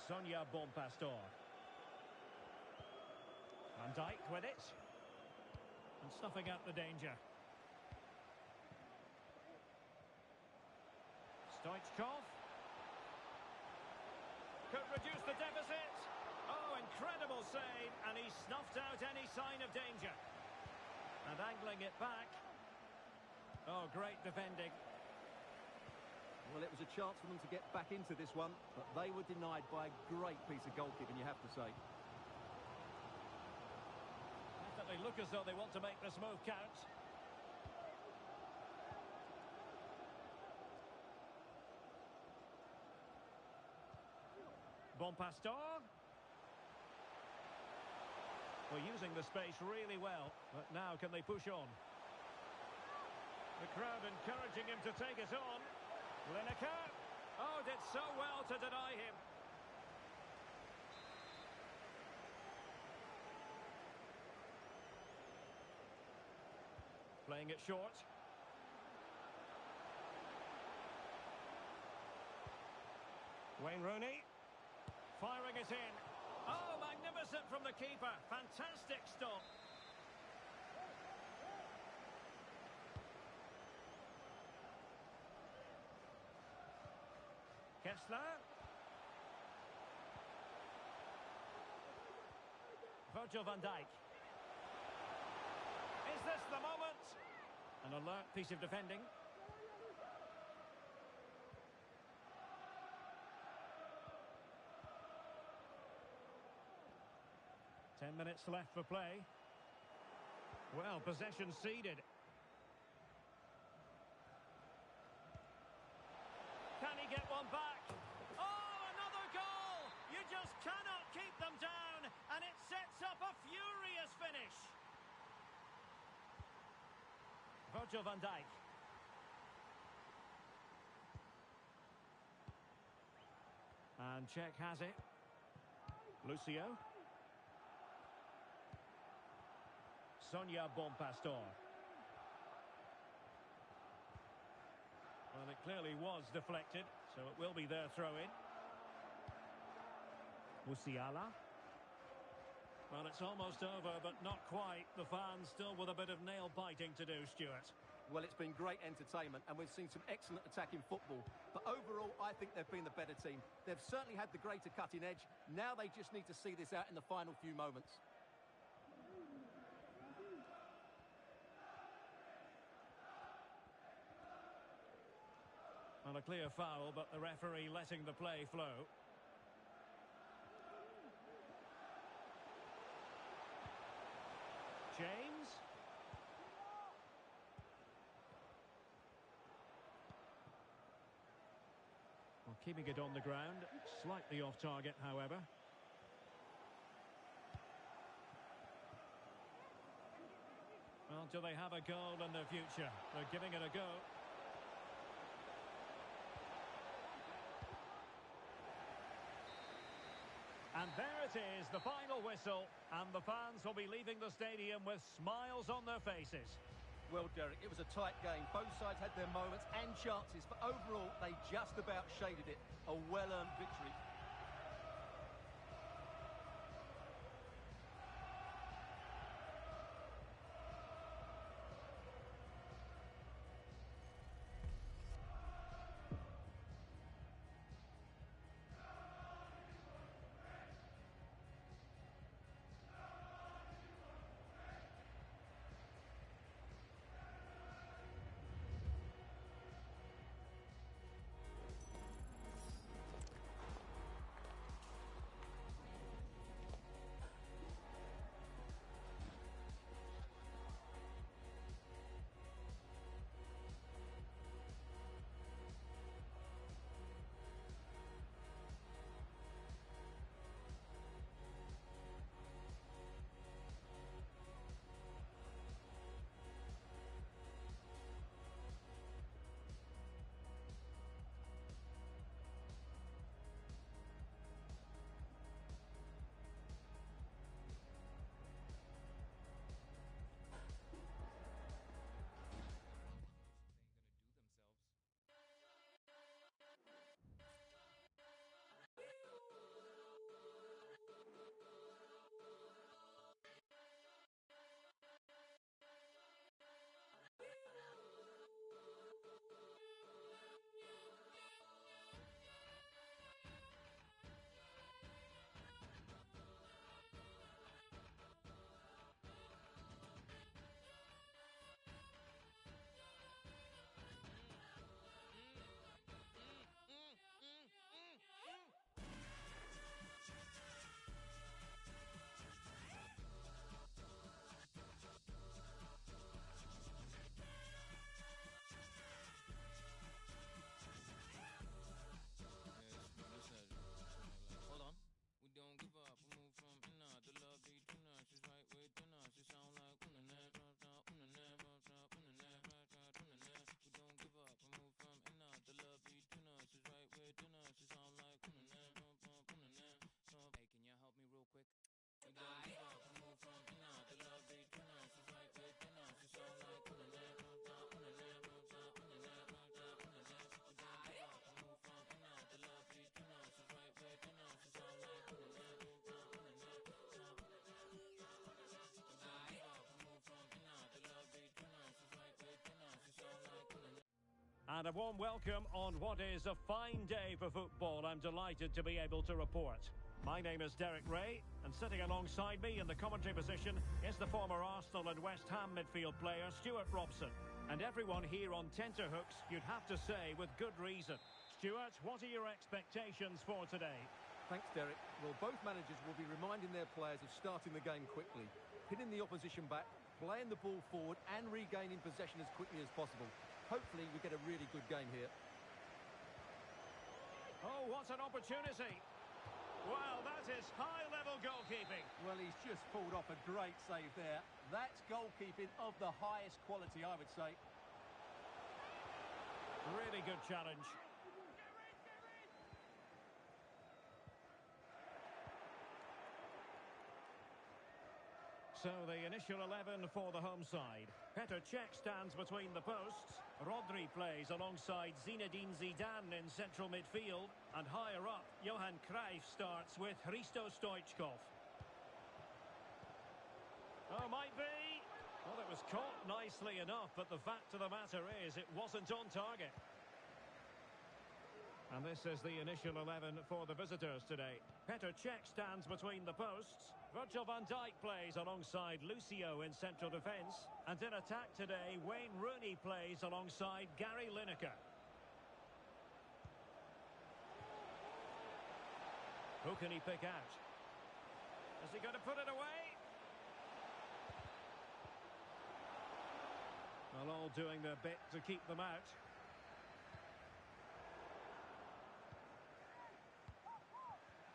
Sonia Bonpastor. Van Dijk with it. And snuffing out the danger. Stoichkov. Could reduce the deficit. Oh, incredible save, and he snuffed out any sign of danger. And angling it back. Oh, great defending. Well, it was a chance for them to get back into this one, but they were denied by a great piece of goalkeeping, you have to say. Definitely look as though they want to make this move count. Bonpastor. We're using the space really well, but now can they push on? The crowd encouraging him to take it on. Lineker. Oh, did so well to deny him. Playing it short. Wayne Rooney. Firing it in. Oh, magnificent from the keeper. Fantastic stop. Kessler. Virgil van Dijk. Is this the moment? An alert piece of defending. Ten minutes left for play. Well, possession ceded. Can he get one back? Oh, another goal! You just cannot keep them down, and it sets up a furious finish. Virgil van Dijk. And Czech has it. Lucio. Sonia Bonpastor. Well, it clearly was deflected, so it will be their throw-in. Musiala. Well, it's almost over, but not quite. The fans still with a bit of nail-biting to do, Stuart. Well, it's been great entertainment, and we've seen some excellent attacking football. But overall, I think they've been the better team. They've certainly had the greater cutting edge. Now they just need to see this out in the final few moments. Well, a clear foul, but the referee letting the play flow. James. Well, keeping it on the ground, slightly off target, however. Well, do they have a goal in their future? They're giving it a go. And there it is, the final whistle, and the fans will be leaving the stadium with smiles on their faces. Well, Derek, it was a tight game. Both sides had their moments and chances, but overall, they just about shaded it. A well-earned victory. And a warm welcome on what is a fine day for football. I'm delighted to be able to report. My name is Derek Ray, and sitting alongside me in the commentary position is the former Arsenal and West Ham midfield player Stuart Robson. And everyone here on tenterhooks, you'd have to say, with good reason. Stuart, what are your expectations for today? Thanks, Derek. Well, both managers will be reminding their players of starting the game quickly, hitting the opposition back, playing the ball forward and regaining possession as quickly as possible. Hopefully we get a really good game here. Oh, what an opportunity! Wow, that is high-level goalkeeping. Well, he's just pulled off a great save there. That's goalkeeping of the highest quality, I would say. Really good challenge. So the initial 11 for the home side. Petr Cech stands between the posts. Rodri plays alongside Zinedine Zidane in central midfield. And higher up, Johan Cruyff starts with Hristo Stoichkov. Oh, might be. Well, it was caught nicely enough, but the fact of the matter is it wasn't on target. And this is the initial 11 for the visitors today. Petr Cech stands between the posts. Virgil van Dijk plays alongside Lucio in central defence. And in attack today, Wayne Rooney plays alongside Gary Lineker. Who can he pick out? Is he going to put it away? Well, all doing their bit to keep them out.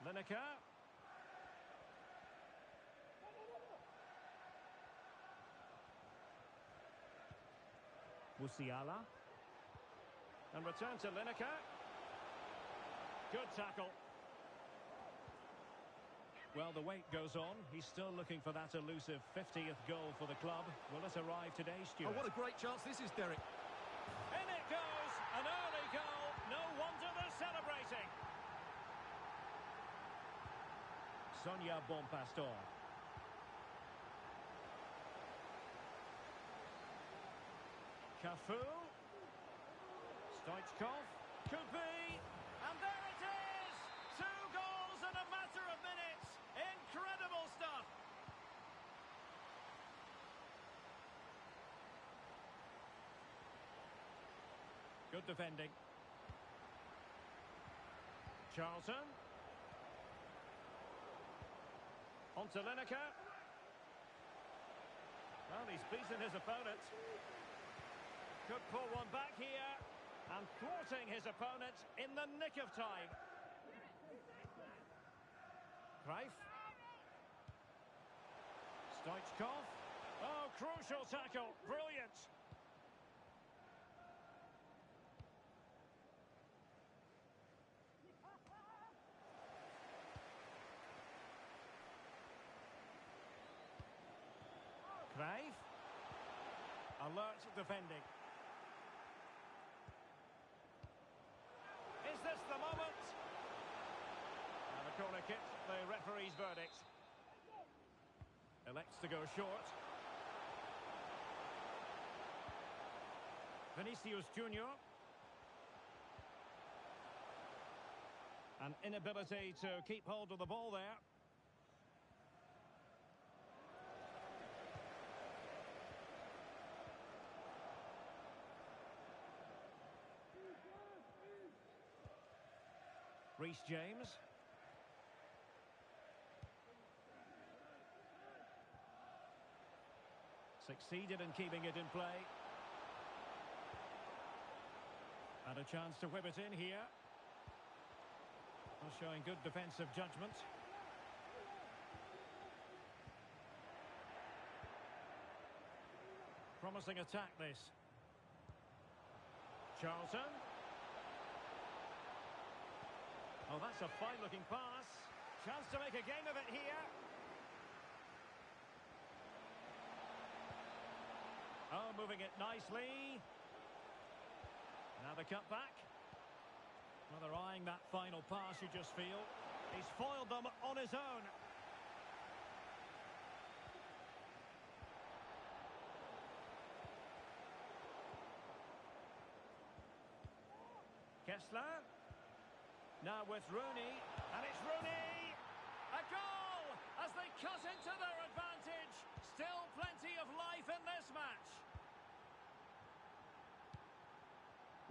Lineker. Musiala. And return to Lineker. Good tackle. Well, the wait goes on. He's still looking for that elusive 50th goal for the club. Will it arrive today, Stuart? Oh, what a great chance this is, Derek. In it goes! An early goal. No wonder they're celebrating. Sonia Bonpastor. Cafu. Stoichkov. Could be. And there it is! 2 goals in a matter of minutes. Incredible stuff. Good defending. Charlton. On to Lineker. Well, he's beaten his opponent. Could pull one back here. And thwarting his opponent in the nick of time. Cruyff. Stoichkov. Oh, crucial tackle. Brilliant. Cruyff. Alert defending. Is this the moment? And a corner kick, the referee's verdict. Elects to go short. Vinicius Junior. An inability to keep hold of the ball there. Reece James. Succeeded in keeping it in play. And a chance to whip it in here. Well, showing good defensive judgment. Promising attack this. Charlton. Oh, that's a fine-looking pass. Chance to make a game of it here. Oh, moving it nicely. Now the cut back. Well, they're eyeing that final pass, you just feel. He's foiled them on his own. Kessler. Now with Rooney, and it's Rooney! A goal as they cut into their advantage. Still plenty of life in this match.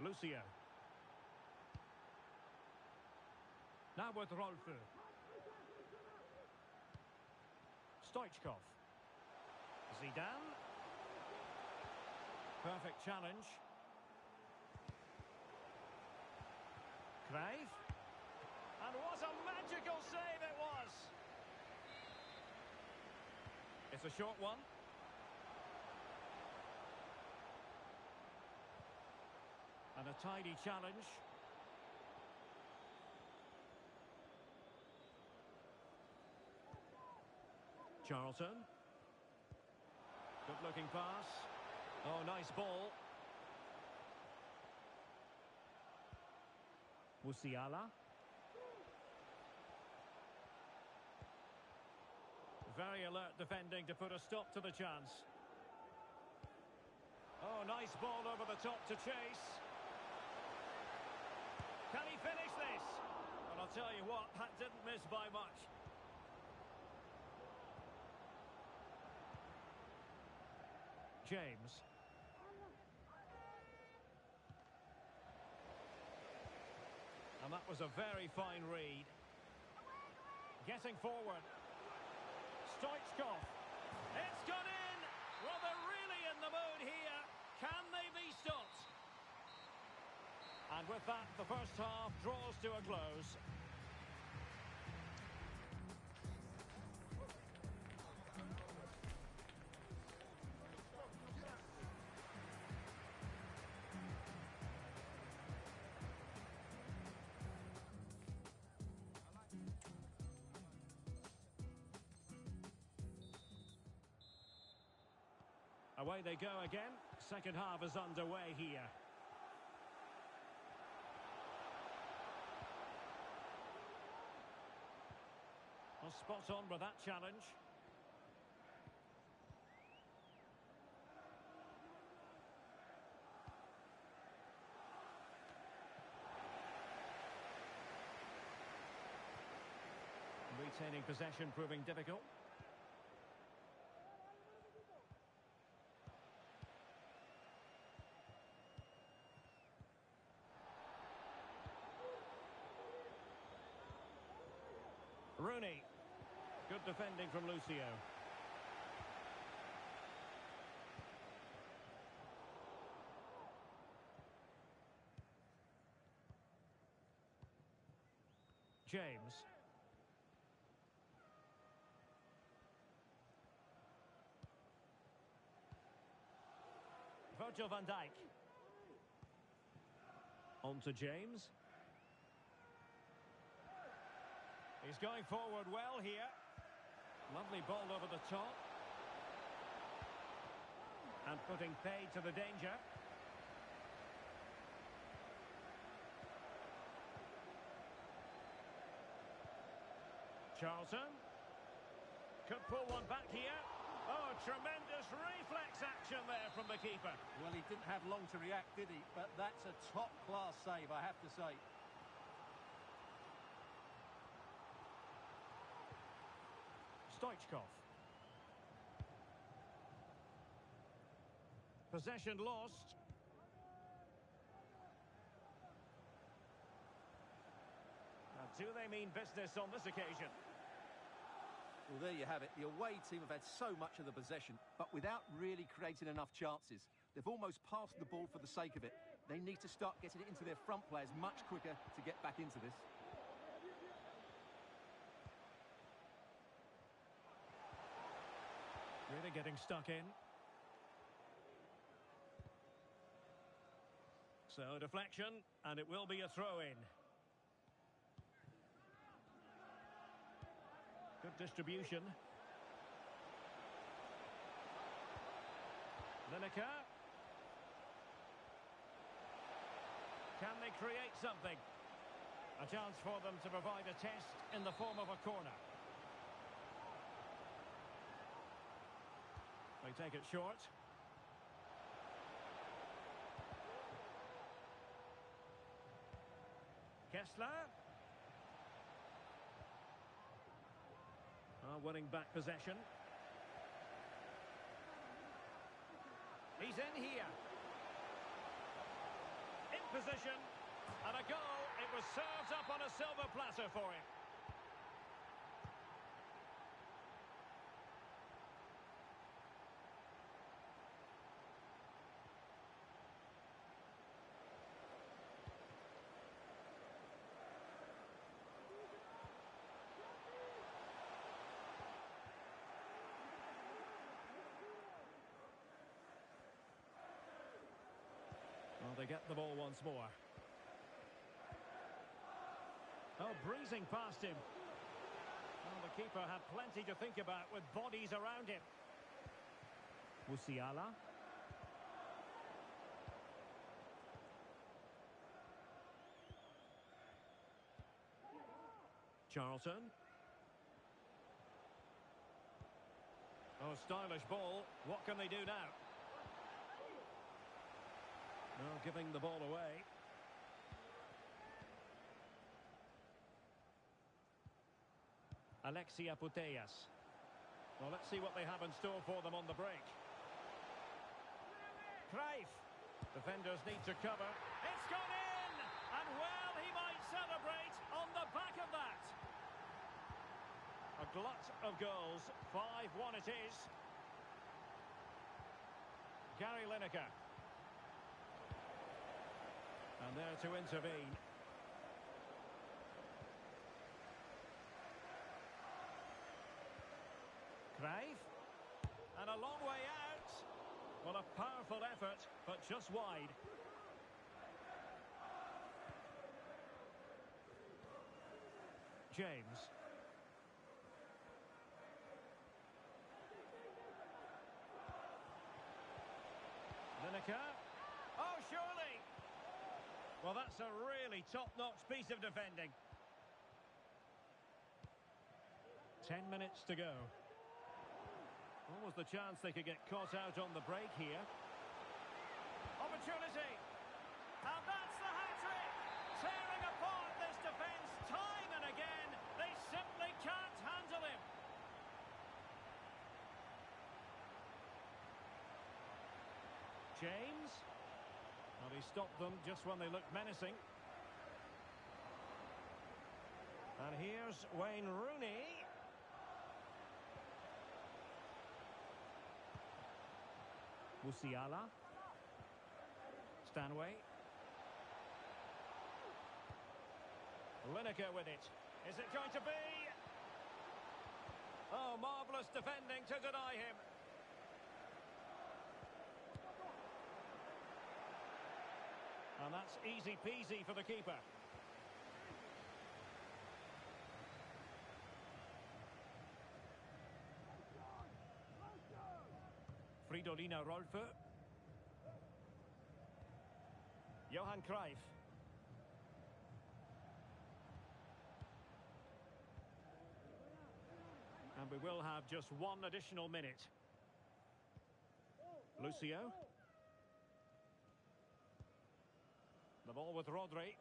Lucio. Now with Rolfo. Stoichkov. Zidane. Perfect challenge. Cruyff. And what a magical save it was! It's a short one. And a tidy challenge. Charlton. Good looking pass. Oh, nice ball. Musiala. Very alert defending to put a stop to the chance. Oh, nice ball over the top to chase. Can he finish this? Well, I'll tell you what, that didn't miss by much. James. And that was a very fine read. Getting forward. Stoichkov. It's gone in! Well, they're really in the mood here. Can they be stopped? And with that, the first half draws to a close. Away they go again. Second half is underway here. Well, spot on with that challenge. Retaining possession proving difficult. Rooney. Good defending from Lucio. James. Virgil van Dijk. On to James. He's going forward well here. Lovely ball over the top. And putting paid to the danger. Charlton. Could pull one back here. Oh, tremendous reflex action there from the keeper. Well, he didn't have long to react, did he? But that's a top-class save, I have to say. Stoichkov. Possession lost. Now, do they mean business on this occasion? Well, there you have it. The away team have had so much of the possession, but without really creating enough chances. They've almost passed the ball for the sake of it. They need to start getting it into their front players much quicker to get back into this. Really getting stuck in. So, deflection, and it will be a throw-in. Good distribution. Lineker. Can they create something? A chance for them to provide a test in the form of a corner. They take it short. Kessler. Winning back possession. He's in here. In position. And a goal. It was served up on a silver platter for him. Well, they get the ball once more. Oh, breezing past him. Well, the keeper had plenty to think about with bodies around him. Musiala. Charlton. Oh, stylish ball. What can they do now? No, giving the ball away. Alexia Putellas. Well, let's see what they have in store for them on the break. Cruyff. Defenders need to cover. It's gone in! And well, he might celebrate on the back of that. A glut of goals. 5-1 it is. Gary Lineker. And there to intervene. Cruyff. And a long way out. Well, a powerful effort, but just wide. James. Lineker. Oh, surely. Well, that's a really top-notch piece of defending. 10 minutes to go. Almost the chance they could get caught out on the break here. Opportunity. And that's the hat-trick. Tearing apart this defence time and again. They simply can't handle him. James. Well, he stopped them just when they looked menacing. And here's Wayne Rooney. Musiala. Stanway. Lineker with it. Is it going to be? Oh, marvellous defending to deny him. And that's easy peasy for the keeper. Fridolina Rolfö. Johan Cruyff. And we will have just one additional minute. Lucio. The ball with Rodri.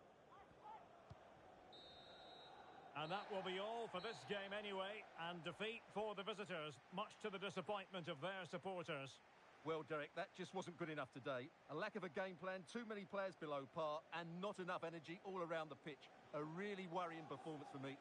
And that will be all for this game anyway. And defeat for the visitors, much to the disappointment of their supporters. Well, Derek, that just wasn't good enough today. A lack of a game plan, too many players below par, and not enough energy all around the pitch. A really worrying performance for me.